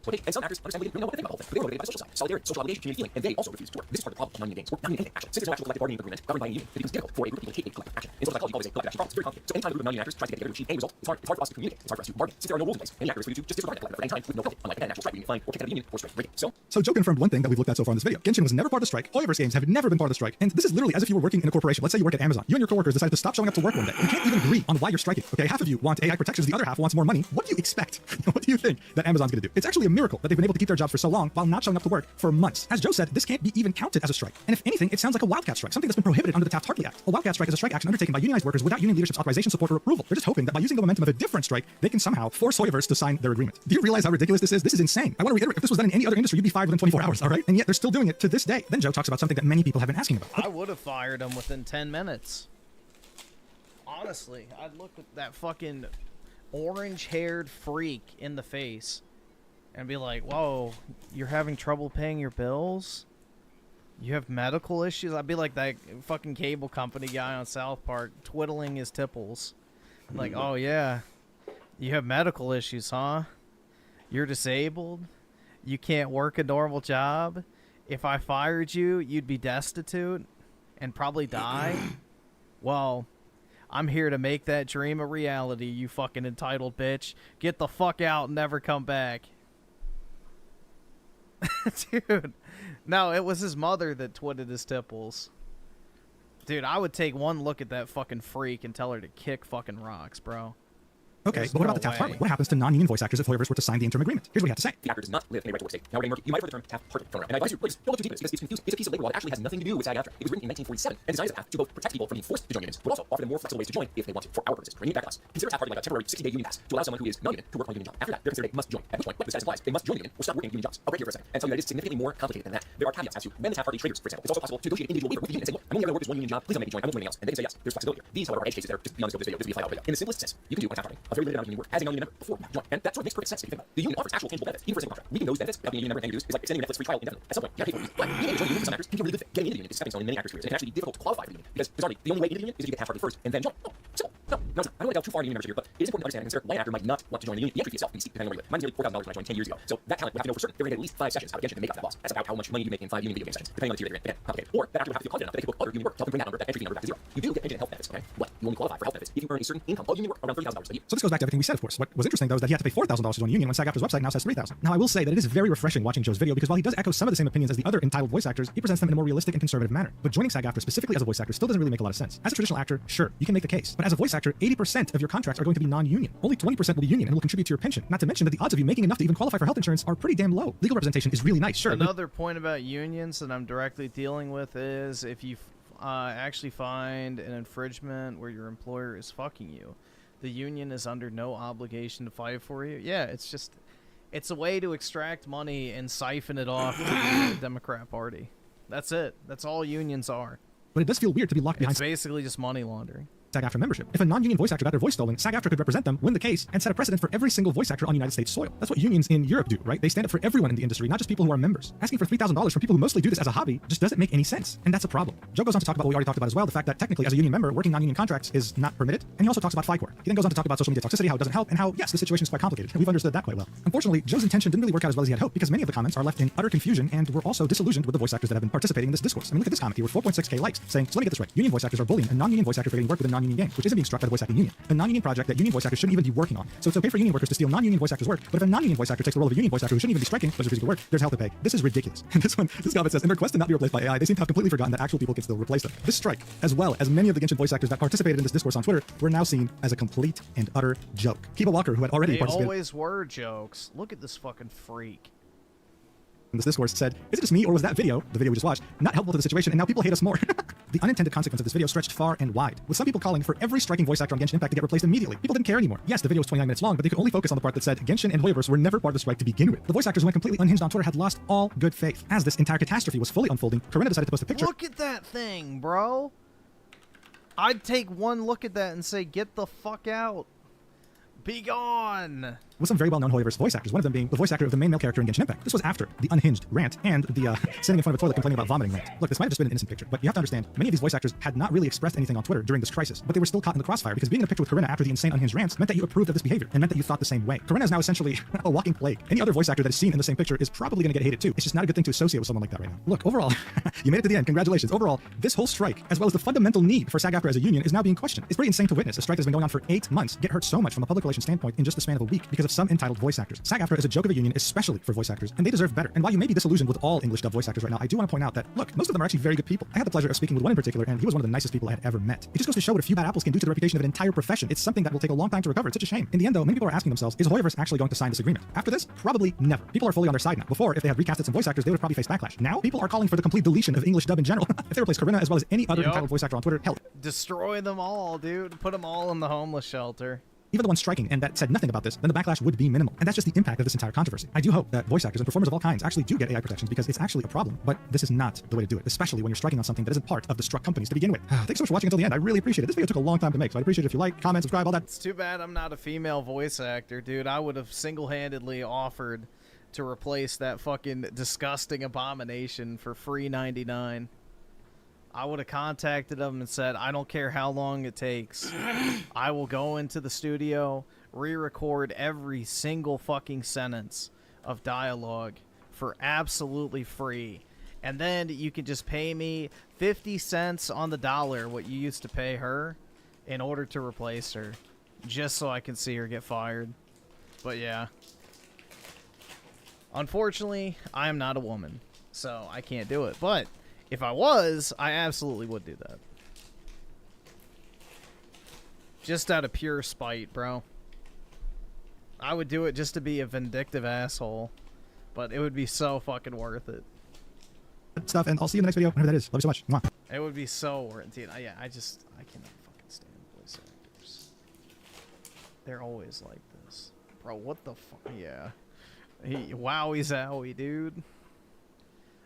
Okay, and some actors understand we know what they think about the whole thing, but they're motivated by social side, solidarity, social obligation, community feeling, and they also refuse to work. This is part of the problem of non-union games, or non-union action. Since there's no actual collective bargaining agreement governed by a union, it becomes difficult for a group of people to take a collective action. In social psychology, we call this a collective action problem. It's very complicated. So anytime a group of non-union actors tries to get together to achieve a result, it's hard for us to communicate. It's hard for us to bargain. Since there are no rules in place, any actor is free to just disregard that collective for any time with no penalty. Unlike an actual strike, we can find or kick out of a union or strike breaking. So Joe confirmed one thing that we've looked at so far in this video. Genshin was never part of the strike. Hoyoverse games have never been part of the strike. And this is literally as if you were working in a corporation. Let's say you work at Amazon. You and your coworkers decided to stop showing up to work one day. You can't even agree on why you're striking. Okay, half of you want AI protections, the other half wants more money. What do you expect? What do you think that Amazon's going to do? It's actually a miracle that they've been able to keep their jobs for so long while not showing up to work for months. As Joe said, this can't be even counted as a strike. And if anything, it sounds like a wildcat strike, something that's been prohibited under the Taft-Hartley Act. A wildcat strike is a strike action undertaken by unionized workers without union leadership's authorization, support, or approval. They're just hoping that by using the momentum of a different strike, they can somehow force Hoyoverse to sign their agreement. Do you realize how ridiculous this is? This is insane. I want to reiterate, if this was done in any other industry, you'd be fired within 24 hours, all right? And yet they're still doing it to this day. Then Joe talks about something that many people have been asking about. I would have fired him within 10 minutes. Honestly, I'd look at that fucking orange-haired freak in the face and be like, whoa, you're having trouble paying your bills? You have medical issues? I'd be like that fucking cable company guy on South Park twiddling his tipples. Like, oh yeah, you have medical issues, huh? You're disabled. You can't work a normal job. If I fired you, you'd be destitute and probably die. Well, I'm here to make that dream a reality, you fucking entitled bitch. Get the fuck out and never come back. Dude. No, it was his mother that twitted his tipples. Dude, I would take one look at that fucking freak and tell her to kick fucking rocks, bro. Okay, but what about the Taft-Hartley? What happens to non-union voice actors if Hoyoverse were to sign the interim agreement? Here's what he had to say. The actor does not live in a right to work state. Now, regarding work, you might have heard the term Taft-Hartley. And I advise you, please, don't look too deep into this because it's confused. It's a piece of labor law that actually has nothing to do with SAG-AFTRA. It was written in 1947 and designed as a path to both protect people from being forced to join unions, but also offer them more flexible ways to join if they want to, for our purposes. For any back class, consider Taft-Hartley like a temporary 60-day union pass to allow someone who is non-union to work on a union job. After that, they're considered a must join. At which point, what the status applies, they must join the union or stop working union jobs. I'll break here for a second and tell you that it's significantly more complicated than that. There are caveats as to when the Taft-Hartley triggers, for example. It's also possible to negotiate individual labor with the union and say, look, I'm only going to work this one union job. Please don't make me join. I won't do anything else. And they can say yes. There's flexibility here. These, however, are edge cases that are just beyond the scope of this video. This will be a flat out video. In the simplest sense, you can do a Taft-Hartley, a very limited amount of union work as a non-union member before you join. And that sort of makes perfect sense if you think about it. The union offers actual tangible benefits, even for a single contract. Reaping those benefits without being a union member and dues is like extending a Netflix free trial indefinitely. At some point, you gotta pay for it. But being able to join a union for some actors can be a really good fit. Getting into the union is a stepping stone in many actors' careers. And it can actually be difficult to qualify for the union because bizarrely, the only way into the union is if you get Taft-Hartley first and then join. Oh, simple. No, no, it's not. I don't want to delve too far into union membership here, but it is important to understand and consider why an actor might not want to join the union. The entry fee itself can be steep depending on where you live. Mine was nearly $4,000 when I joined 10 years ago. So that talent would have to know for certain they're going to get at least 5 sessions out of Genshin to make up that loss. That's about how much money you make in 5 union video game sessions, depending on the tier they're in. Again, complicated. Or that actor would have to feel confident enough that they could book other union work to help them bring that number, that entry fee number back to zero. You do get pension and health benefits, okay? But you only qualify for health benefits if you earn a certain income of union work around $30,000 a year. So this goes back to everything we said, of course. What was interesting, though, is that he had to pay $4,000 to join a union when SAG-AFTRA's website now says $3,000. Now, I will say that it is very refreshing watching Joe's video because while he does echo some of the same opinions as the other entitled voice actors, he presents them in a more realistic and conservative manner. But joining SAG-AFTRA specifically as a voice actor still doesn't really make a lot of sense. As a traditional actor, sure, you can make the case. But as a voice actor, 80% of your contracts are going to be non-union. Only 20% will be union and will contribute to your pension. Not to mention that the odds of you making enough to even qualify for health insurance are pretty damn low. Legal representation is really nice, sure. Another point about unions that I'm directly dealing with is if you actually find an infringement where your employer is fucking you, the union is under no obligation to fight for you. Yeah, it's a way to extract money and siphon it off to the Democrat Party. That's it. That's all unions are. But it does feel weird to be locked behind. It's basically just money laundering. SAG-AFTRA membership. If a non-union voice actor got their voice stolen, SAG-AFTRA could represent them, win the case, and set a precedent for every single voice actor on United States soil. That's what unions in Europe do, right? They stand up for everyone in the industry, not just people who are members. Asking for $3,000 from people who mostly do this as a hobby just doesn't make any sense, and that's a problem. Joe goes on to talk about what we already talked about as well, the fact that technically as a union member, working non-union contracts is not permitted, and he also talks about FICOR. He then goes on to talk about social media toxicity, how it doesn't help, and how, yes, the situation is quite complicated, and we've understood that quite well. Unfortunately, Joe's intention didn't really work out as well as he had hoped, because many of the comments are left in utter confusion, and we're also disillusioned with the voice actors that have been participating in this discourse. I mean, look at this comment here with 4.6k likes, saying, so let me get this right, union voice actors are bullying a non-union voice actor for getting work with a non-union game, which isn't being struck by the voice acting union. A non-union project that union voice actors shouldn't even be working on. So it's okay for union workers to steal non-union voice actors' work, but if a non-union voice actor takes the role of a union voice actor who shouldn't even be striking, but is refusing to work, there's hell to pay. This is ridiculous. And this comment says, in their quest to not be replaced by AI, they seem to have completely forgotten that actual people can still replace them. This strike, as well as many of the Genshin voice actors that participated in this discourse on Twitter, were now seen as a complete and utter joke. Kiba Walker, who had already participated... They always were jokes. Look at this fucking freak. This discourse said, is it just me or was that video, the video we just watched, not helpful to the situation and now people hate us more? The unintended consequence of this video stretched far and wide, with some people calling for every striking voice actor on Genshin Impact to get replaced immediately. People didn't care anymore. Yes, the video was 29 minutes long, but they could only focus on the part that said Genshin and Hoyoverse were never part of the strike to begin with. The voice actors who went completely unhinged on Twitter had lost all good faith. As this entire catastrophe was fully unfolding, Corinna decided to post a picture. Look at that thing, bro. I'd take one look at that and say, get the fuck out. Be gone. With some very well-known Hoyoverse voice actors, one of them being the voice actor of the main male character in Genshin Impact. This was after the unhinged rant and the sitting in front of a toilet complaining about vomiting rant. Look, this might have just been an innocent picture, but you have to understand, many of these voice actors had not really expressed anything on Twitter during this crisis, but they were still caught in the crossfire because being in a picture with Corinna after the insane unhinged rants meant that you approved of this behavior and meant that you thought the same way. Corinna is now essentially a walking plague. Any other voice actor that is seen in the same picture is probably going to get hated too. It's just not a good thing to associate with someone like that right now. Look, overall, you made it to the end. Congratulations. Overall, this whole strike, as well as the fundamental need for SAG-AFTRA as a union, is now being questioned. It's pretty insane to witness a strike that's been going on for 8 months get hurt so much from a public relations standpoint in just the span of a week because of some entitled voice actors. SAG-AFTRA is a joke of a union, especially for voice actors, and they deserve better. And while you may be disillusioned with all English dub voice actors right now, I do want to point out that, look, most of them are actually very good people. I had the pleasure of speaking with one in particular, and he was one of the nicest people I had ever met. It just goes to show what a few bad apples can do to the reputation of an entire profession. It's something that will take a long time to recover. It's such a shame. In the end, though, many people are asking themselves, is Hoyoverse actually going to sign this agreement? After this, probably never. People are fully on their side now. Before, if they had recasted some voice actors, they would have probably faced backlash. Now, people are calling for the complete deletion of English dub in general. If they replace Corinna as well as any other entitled voice actor on Twitter, hell. Destroy them all, dude. Put them all in the homeless shelter. Even the one striking and that said nothing about this, then the backlash would be minimal. And that's just the impact of this entire controversy. I do hope that voice actors and performers of all kinds actually do get AI protections because it's actually a problem, but this is not the way to do it, especially when you're striking on something that isn't part of the struck companies to begin with. Thanks so much for watching until the end. I really appreciate it. This video took a long time to make, so I'd appreciate it if you like, comment, subscribe, all that. It's too bad I'm not a female voice actor, dude. I would have single-handedly offered to replace that fucking disgusting abomination for free $99. I would have contacted them and said, I don't care how long it takes. I will go into the studio, re-record every single fucking sentence of dialogue for absolutely free. And then you can just pay me 50 cents on the dollar, what you used to pay her, in order to replace her. Just so I can see her get fired. But yeah. Unfortunately, I am not a woman, so I can't do it. But if I was, I absolutely would do that. Just out of pure spite, bro. I would do it just to be a vindictive asshole. But it would be so fucking worth it. Stuff, and I'll see you in the next video, whenever that is. Love you so much. Mwah. It would be so worth it. Dude, I cannot fucking stand voice actors. They're always like this. Bro, what the fuck? Yeah. Wowie zowie, dude.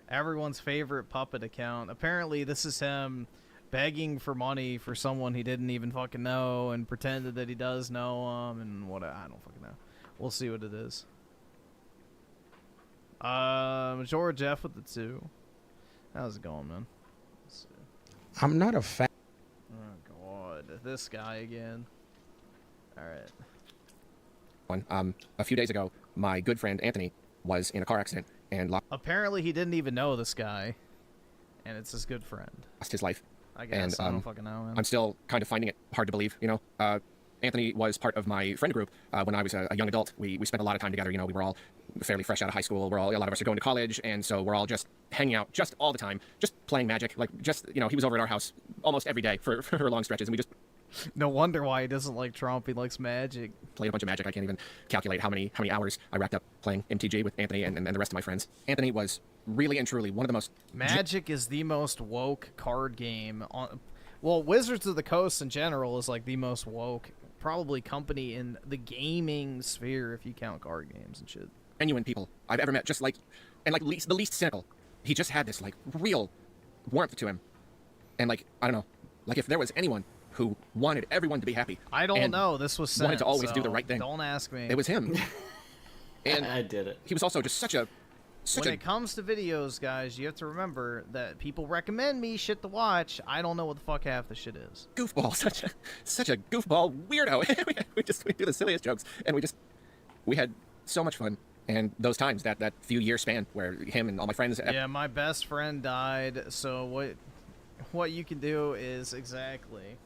Everyone's favorite puppet account. Apparently, this is him begging for money for someone he didn't even fucking know and pretended that he does know him and what. I don't fucking know. We'll see what it is. George F with the 2. How's it going, man? Let's see. I'm not a fan. Oh god, this guy again. All right. A few days ago, my good friend Anthony was in a car accident and Apparently, he didn't even know this guy, and it's his good friend. lost his life. I guess And, I don't fucking know. Man. I'm still kind of finding it hard to believe, you know. Anthony was part of my friend group when I was a young adult. We spent a lot of time together. You know, we were all fairly fresh out of high school. A lot of us are going to college, and so we're all just hanging out just all the time, just playing Magic. Like, just, you know, he was over at our house almost every day for long stretches, and we just... No wonder why he doesn't like Trump. He likes Magic. Played a bunch of Magic. I can't even calculate how many hours I racked up playing MTG with Anthony and the rest of my friends. Anthony was really and truly one of the most... Magic is the most woke card game on... Well, Wizards of the Coast in general is like the most woke probably company in the gaming sphere if you count card games and shit. Genuine people I've ever met, just like, and like the least cynical. He just had this like real warmth to him, and like, I don't know, like if there was anyone who wanted everyone to be happy, I don't know. This was wanted to always so do the right thing. Don't ask me. It was him. And I did it. He was also just when it comes to videos, guys, you have to remember that people recommend me shit to watch. I don't know what the fuck half the shit is. Goofball, such a goofball weirdo. we do the silliest jokes, and we had so much fun. And those times, that few year span where him and all my friends... Yeah, my best friend died, so what you can do is exactly...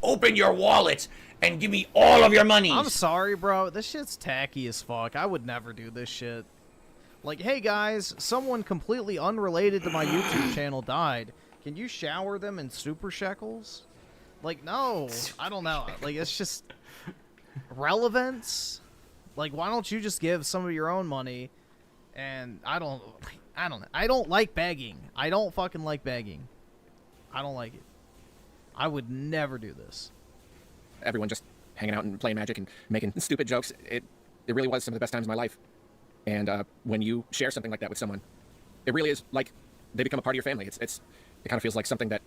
Open your wallet and give me all of your money. I'm sorry, bro. This shit's tacky as fuck. I would never do this shit. Like, hey guys, someone completely unrelated to my YouTube channel died. Can you shower them in super shekels? Like, no. I don't know. Like, it's just... relevance? Like, why don't you just give some of your own money? And I don't know. I don't like begging. I don't fucking like begging. I don't like it. I would never do this. Everyone just hanging out and playing Magic and making stupid jokes. It really was some of the best times of my life. And when you share something like that with someone, it really is like they become a part of your family. It kind of feels like something that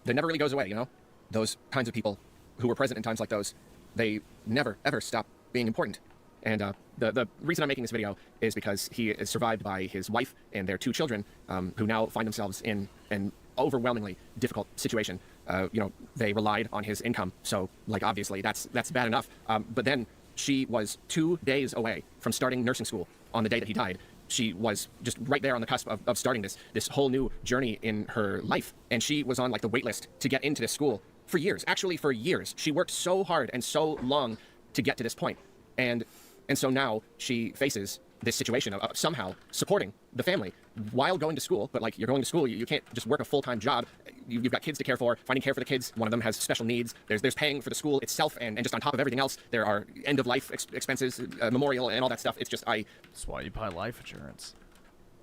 never really goes away, you know? Those kinds of people who were present in times like those, they never, ever stop being important. And the reason I'm making this video is because he is survived by his wife and their 2 children, who now find themselves in an overwhelmingly difficult situation. You know, they relied on his income, so, like, obviously that's bad enough. But then she was 2 days away from starting nursing school on the day that he died. She was just right there on the cusp of starting this whole new journey in her life. And she was on, like, the wait list to get into this school for years. Actually, for years. She worked so hard and so long to get to this point. And so now she faces this situation of somehow supporting the family while going to school. But, like, you're going to school, you can't just work a full-time job. You've got kids to care for, finding care for the kids. One of them has special needs. There's paying for the school itself, and just on top of everything else, there are end-of-life expenses, memorial, and all that stuff. It's just, That's why you buy life insurance.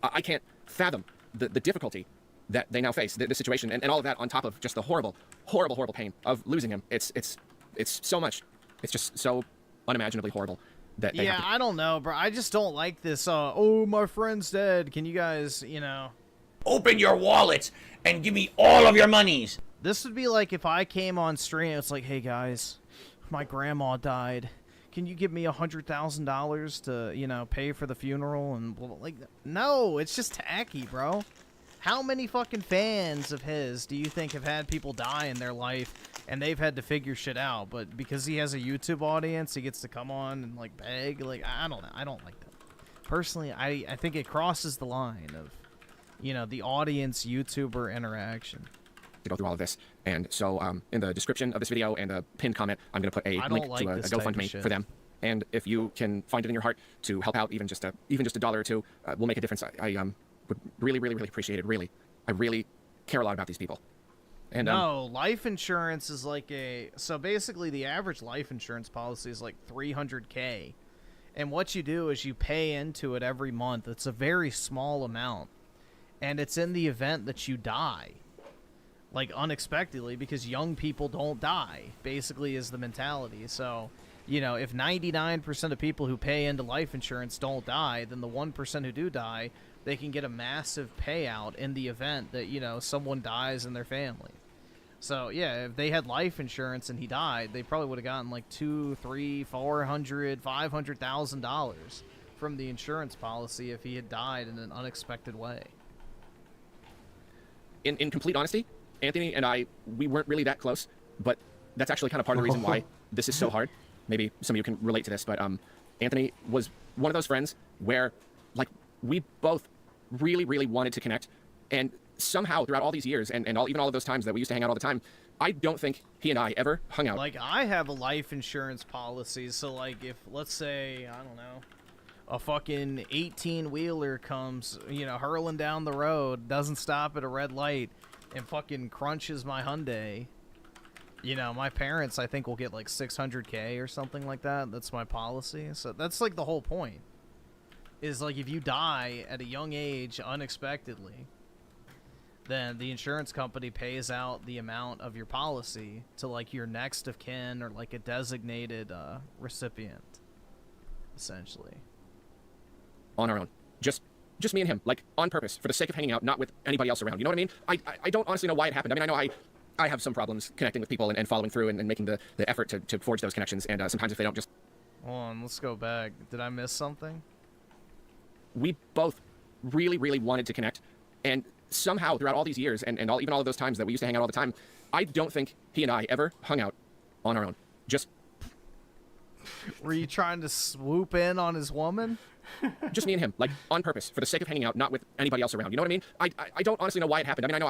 I can't fathom the difficulty that they now face, the situation, and all of that on top of just the horrible, horrible, horrible pain of losing him. It's so much. It's just so unimaginably horrible. Yeah, I don't know, bro. I just don't like this. Oh, my friend's dead. Can you guys, you know... Open your wallet and give me all of your monies. This would be like if I came on stream. It's like, hey, guys, my grandma died. Can you give me $100,000 to, you know, pay for the funeral? And blah, blah, like, no, it's just tacky, bro. How many fucking fans of his do you think have had people die in their life and they've had to figure shit out? But because he has a YouTube audience, he gets to come on and like beg. Like, I don't know. I don't like that. Personally, I think it crosses the line of, you know, the audience YouTuber interaction. To go through all of this, and so in the description of this video and a pinned comment, I'm going to put a link to a GoFundMe for them. And if you can find it in your heart to help out, even just a $1 or $2, will make a difference. I would really appreciate it. Really, I really care a lot about these people. And no, life insurance is like so basically the average life insurance policy is like $300K, and what you do is you pay into it every month. It's a very small amount, and it's in the event that you die, like unexpectedly, because young people don't die, basically is the mentality. So, you know, if 99% of people who pay into life insurance don't die, then the 1% who do die, they can get a massive payout in the event that, you know, someone dies in their family. So, yeah, if they had life insurance and he died, they probably would have gotten like $200,000, $300,000, $400,000, $500,000 from the insurance policy if he had died in an unexpected way. In complete honesty, Anthony and I, we weren't really that close, but that's actually kind of part of the reason why this is so hard. Maybe some of you can relate to this, but Anthony was one of those friends where, like, we both really wanted to connect, and somehow throughout all these years and even all of those times that we used to hang out all the time, I don't think he and I ever hung out. Like, I have a life insurance policy, so like if, let's say, I don't know, a fucking 18-wheeler comes, you know, hurling down the road, doesn't stop at a red light, and fucking crunches my Hyundai, you know, my parents, I think, will get like $600K or something like that. That's my policy. So that's like the whole point. Is like if you die at a young age unexpectedly, then the insurance company pays out the amount of your policy to like your next of kin or like a designated recipient, essentially. On our own. Just me and him, like, on purpose, for the sake of hanging out, not with anybody else around. You know what I mean? I don't honestly know why it happened. I mean, I know I have some problems connecting with people and following through and making the effort to forge those connections, and sometimes if they don't just... Hold on, let's go back. Did I miss something? We both really wanted to connect, and somehow throughout all these years and even all of those times that we used to hang out all the time, I don't think he and I ever hung out on our own. Just... Were you trying to swoop in on his woman? Just me and him, like, on purpose, for the sake of hanging out, not with anybody else around. You know what I mean? I don't honestly know why it happened. I mean, I know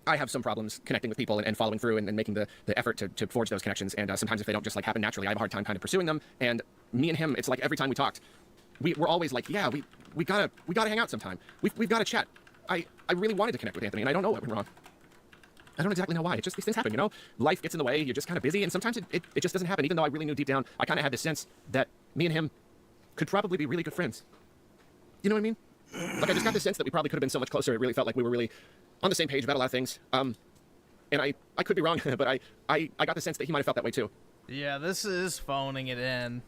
I have some problems connecting with people and following through and making the effort to forge those connections, and sometimes if they don't just, like, happen naturally, I have a hard time kind of pursuing them, and me and him, it's like every time we talked, we're always like, yeah, we gotta hang out sometime. We've gotta chat. I really wanted to connect with Anthony, and I don't know what went wrong. I don't exactly know why. It just, these things happen, you know? Life gets in the way, you're just kind of busy, and sometimes it just doesn't happen, even though I really knew deep down, I kind of had this sense that me and him could probably be really good friends. You know what I mean? Like, I just got this sense that we probably could have been so much closer. It really felt like we were really on the same page about a lot of things. And I could be wrong, but I got the sense that he might have felt that way too. Yeah, this is phoning it in.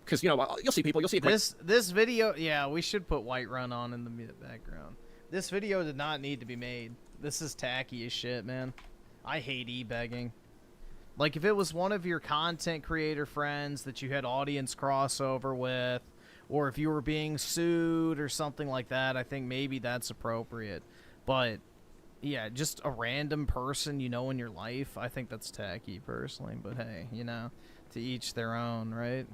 Because, you know, you'll see people, you'll see... This video, yeah, we should put Whiterun on in the background. This video did not need to be made. This is tacky as shit, man. I hate e-begging. Like, if it was one of your content creator friends that you had audience crossover with, or if you were being sued or something like that, I think maybe that's appropriate. But, yeah, just a random person you know in your life, I think that's tacky, personally. But, hey, you know, to each their own, right?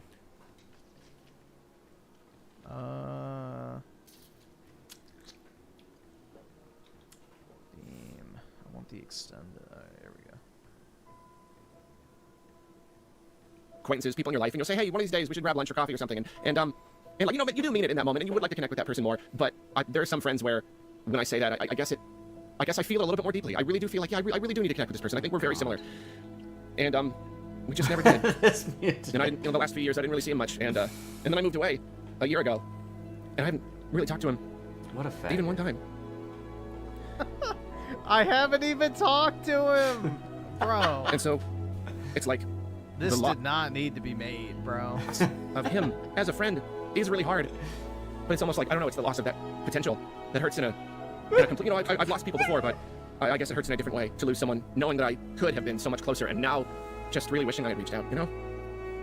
Beam. I want the extended. There we go. Acquaintances, people in your life, and you'll say, hey, one of these days we should grab lunch or coffee or something, and like, you know, you do mean it in that moment, and you would like to connect with that person more. But there are some friends where, when I say that, I guess I feel it a little bit more deeply. I really do feel like, yeah, I really do need to connect with this person. I think we're very similar, and we just never did. And I didn't, you know, the last few years I didn't really see him much, and then I moved away a year ago, and I haven't really talked to him. What a fact. Even one time. I haven't even talked to him, bro. And so, it's like this did not need to be made, bro. Of him as a friend is really hard, but it's almost like, I don't know, it's the loss of that potential that hurts in a complete, you know, I've lost people before, but I guess it hurts in a different way to lose someone knowing that I could have been so much closer, and now just really wishing I had reached out, you know?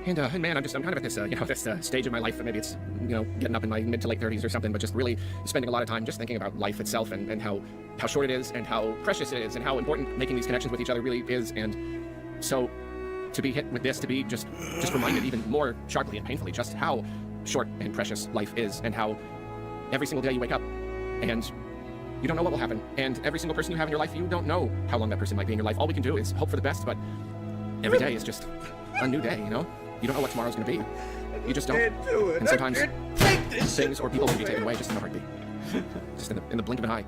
And man, I'm kind of at this, this stage of my life, maybe it's, getting up in my mid to late 30s or something, but just really spending a lot of time just thinking about life itself and how short it is and how precious it is and how important making these connections with each other really is. And so to be hit with this, to be just reminded even more sharply and painfully just how short and precious life is and how every single day you wake up and you don't know what will happen. And every single person you have in your life, you don't know how long that person might be in your life. All we can do is hope for the best, but every day is just a new day, You don't know what tomorrow's going to be. You just don't. And sometimes things or people can be taken away just in a heartbeat. Just in the blink of an eye.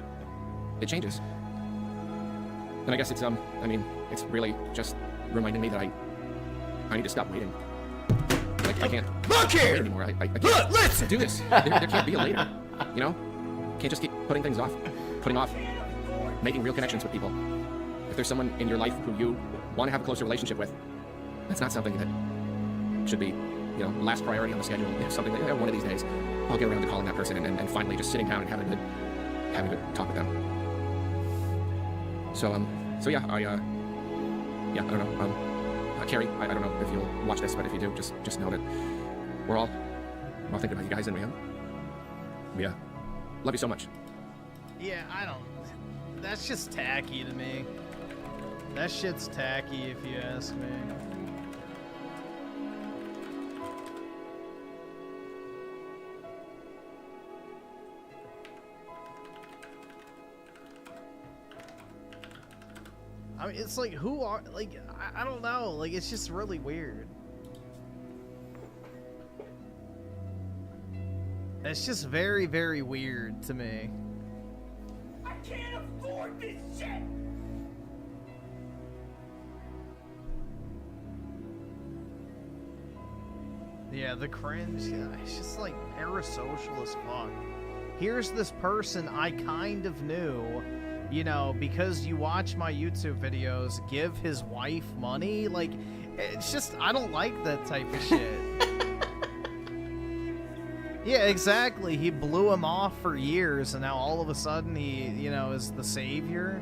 It changes. And I guess it's it's really just reminding me that I need to stop waiting. Like I can't wait anymore. I can't listen. do this. There can't be a later. Can't just keep putting things off. Putting off making real connections with people. If there's someone in your life who you want to have a closer relationship with, that's not something that should be, last priority on the schedule. Something that one of these days I'll get around to calling that person and finally just sitting down and having a good talk with them. So yeah, I don't know. Carrie, I don't know if you'll watch this, but if you do, just know that we're all thinking about you guys, and we love you so much. Yeah, that's just tacky to me. That shit's tacky if you ask me. I mean, it's like, I don't know, like, it's just really weird. It's just very, very weird to me. I can't afford this shit! Yeah, the cringe, it's just like parasocial as fuck. Here's this person I kind of knew, because you watch my YouTube videos, give his wife money. Like, it's just, I don't like that type of shit. Yeah, exactly. He blew him off for years, and now all of a sudden he, is the savior.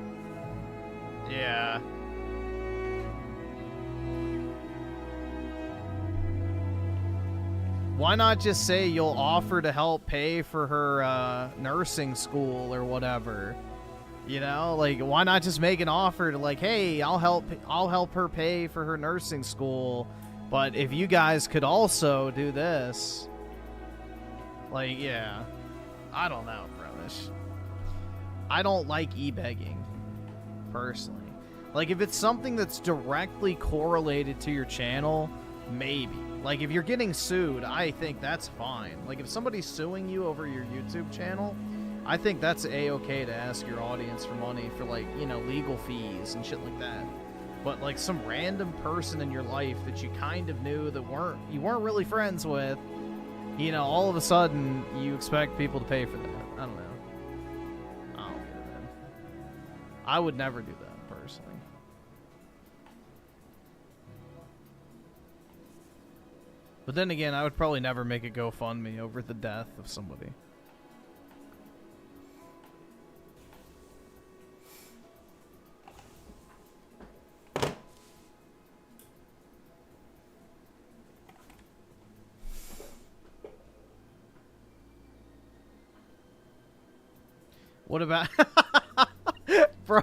Yeah. Why not just say you'll offer to help pay for her nursing school or whatever? Like, why not just make an offer to, like, hey, I'll help her pay for her nursing school, but if you guys could also do this. Like, yeah. I don't know, Bronish. I don't like e-begging, personally. Like, if it's something that's directly correlated to your channel, maybe. Like, if you're getting sued, I think that's fine. Like, if somebody's suing you over your YouTube channel, I think that's a-okay to ask your audience for money for, like, legal fees and shit like that. But, like, some random person in your life that you kind of knew that you weren't really friends with, all of a sudden, you expect people to pay for that. I don't know. I don't get it, man. I would never do that, personally. But then again, I would probably never make a GoFundMe over the death of somebody. What about... Bro,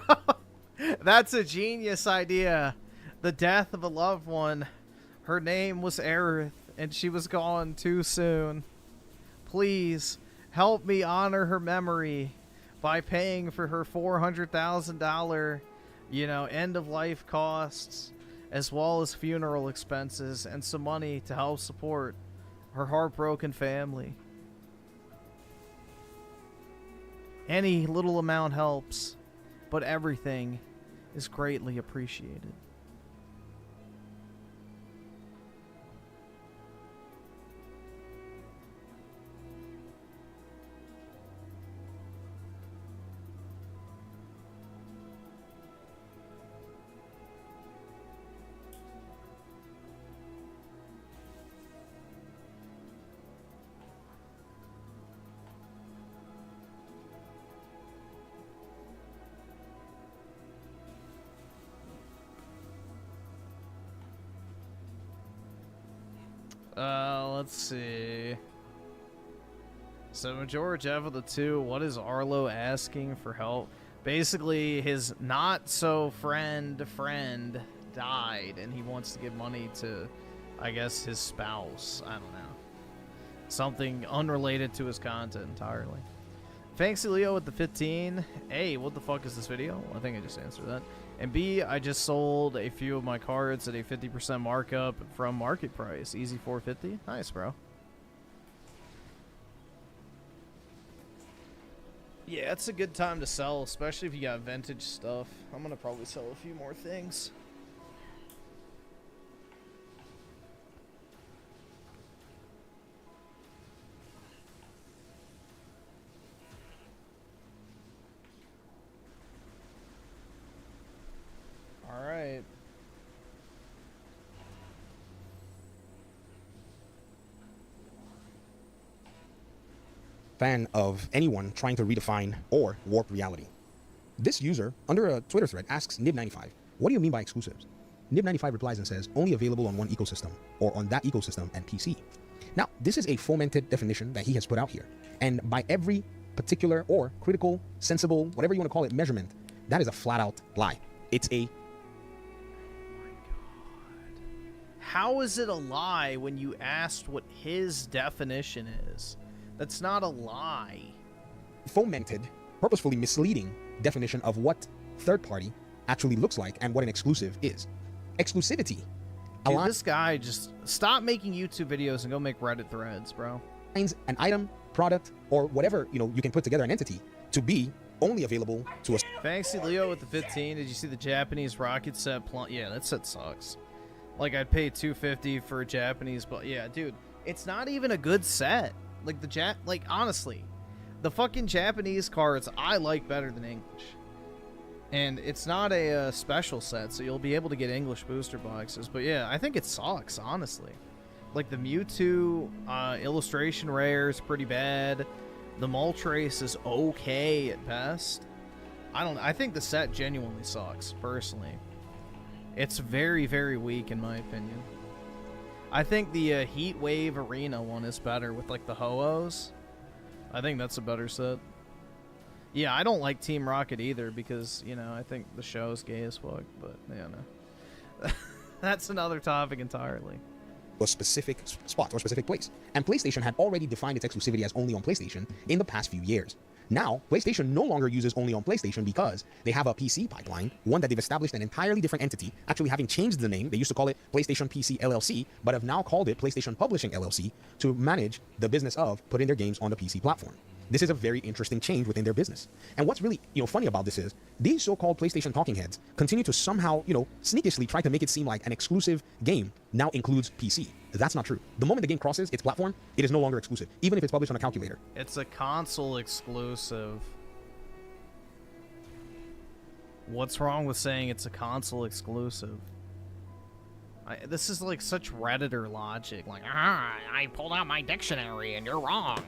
that's a genius idea. The death of a loved one. Her name was Aerith, and she was gone too soon. Please, help me honor her memory by paying for her $400,000, end-of-life costs, as well as funeral expenses, and some money to help support her heartbroken family. Any little amount helps, but everything is greatly appreciated. Let's see. So George F of the 2, what is Arlo asking for help? Basically, his not-so-friend died, and he wants to give money to, I guess, his spouse. I don't know. Something unrelated to his content entirely. Fancy Leo with the 15. A, what the fuck is this video? I think I just answered that. And B, I just sold a few of my cards at a 50% markup from market price. Easy 450. Nice, bro. Yeah, it's a good time to sell, especially if you got vintage stuff. I'm gonna probably sell a few more things. All right. Fan of anyone trying to redefine or warp reality. This user, under a Twitter thread, asks Nib95, what do you mean by exclusives? Nib95 replies and says, only available on one ecosystem, or on that ecosystem and PC. Now, this is a fomented definition that he has put out here, and by every particular or critical, sensible, whatever you want to call it, measurement, that is a flat-out lie. It's a... How is it a lie when you asked what his definition is? That's not a lie. Fomented, purposefully misleading definition of what third party actually looks like and what an exclusive is. Exclusivity. Dude, this guy just stop making YouTube videos and go make Reddit threads, bro. An item, product, or whatever, you can put together an entity to be only available to us. Fancy Leo with the 15. Did you see the Japanese rocket set? Yeah, that set sucks. Like, I'd pay $250 for a Japanese, but yeah, dude, it's not even a good set. Like, honestly, the fucking Japanese cards I like better than English. And it's not a special set, so you'll be able to get English booster boxes. But yeah, I think it sucks, honestly. Like, the Mewtwo illustration rare is pretty bad. The Moltres is okay at best. I think the set genuinely sucks, personally. It's very, very weak, in my opinion. I think the Heat Wave Arena one is better with, like, the Ho-Ohs. I think that's a better set. Yeah, I don't like Team Rocket either because, I think the show's gay as fuck, but, no. That's another topic entirely. A specific spot or specific place. And PlayStation had already defined its exclusivity as only on PlayStation in the past few years. Now, PlayStation no longer uses only on PlayStation because they have a PC pipeline, one that they've established an entirely different entity, actually having changed the name. They used to call it PlayStation PC LLC, but have now called it PlayStation Publishing LLC to manage the business of putting their games on the PC platform. This is a very interesting change within their business. And what's really, funny about this is these so-called PlayStation talking heads continue to somehow, sneakishly try to make it seem like an exclusive game now includes PC. That's not true. The moment the game crosses its platform, it is no longer exclusive, even if it's published on a calculator. It's a console exclusive. What's wrong with saying it's a console exclusive? This is like such Redditor logic. Like, I pulled out my dictionary and you're wrong.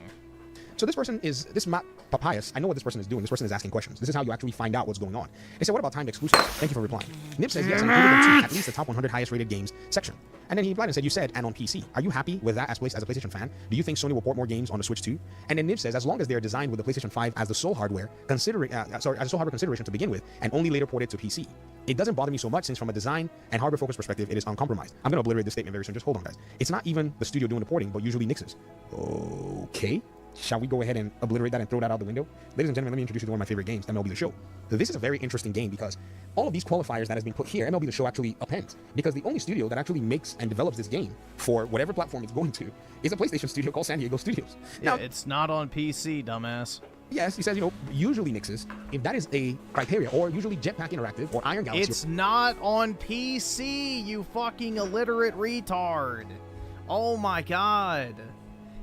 So this person is, this Matt Papayas, I know what this person is doing. This person is asking questions. This is how you actually find out what's going on. They said, what about timed exclusives? Thank you for replying. Nib says, yes, included them too, at least the top 100 highest rated games section. And then he replied and said, you said, and on PC. Are you happy with that as a PlayStation fan? Do you think Sony will port more games on the Switch too? And then Nib says, as long as they are designed with the PlayStation 5 as the sole hardware, as a sole hardware consideration to begin with, and only later ported to PC. It doesn't bother me so much since from a design and hardware focused perspective, it is uncompromised. I'm going to obliterate this statement very soon. Just hold on, guys. It's not even the studio doing the porting, but usually Nix's. Okay. Shall we go ahead and obliterate that and throw that out the window? Ladies and gentlemen, let me introduce you to one of my favorite games, MLB The Show. This is a very interesting game because all of these qualifiers that has been put here, MLB The Show actually appends. Because the only studio that actually makes and develops this game for whatever platform it's going to is a PlayStation studio called San Diego Studios. Yeah, now, it's not on PC, dumbass. Yes, he says, usually Nix's, if that is a criteria, or usually Jetpack Interactive or Iron Galaxy. It's not on PC, you fucking illiterate retard. Oh my god.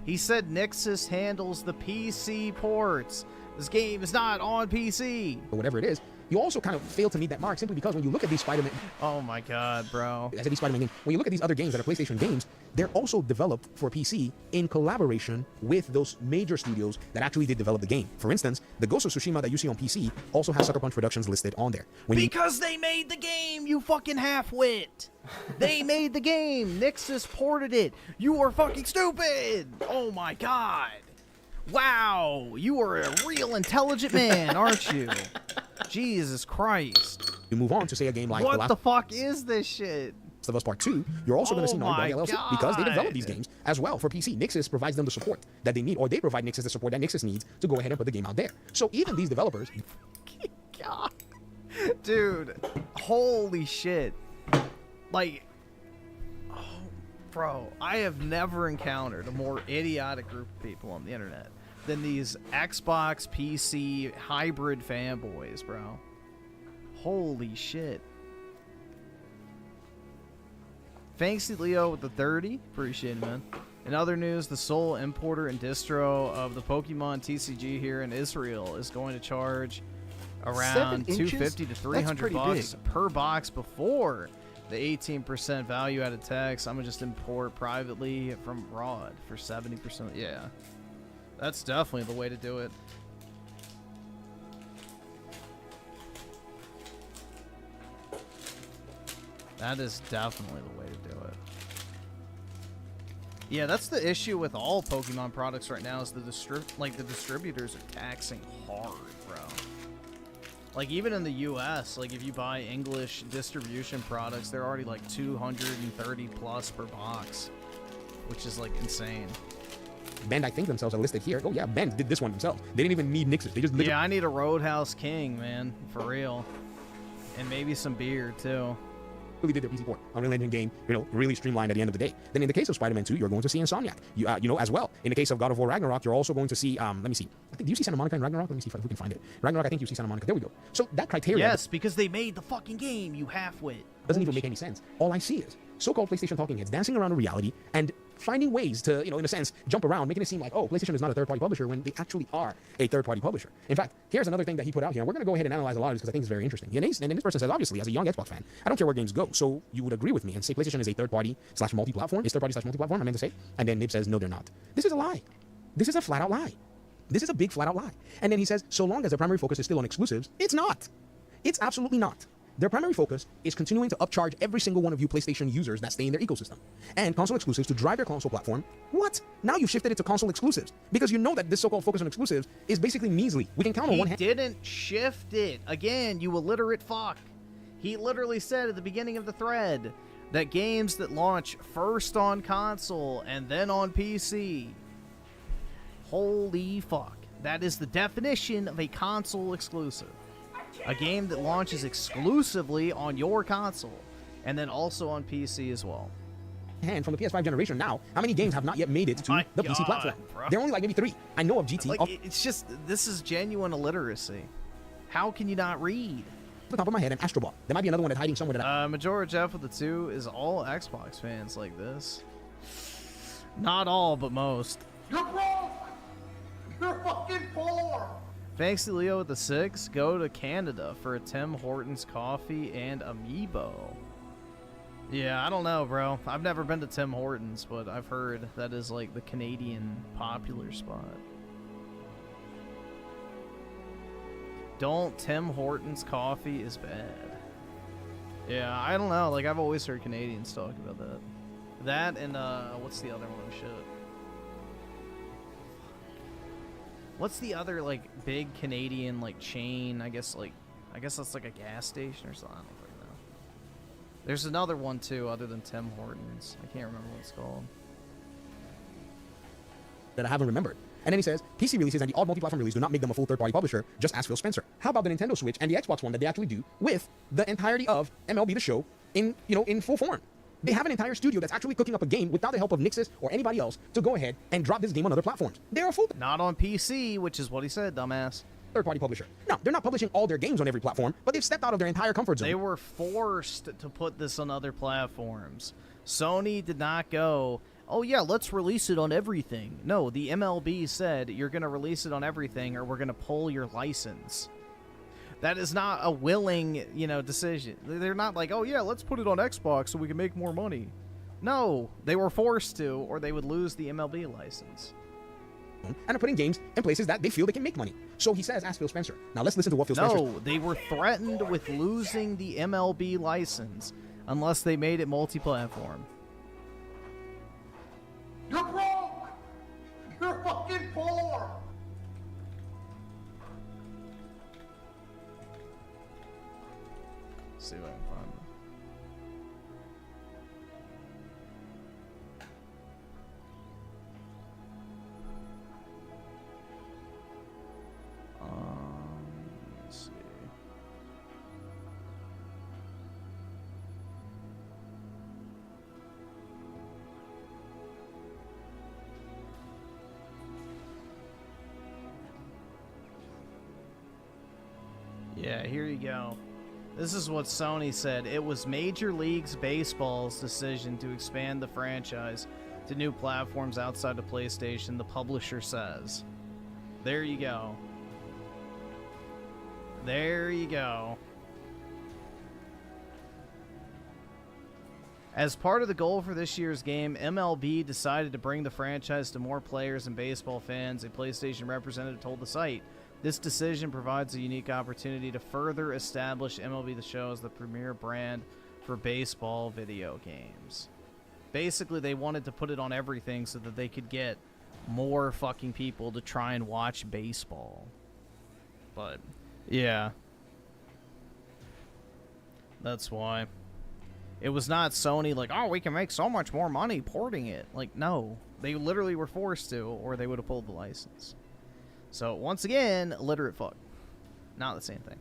He said Nixus handles the PC ports. This game is not on PC. Or whatever it is. You also kind of fail to meet that mark simply because when you look at these Spider-Man... Oh my god, bro. I said these Spider-Man games. When you look at these other games that are PlayStation games, they're also developed for PC in collaboration with those major studios that actually did develop the game. For instance, the Ghost of Tsushima that you see on PC also has Sucker Punch Productions listed on there. Because they made the game, you fucking half-wit! They made the game! Nixus ported it! You are fucking stupid! Oh my god! Wow! You are a real intelligent man, aren't you? Jesus Christ. You move on to say a game like What the fuck is this shit? Last of Us Part 2, you're also going to see Naughty Dog LLC because they develop these God. games as well for PC. Nixus provides them the support that they need, or they provide Nixus the support that Nixus needs to go ahead and put the game out there. So even these developers... God. Dude, holy shit. Like, oh, bro, I have never encountered a more idiotic group of people on the internet than these Xbox PC hybrid fanboys, bro. Holy shit. Thanks to Leo with the 30. Appreciate it, man. In other news, the sole importer and distro of the Pokemon TCG here in Israel is going to charge around 250 to 300 bucks per box before the 18% value added tax. I'm gonna just import privately from Rod for 70%. Yeah, that's definitely the way to do it. That is definitely the way to do it. Yeah, that's the issue with all Pokemon products right now is the distributors are taxing hard, bro. Like even in the US, like if you buy English distribution products, they're already like 230 plus per box, which is like insane. Bend, I think themselves are listed here. Oh yeah, Bend did this one themselves. They didn't even need Nixus. They just Yeah, I need a Roadhouse King, man, for real. And maybe some beer too. Really did their PC port. Unreal Engine game, really streamlined at the end of the day. Then in the case of Spider-Man 2, you're going to see Insomniac. As well. In the case of God of War Ragnarok, you're also going to see, let me see. I think, do you see Santa Monica in Ragnarok? Let me see if we can find it. Ragnarok, I think you see Santa Monica. There we go. So that criteria... Yes, because they made the fucking game, you half-wit. Doesn't even make any sense. All I see is so-called PlayStation talking heads dancing around in reality and finding ways to, in a sense, jump around, making it seem like, oh, PlayStation is not a third-party publisher when they actually are a third-party publisher. In fact, here's another thing that he put out here, and we're going to go ahead and analyze a lot of this because I think it's very interesting. And this person says, obviously, as a young Xbox fan, I don't care where games go, so you would agree with me and say PlayStation is a third-party/multi-platform, is third-party/multi-platform, I meant to say, and then Nib says, no, they're not. This is a lie. This is a flat-out lie. This is a big flat-out lie. And then he says, so long as their primary focus is still on exclusives, it's not. It's absolutely not. Their primary focus is continuing to upcharge every single one of you PlayStation users that stay in their ecosystem. And console exclusives to drive their console platform. What? Now you've shifted it to console exclusives. Because you know that this so-called focus on exclusives is basically measly. We can count on one hand. He didn't shift it. Again, you illiterate fuck. He literally said at the beginning of the thread that games that launch first on console and then on PC. Holy fuck. That is the definition of a console exclusive. A game that launches exclusively on your console, and then also on PC as well. And from the PS5 generation now, how many games have not yet made it to the PC platform? Bro. They're only like maybe 3. I know of GT. Like, it's just, this is genuine illiteracy. How can you not read? The top of my head, and Astrobot. There might be another one that's hiding somewhere that Majora Jeff with the 2 is all Xbox fans like this. Not all, but most. You're broke! You're fucking poor! Thanks to Leo with the 6, go to Canada for a Tim Hortons coffee and Amiibo. Yeah, I don't know, bro. I've never been to Tim Hortons, but I've heard that is like the Canadian popular spot. Don't Tim Hortons coffee is bad. Yeah, I don't know. Like, I've always heard Canadians talk about that. That and, what's the other one? Shit. What's the other, like, big Canadian, like, chain? I guess that's like a gas station or something. I don't fucking know. There's another one, too, other than Tim Hortons. I can't remember what it's called. that I haven't remembered. And then he says, PC releases and the odd multi-platform release do not make them a full third-party publisher, just ask Phil Spencer. How about the Nintendo Switch and the Xbox One that they actually do with the entirety of MLB The Show in full form? They have an entire studio that's actually cooking up a game without the help of Nixus or anybody else to go ahead and drop this game on other platforms. They're a full... Not on PC, which is what he said, dumbass. Third-party publisher. No, they're not publishing all their games on every platform, but they've stepped out of their entire comfort zone. They were forced to put this on other platforms. Sony did not go, oh yeah, let's release it on everything. No, the MLB said you're going to release it on everything or we're going to pull your license. That is not a willing, decision. They're not like, oh yeah, let's put it on Xbox so we can make more money. No, they were forced to, or they would lose the MLB license. And are putting games in places that they feel they can make money. So he says, ask Phil Spencer. Now let's listen to what Phil Spencer... No, they were threatened with losing the MLB license unless they made it multi-platform. You're broke! You're fucking poor! See what I can find. Let's see. Yeah, here you go. This is what Sony said. It was Major League Baseball's decision to expand the franchise to new platforms outside of PlayStation, the publisher says. There you go. There you go. As part of the goal for this year's game, MLB decided to bring the franchise to more players and baseball fans, a PlayStation representative told the site. This decision provides a unique opportunity to further establish MLB The Show as the premier brand for baseball video games. Basically, they wanted to put it on everything so that they could get more fucking people to try and watch baseball. But, yeah. That's why. It was not Sony like, oh, we can make so much more money porting it. Like, no. They literally were forced to, or they would have pulled the license. So, once again, illiterate fuck. Not the same thing.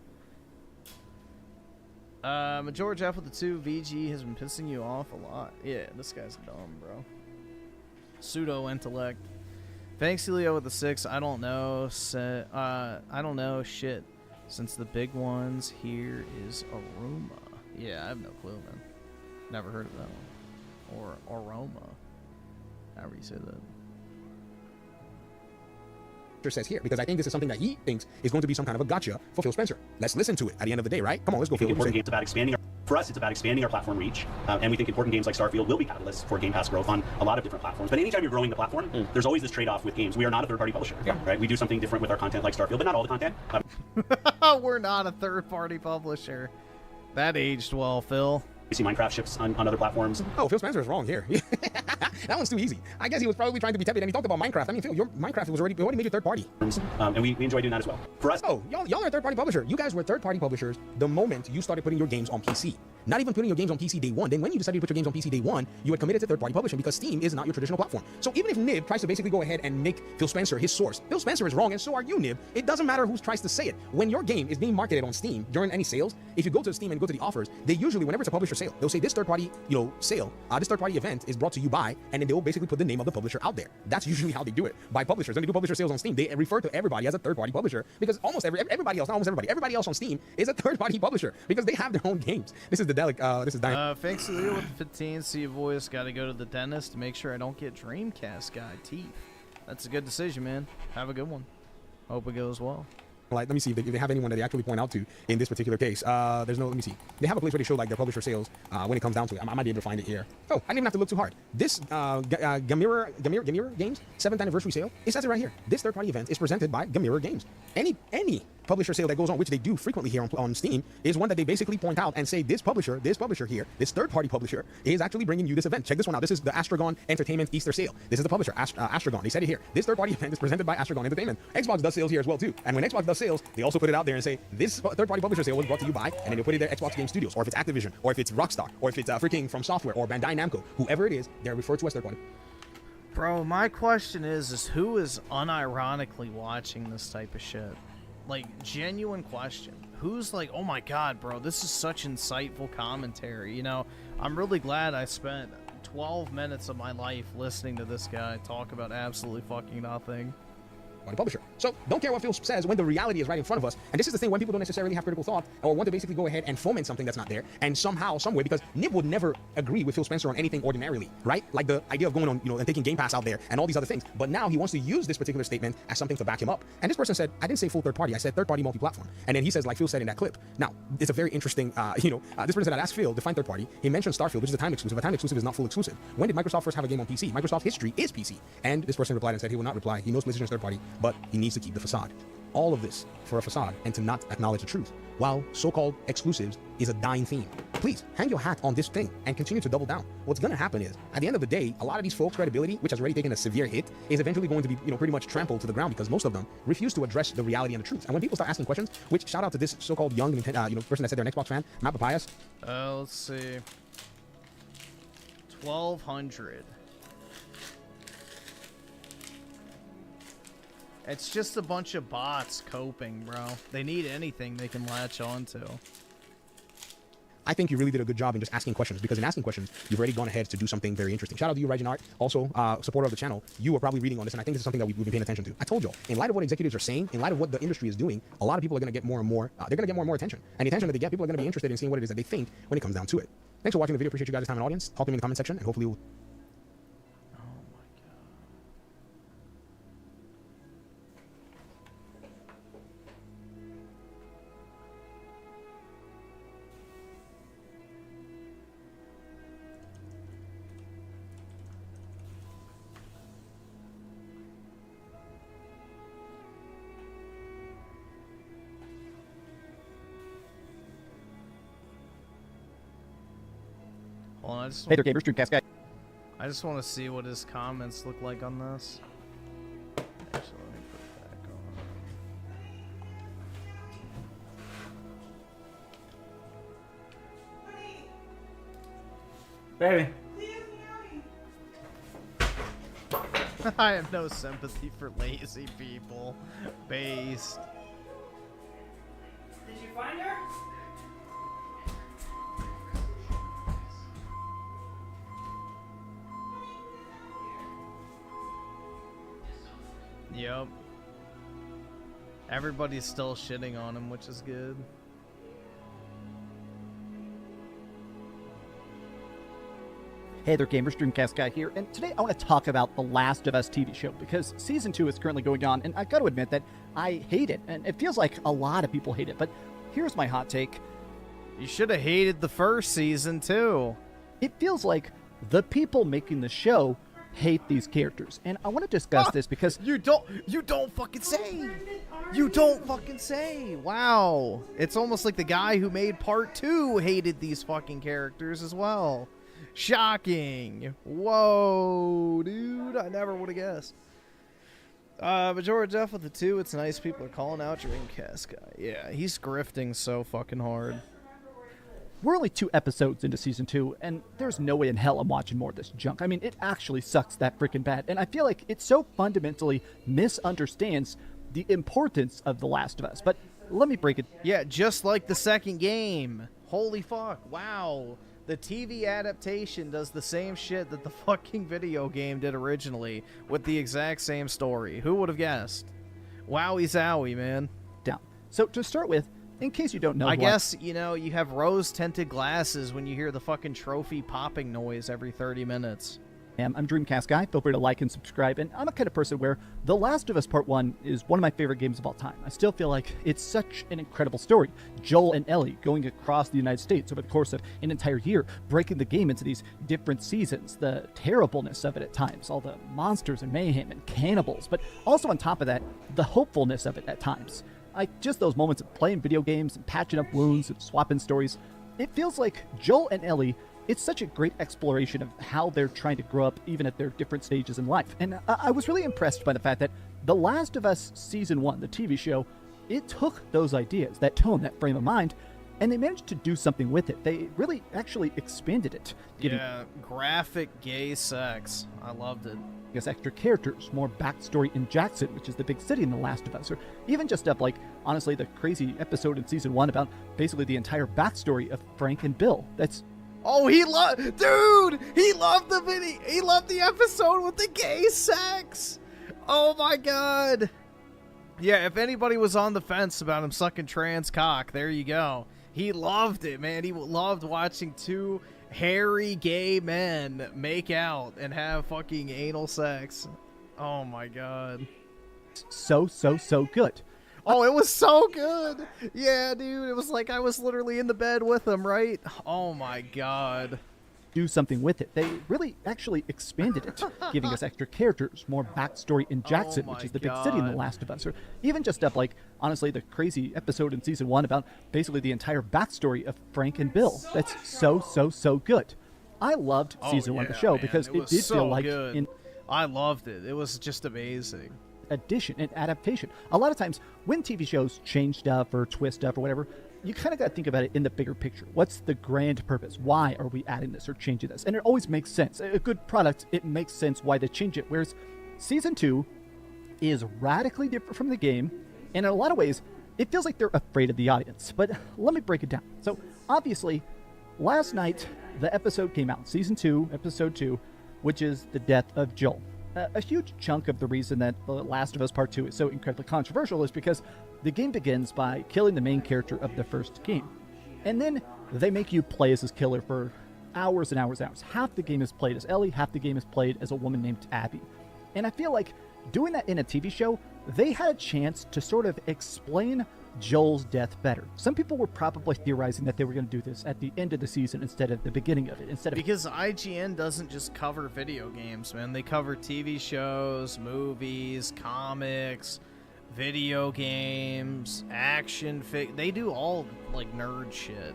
George F with the 2, VG has been pissing you off a lot. Yeah, this guy's dumb, bro. Pseudo-intellect. Thanks, Leo with the 6. I don't know. I don't know shit. Since the big ones here is Aroma. Yeah, I have no clue, man. Never heard of that one. Or Aroma. However you say that. Says here, because I think this is something that he thinks is going to be some kind of a gotcha for Phil Spencer. Let's listen to it at the end of the day, right? Come on, let's go, Phil. Important games about expanding for us, it's about expanding our platform reach, and we think important games like Starfield will be catalysts for Game Pass growth on a lot of different platforms. But anytime you're growing the platform, there's always this trade-off with games. We are not a third-party publisher, right? We do something different with our content like Starfield, but not all the content. We're not a third-party publisher. That aged well, Phil. We see Minecraft ships on other platforms. Oh, Phil Spencer is wrong here. That one's too easy. I guess he was probably trying to be tepid, and he talked about Minecraft. I mean, Phil, your Minecraft was already made you third party. And we enjoy doing that as well. For us, oh, y'all are a third party publisher. You guys were third party publishers the moment you started putting your games on PC. Not even putting your games on PC day one. Then when you decided to put your games on PC day one, you had committed to third party publishing because Steam is not your traditional platform. So even if Nib tries to basically go ahead and make Phil Spencer his source, Phil Spencer is wrong, and so are you, Nib. It doesn't matter who tries to say it. When your game is being marketed on Steam during any sales, if you go to Steam and go to the offers, they usually, whenever it's a publisher sale, they'll say this third party, sale, this third party event is brought to you by, and then they will basically put the name of the publisher out there. That's usually how they do it by publishers. When they do publisher sales on Steam, they refer to everybody as a third party publisher because everybody else on Steam is a third party publisher because they have their own games. This is the this is thanks to you with the 15. See your voice. Got to go to the dentist to make sure I don't get Dreamcast guy teeth. That's a good decision, man. Have a good one. Hope it goes well. Like, let me see if they have anyone that they actually point out to in this particular case. There's no, let me see. They have a place where they show like their publisher sales when it comes down to it. I might be able to find it here. Oh, I didn't even have to look too hard. This Gamera Games 7th anniversary sale, it says it right here. This third-party event is presented by Gamera Games. Any publisher sale that goes on, which they do frequently here on Steam, is one that they basically point out and say this publisher here, this third-party publisher, is actually bringing you this event. Check this one out. This is the Astragon Entertainment Easter sale. This is the publisher, Astragon. They said it here. This third-party event is presented by Astragon Entertainment. Xbox does sales here as well too. And when Xbox does sales, they also put it out there and say this third-party publisher sale was brought to you by, and then they put it there Xbox Game Studios, or if it's Activision, or if it's Rockstar, or if it's freaking From Software, or Bandai Namco, whoever it is, they're referred to as third-party. Bro, my question is who is unironically watching this type of shit? Like, genuine question. Who's like, oh my god, bro, this is such insightful commentary. You know, I'm really glad I spent 12 minutes of my life listening to this guy talk about absolutely fucking nothing. by the publisher. So don't care what Phil says when the reality is right in front of us. And this is the thing when people don't necessarily have critical thought or want to basically go ahead and foment something that's not there. And somehow, some way, because Nib would never agree with Phil Spencer on anything ordinarily, right? Like the idea of going on, and taking Game Pass out there and all these other things. But now he wants to use this particular statement as something to back him up. And this person said, I didn't say full third party, I said third party multi-platform. And then he says, like Phil said in that clip. Now, it's a very interesting, this person said, I'd ask Phil, define third party. He mentioned Starfield, which is a time exclusive. A time exclusive is not full exclusive. When did Microsoft first have a game on PC? Microsoft history is PC. And this person replied and said he will not reply. He knows PlayStation is third party, but he needs to keep the facade. All of this for a facade and to not acknowledge the truth, while so-called exclusives is a dying theme. Please hang your hat on this thing and continue to double down. What's going to happen is, at the end of the day, a lot of these folks' credibility, which has already taken a severe hit, is eventually going to be, pretty much trampled to the ground because most of them refuse to address the reality and the truth. And when people start asking questions, which shout out to this so-called young, person that said they're an Xbox fan, Matt Papayas. Let's see. 1,200. It's just a bunch of bots coping, bro. They need anything they can latch onto. I think you really did a good job in just asking questions, because in asking questions, you've already gone ahead to do something very interesting. Shout out to you, Rajin Art, also supporter of the channel. You were probably reading on this, and I think this is something that we've been paying attention to. I told you, in light of what executives are saying, in light of what the industry is doing, a lot of people are going to get more and more, they're going to get more and more attention. And the attention that they get, people are going to be interested in seeing what it is that they think when it comes down to it. Thanks for watching the video. Appreciate you guys' time and audience. Talk to me in the comment section, and hopefully we'll... Hold on, I just Hey there, gamers, Dreamcast guy. I just want to see what his comments look like on this. Actually, let me put it back Baby. I have no sympathy for lazy people. Based. Did you find her? Yep. Everybody's still shitting on him, which is good. Hey there, gamers, Dreamcast guy here, and today I want to talk about The Last of Us TV show, because Season 2 is currently going on, and I've got to admit that I hate it, and it feels like a lot of people hate it, but here's my hot take. You should have hated the first season, too. It feels like the people making the show hate these characters, and I want to discuss this because you don't fucking say. You don't fucking say. Wow. It's almost like the guy who made part 2 hated these fucking characters as well. Shocking. Whoa, dude. I never would have guessed. Majority Jeff with the 2. It's nice people are calling out Dreamcast guy. Yeah, he's grifting so fucking hard. we're only 2 episodes into Season 2, and there's no way in hell I'm watching more of this junk. I mean, it actually sucks that freaking bad, and I feel like it so fundamentally misunderstands the importance of The Last of Us. But let me break it. Yeah, just like the second game. Holy fuck, wow. The TV adaptation does the same shit that the fucking video game did originally, with the exact same story. Who would have guessed? Wowie zowie, man. Down. So to start with, in case you don't know, I guess, you know, you have rose-tinted glasses when you hear the fucking trophy popping noise every 30 minutes. I'm Dreamcast Guy. Feel free to like and subscribe. And I'm a kind of person where The Last of Us Part 1 is one of my favorite games of all time. I still feel like it's such an incredible story. Joel and Ellie going across the United States over the course of an entire year, breaking the game into these different seasons, the terribleness of it at times, all the monsters and mayhem and cannibals, but also on top of that, the hopefulness of it at times. Like just those moments of playing video games and patching up wounds and swapping stories. It feels like Joel and Ellie, it's such a great exploration of how they're trying to grow up even at their different stages in life. And I was really impressed by the fact that The Last of Us Season 1, the TV show, it took those ideas, that tone, that frame of mind, and they managed to do something with it. They really actually expanded it. Yeah, graphic gay sex. I loved it. Because extra characters, more backstory in Jackson, which is the big city in The Last of Us, or even just up like, honestly, the crazy episode in Season 1 about basically the entire backstory of Frank and Bill. That's... Oh, he loved... Dude! He loved the video... He loved the episode with the gay sex! Oh my god! Yeah, if anybody was on the fence about him sucking trans cock, there you go. He loved it, man. He loved watching two hairy gay men make out and have fucking anal sex. Oh my god. So good. Oh, it was so good. Yeah, dude. It was like I was literally in the bed with him, right? Oh my god. Do something with it. They really actually expanded it, giving us extra characters, more backstory in Jackson, which is the big city in The Last of Us, or even just stuff like, honestly, the crazy episode in season 1 about basically the entire backstory of Frank and Bill. That's so good. I loved season 1 of the show because it did feel like I loved it. It was just amazing. Addition and adaptation. A lot of times when TV shows change stuff or twist stuff or whatever, you kind of got to think about it in the bigger picture. What's the grand purpose? Why are we adding this or changing this? And it always makes sense. A good product, it makes sense why they change it. Whereas season 2 is radically different from the game, and in a lot of ways, it feels like they're afraid of the audience. But let me break it down. So obviously, last night, the episode came out, season 2, episode 2, which is the death of Joel. A huge chunk of the reason that The Last of Us Part 2 is so incredibly controversial is because the game begins by killing the main character of the first game. And then they make you play as this killer for hours and hours and hours. Half the game is played as Ellie, half the game is played as a woman named Abby. And I feel like doing that in a TV show, they had a chance to sort of explain Joel's death better. Some people were probably theorizing that they were going to do this at the end of the season instead of the beginning of it. Because IGN doesn't just cover video games, man. They cover TV shows, movies, comics, video games, action they do all like nerd shit.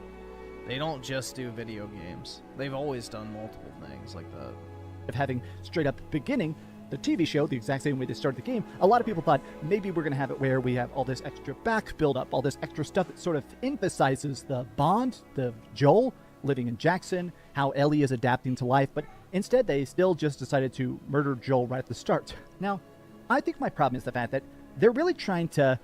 They don't just do video games. They've always done multiple things like that. Of having straight up beginning the TV show, the exact same way they started the game, a lot of people thought maybe we're going to have it where we have all this extra back build up, all this extra stuff that sort of emphasizes the bond, the Joel living in Jackson, how Ellie is adapting to life, but instead they still just decided to murder Joel right at the start. Now, I think my problem is the fact that they're really trying to,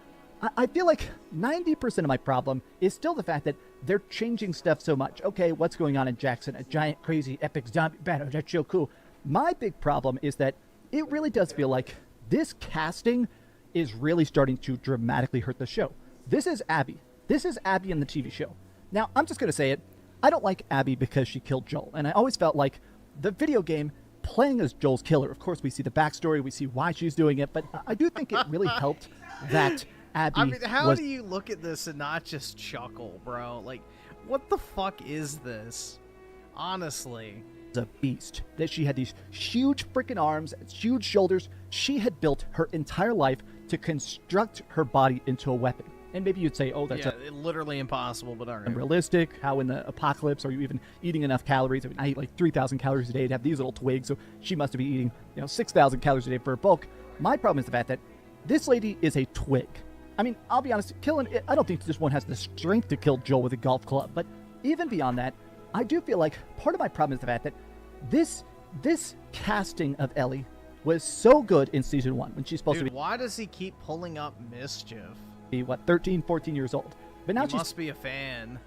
I feel like 90% of my problem is still the fact that they're changing stuff so much. Okay, what's going on in Jackson? A giant, crazy, epic zombie battle, that's so cool. My big problem is that it really does feel like this casting is really starting to dramatically hurt the show. This is Abby. This is Abby in the TV show. Now, I'm just going to say it. I don't like Abby because she killed Joel. And I always felt like the video game playing as Joel's killer, of course, we see the backstory, we see why she's doing it, but I do think it really helped that Abby how do you look at this and not just chuckle, bro? Like, what the fuck is this? Honestly. A beast, that she had these huge freaking arms, huge shoulders. She had built her entire life to construct her body into a weapon. And maybe you'd say, oh, that's literally impossible, but unrealistic. How in the apocalypse are you even eating enough calories? I mean, I eat like 3,000 calories a day to have these little twigs, so she must be eating 6,000 calories a day for her bulk. My problem is the fact that this lady is a twig. I mean, I'll be honest, I don't think this one has the strength to kill Joel with a golf club, but even beyond that, I do feel like part of my problem is the fact that this casting of Ellie was so good in season 1 when she's supposed to be. Why does he keep pulling up Mischief? Be 13, 14 years old. But now she must be a fan.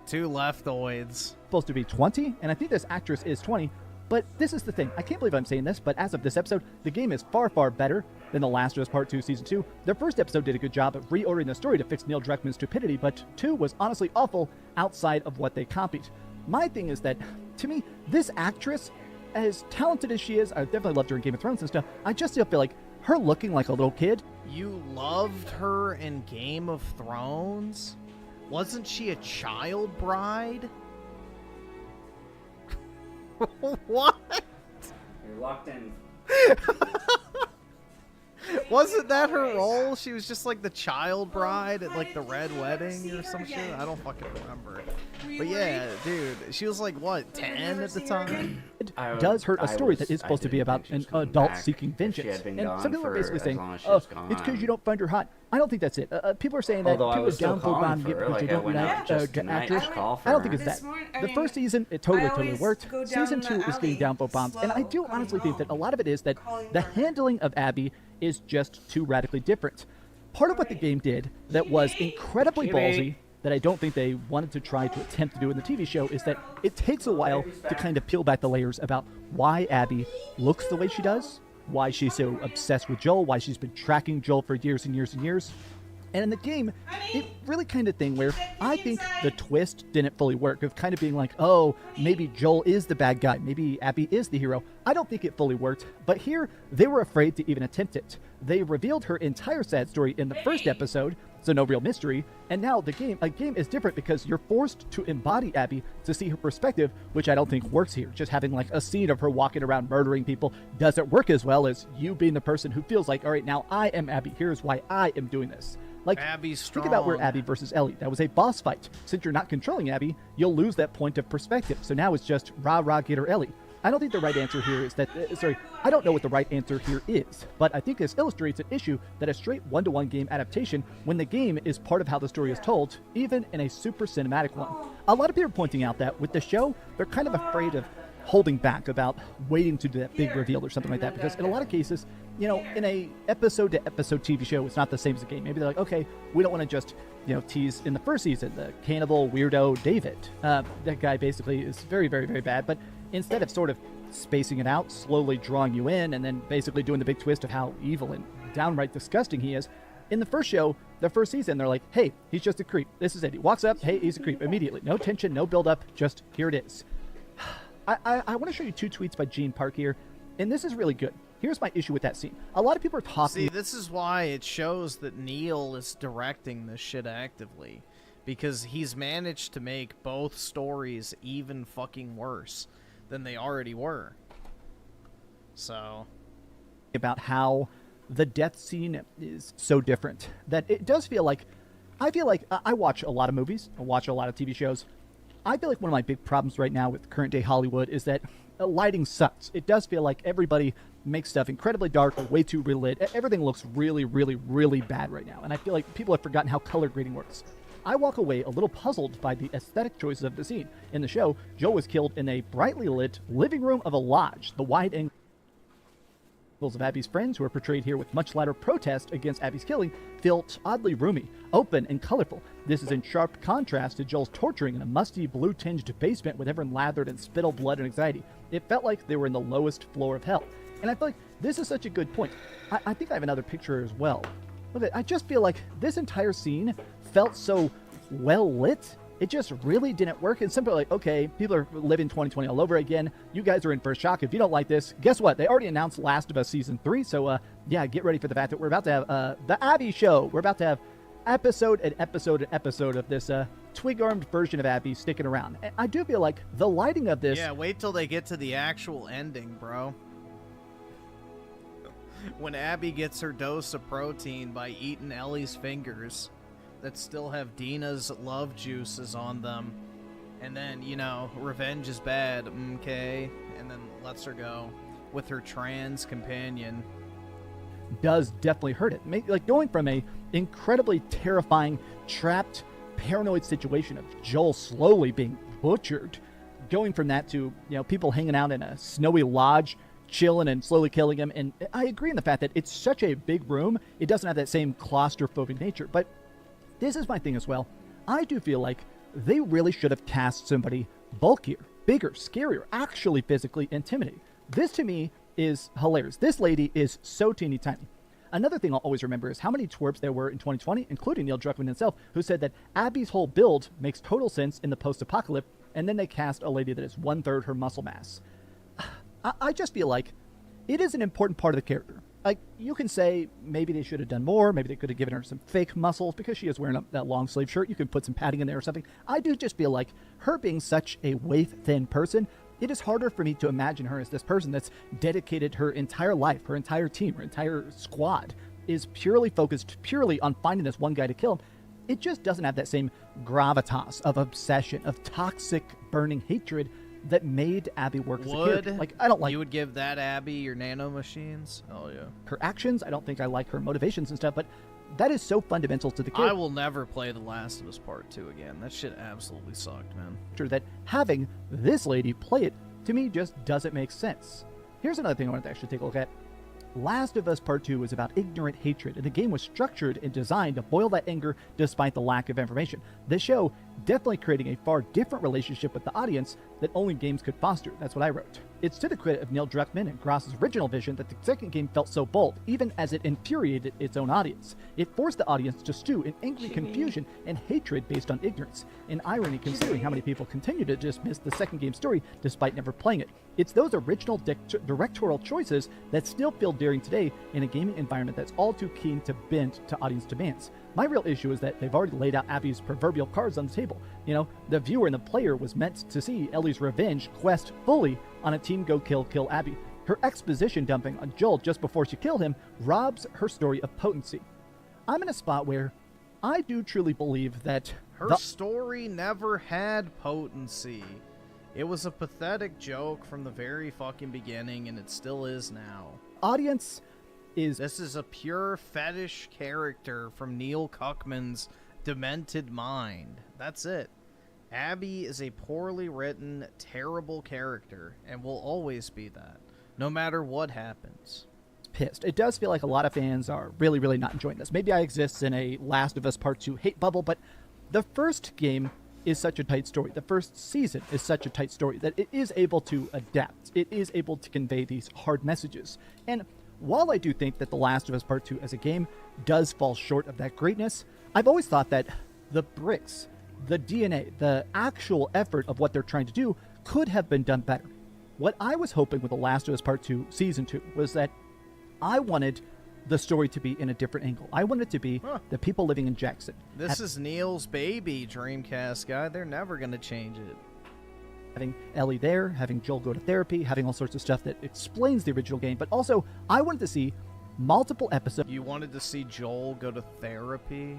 Two leftoids. Supposed to be 20, and I think this actress is 20. But this is the thing. I can't believe I'm saying this, but as of this episode, the game is far, far better than The Last of Us Part 2 Season 2. Their first episode did a good job of reordering the story to fix Neil Druckmann's stupidity, but 2 was honestly awful outside of what they copied. My thing is that, to me, this actress, as talented as she is, I definitely loved her in Game of Thrones and stuff, I just still feel like her looking like a little kid. You loved her in Game of Thrones? Wasn't she a child bride? What? You're locked in. Wasn't that her role? She was just like the child bride at like the Red Wedding or some shit? I don't fucking remember. But yeah, dude, she was like, what, 10 at the time? It does hurt a story that is supposed to be about an adult seeking vengeance. And some people are basically saying, oh, it's because you don't find her hot. I don't think that's it. People are saying that people are down for Bond because they don't like actors. I don't think it's that. The first season, it totally worked. Season 2 is getting down for bombs. And I do honestly think that a lot of it is that the handling of Abby is just too radically different. Part of what the game did that was incredibly ballsy, that I don't think they wanted to try to attempt to do in the TV show, is that it takes a while to kind of peel back the layers about why Abby looks the way she does, why she's so obsessed with Joel, why she's been tracking Joel for years and years and years. And in the game, it really kind of thing where I think the twist didn't fully work, of kind of being like, oh, maybe Joel is the bad guy, maybe Abby is the hero. I don't think it fully worked, but here, they were afraid to even attempt it. They revealed her entire sad story in the first episode, so no real mystery, and now a game is different because you're forced to embody Abby to see her perspective, which I don't think works here. Just having like a scene of her walking around murdering people doesn't work as well as you being the person who feels like, all right, now I am Abby, here's why I am doing this. Like, Abby's strong. Think about where Abby versus Ellie. That was a boss fight. Since you're not controlling Abby, you'll lose that point of perspective. So now it's just rah-rah, get her Ellie. I don't think the right answer here is that, I don't know what the right answer here is, but I think this illustrates an issue that a straight one-to-one game adaptation, when the game is part of how the story is told, even in a super cinematic one. A lot of people are pointing out that with the show, they're kind of afraid of holding back about waiting to do that big reveal or something like that, because in a lot of cases, you know, in a episode-to-episode TV show, it's not the same as a game. Maybe they're like, okay, we don't want to just, you know, tease in the first season the cannibal weirdo David. That guy basically is very, very, very bad, but instead of sort of spacing it out, slowly drawing you in, and then basically doing the big twist of how evil and downright disgusting he is, in the first show, the first season, they're like, hey, he's just a creep. This is it. He walks up, hey, he's a creep. Immediately. No tension, no build-up, just here it is. I want to show you two tweets by Gene Park here, and this is really good. Here's my issue with that scene. A lot of people are talking... See, this is why it shows that Neil is directing this shit actively. Because he's managed to make both stories even fucking worse than they already were. So... About how the death scene is so different. That it does feel like... I feel like I watch a lot of movies. I watch a lot of TV shows. I feel like one of my big problems right now with current day Hollywood is that lighting sucks. It does feel like everybody makes stuff incredibly dark or way too relit. Everything looks really, really, really bad right now. And I feel like people have forgotten how color grading works. I walk away a little puzzled by the aesthetic choices of the scene. In the show, Joe was killed in a brightly lit living room of a lodge. The wide angle of Abby's friends, who are portrayed here with much louder protest against Abby's killing, felt oddly roomy, open, and colorful. This is in sharp contrast to Joel's torturing in a musty, blue-tinged basement with everyone lathered in spittle, blood, and anxiety. It felt like they were in the lowest floor of hell. And I feel like this is such a good point. I think I have another picture as well. Look, I just feel like this entire scene felt so well lit. It just really didn't work. And some people are like, okay, people are living 2020 all over again. You guys are in for a shock. If you don't like this, guess what? They already announced Last of Us Season 3. So, yeah, get ready for the fact that we're about to have the Abby show. We're about to have episode and episode and episode of this twig-armed version of Abby sticking around. And I do feel like the lighting of this... Yeah, wait till they get to the actual ending, bro. When Abby gets her dose of protein by eating Ellie's fingers that still have Dina's love juices on them. And then, you know, revenge is bad, okay? And then lets her go with her trans companion. Does definitely hurt it. Like, going from a incredibly terrifying, trapped, paranoid situation of Joel slowly being butchered, going from that to, you know, people hanging out in a snowy lodge, chilling and slowly killing him. And I agree in the fact that it's such a big room, it doesn't have that same claustrophobic nature. But this is my thing as well. I do feel like they really should have cast somebody bulkier, bigger, scarier, actually physically intimidating. This to me is hilarious. This lady is so teeny tiny. Another thing I'll always remember is how many twerps there were in 2020, including Neil Druckmann himself, who said that Abby's whole build makes total sense in the post-apocalypse, and then they cast a lady that is 1/3 her muscle mass. I just feel like it is an important part of the character. Like, you can say maybe they should have done more, maybe they could have given her some fake muscles because she is wearing that long sleeve shirt. You can put some padding in there or something. I do just feel like her being such a waif-thin person, it is harder for me to imagine her as this person that's dedicated her entire life, her entire team, her entire squad is purely focused purely on finding this one guy to kill him. It just doesn't have that same gravitas of obsession, of toxic, burning hatred that made Abby work as a character. Like, I don't like... You would give that Abby your nano machines? Oh, yeah. Her actions, I don't think I like her motivations and stuff, but that is so fundamental to the character. I will never play The Last of Us Part 2 again. That shit absolutely sucked, man. That having this lady play it, to me, just doesn't make sense. Here's another thing I wanted to actually take a look at. Last of Us Part 2 is about ignorant hatred, and the game was structured and designed to boil that anger despite the lack of information. This show definitely creating a far different relationship with the audience that only games could foster. That's what I wrote. It's to the credit of Neil Druckmann and Gross's original vision that the second game felt so bold, even as it infuriated its own audience. It forced the audience to stew in angry confusion and hatred based on ignorance, an irony considering how many people continue to dismiss the second game's story despite never playing it. It's those original directorial choices that still feel daring today in a gaming environment that's all too keen to bend to audience demands. My real issue is that they've already laid out Abby's proverbial cards on the table. You know, the viewer and the player was meant to see Ellie's revenge quest fully on a team go kill Abby. Her exposition dumping on Joel just before she killed him robs her story of potency. I'm in a spot where I do truly believe that her story never had potency. It was a pathetic joke from the very fucking beginning, and it still is now. Audience is... This is a pure fetish character from Neil Cuckman's demented mind. That's it. Abby is a poorly written, terrible character, and will always be that, no matter what happens. Pissed. It does feel like a lot of fans are really, really not enjoying this. Maybe I exist in a Last of Us Part 2 hate bubble, but the first game is such a tight story. The first season is such a tight story that it is able to adapt. It is able to convey these hard messages. And while I do think that The Last of Us Part 2 as a game does fall short of that greatness, I've always thought that the bricks, the DNA, the actual effort of what they're trying to do could have been done better. What I was hoping with The Last of Us Part 2 Season 2 was that I wanted the story to be in a different angle. I wanted it to be the people living in Jackson. This is Neil's baby, Dreamcast guy. They're never going to change it. Having Ellie there, having Joel go to therapy, having all sorts of stuff that explains the original game, but also I wanted to see multiple episodes. You wanted to see Joel go to therapy?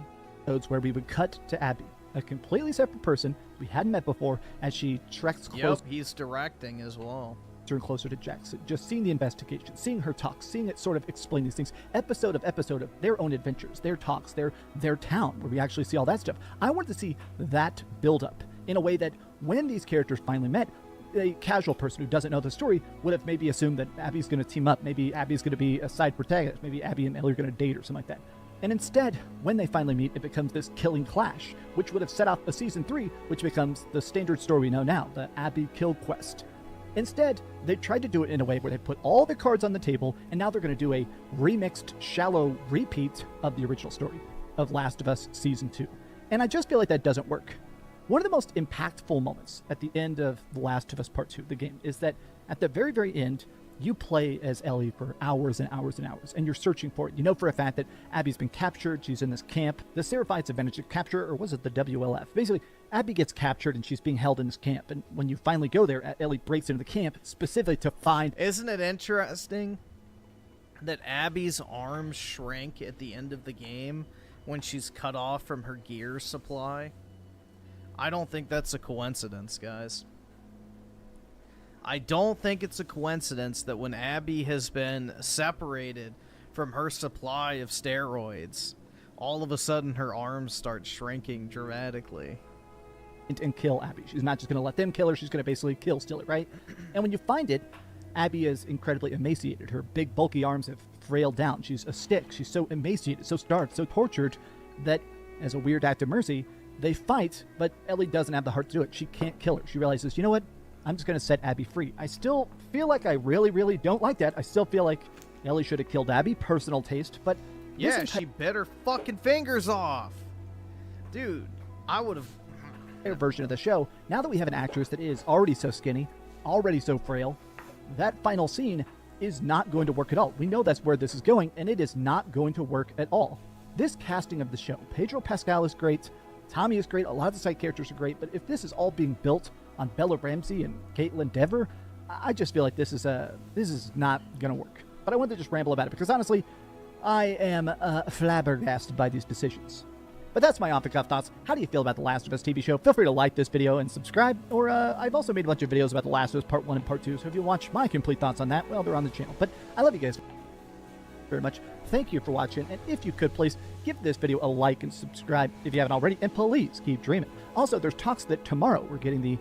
Where we would cut to Abby, a completely separate person we hadn't met before, as she treks close. Yep, he's directing as well. And closer to Jackson, just seeing the investigation, seeing her talk, seeing it sort of explain these things, episode of their own adventures, their talks, their town, where we actually see all that stuff. I wanted to see that build up in a way that when these characters finally met, a casual person who doesn't know the story would have maybe assumed that Abby's going to team up, maybe Abby's going to be a side protagonist, maybe Abby and Ellie are going to date or something like that. And instead, when they finally meet, it becomes this killing clash, which would have set off a season 3, which becomes the standard story we know now, the Abby kill quest. Instead, they tried to do it in a way where they put all the cards on the table, and now they're going to do a remixed, shallow repeat of the original story of Last of Us Season 2. And I just feel like that doesn't work. One of the most impactful moments at the end of The Last of Us Part 2, the game, is that at the very, very end, you play as Ellie for hours and hours and hours, and you're searching for it. You know for a fact that Abby's been captured. She's in this camp. The Seraphites have managed to capture her, or was it the WLF? Basically, Abby gets captured, and she's being held in this camp. And when you finally go there, Ellie breaks into the camp specifically to find... Isn't it interesting that Abby's arms shrink at the end of the game when she's cut off from her gear supply? I don't think that's a coincidence, guys. I don't think it's a coincidence that when Abby has been separated from her supply of steroids, all of a sudden her arms start shrinking dramatically. And kill Abby. She's not just going to let them kill her, she's going to basically steal it, right? And when you find it, Abby is incredibly emaciated. Her big, bulky arms have frailed down. She's a stick. She's so emaciated, so starved, so tortured that, as a weird act of mercy, they fight, but Ellie doesn't have the heart to do it. She can't kill her. She realizes, you know what? I'm just going to set Abby free. I still feel like I really, really don't like that. I still feel like Ellie should have killed Abby. Personal taste, but... Yeah, she bit her fucking fingers off. Dude, I would have... version of the show, now that we have an actress that is already so skinny, already so frail, that final scene is not going to work at all. We know that's where this is going, and it is not going to work at all. This casting of the show, Pedro Pascal is great, Tommy is great, a lot of the side characters are great, but if this is all being built on Bella Ramsey and Caitlin Dever, I just feel like this is not going to work. But I wanted to just ramble about it because honestly, I am flabbergasted by these decisions. But that's my off-the-cuff thoughts. How do you feel about The Last of Us TV show? Feel free to like this video and subscribe, or I've also made a bunch of videos about The Last of Us Part 1 and Part 2, so if you watch my complete thoughts on that, well, they're on the channel. But I love you guys very much. Thank you for watching, and if you could, please give this video a like and subscribe if you haven't already, and please keep dreaming. Also, there's talks that tomorrow we're getting the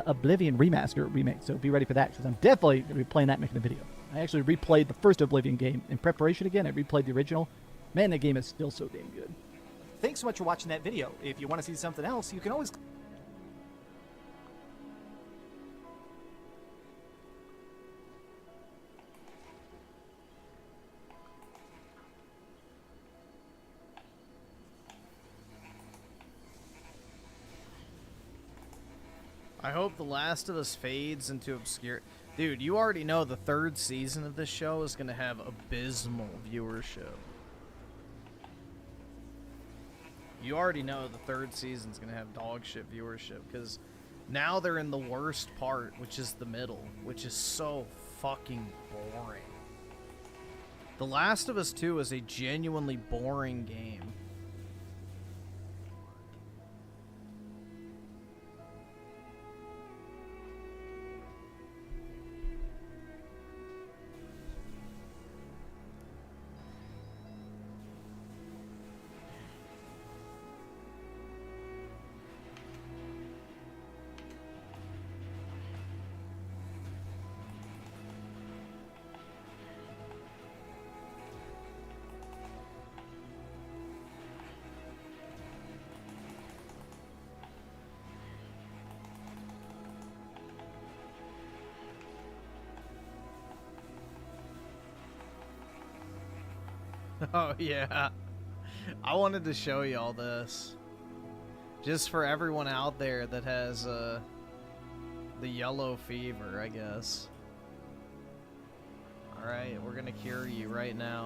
Oblivion Remaster remake, so be ready for that, because I'm definitely going to be playing that and making a video. I actually replayed the first Oblivion game in preparation again. I replayed the original. Man, that game is still so damn good. Thanks so much for watching that video. If you want to see something else, you can always I hope The Last of Us fades into obscure. Dude, you already know the 3rd season of this show is going to have abysmal viewership. You already know the 3rd season's going to have dog shit viewership because now they're in the worst part, which is the middle, which is so fucking boring. The Last of Us 2 is a genuinely boring game. Oh, yeah. I wanted to show you all this. Just for everyone out there that has the yellow fever, I guess. Alright, we're gonna cure you right now.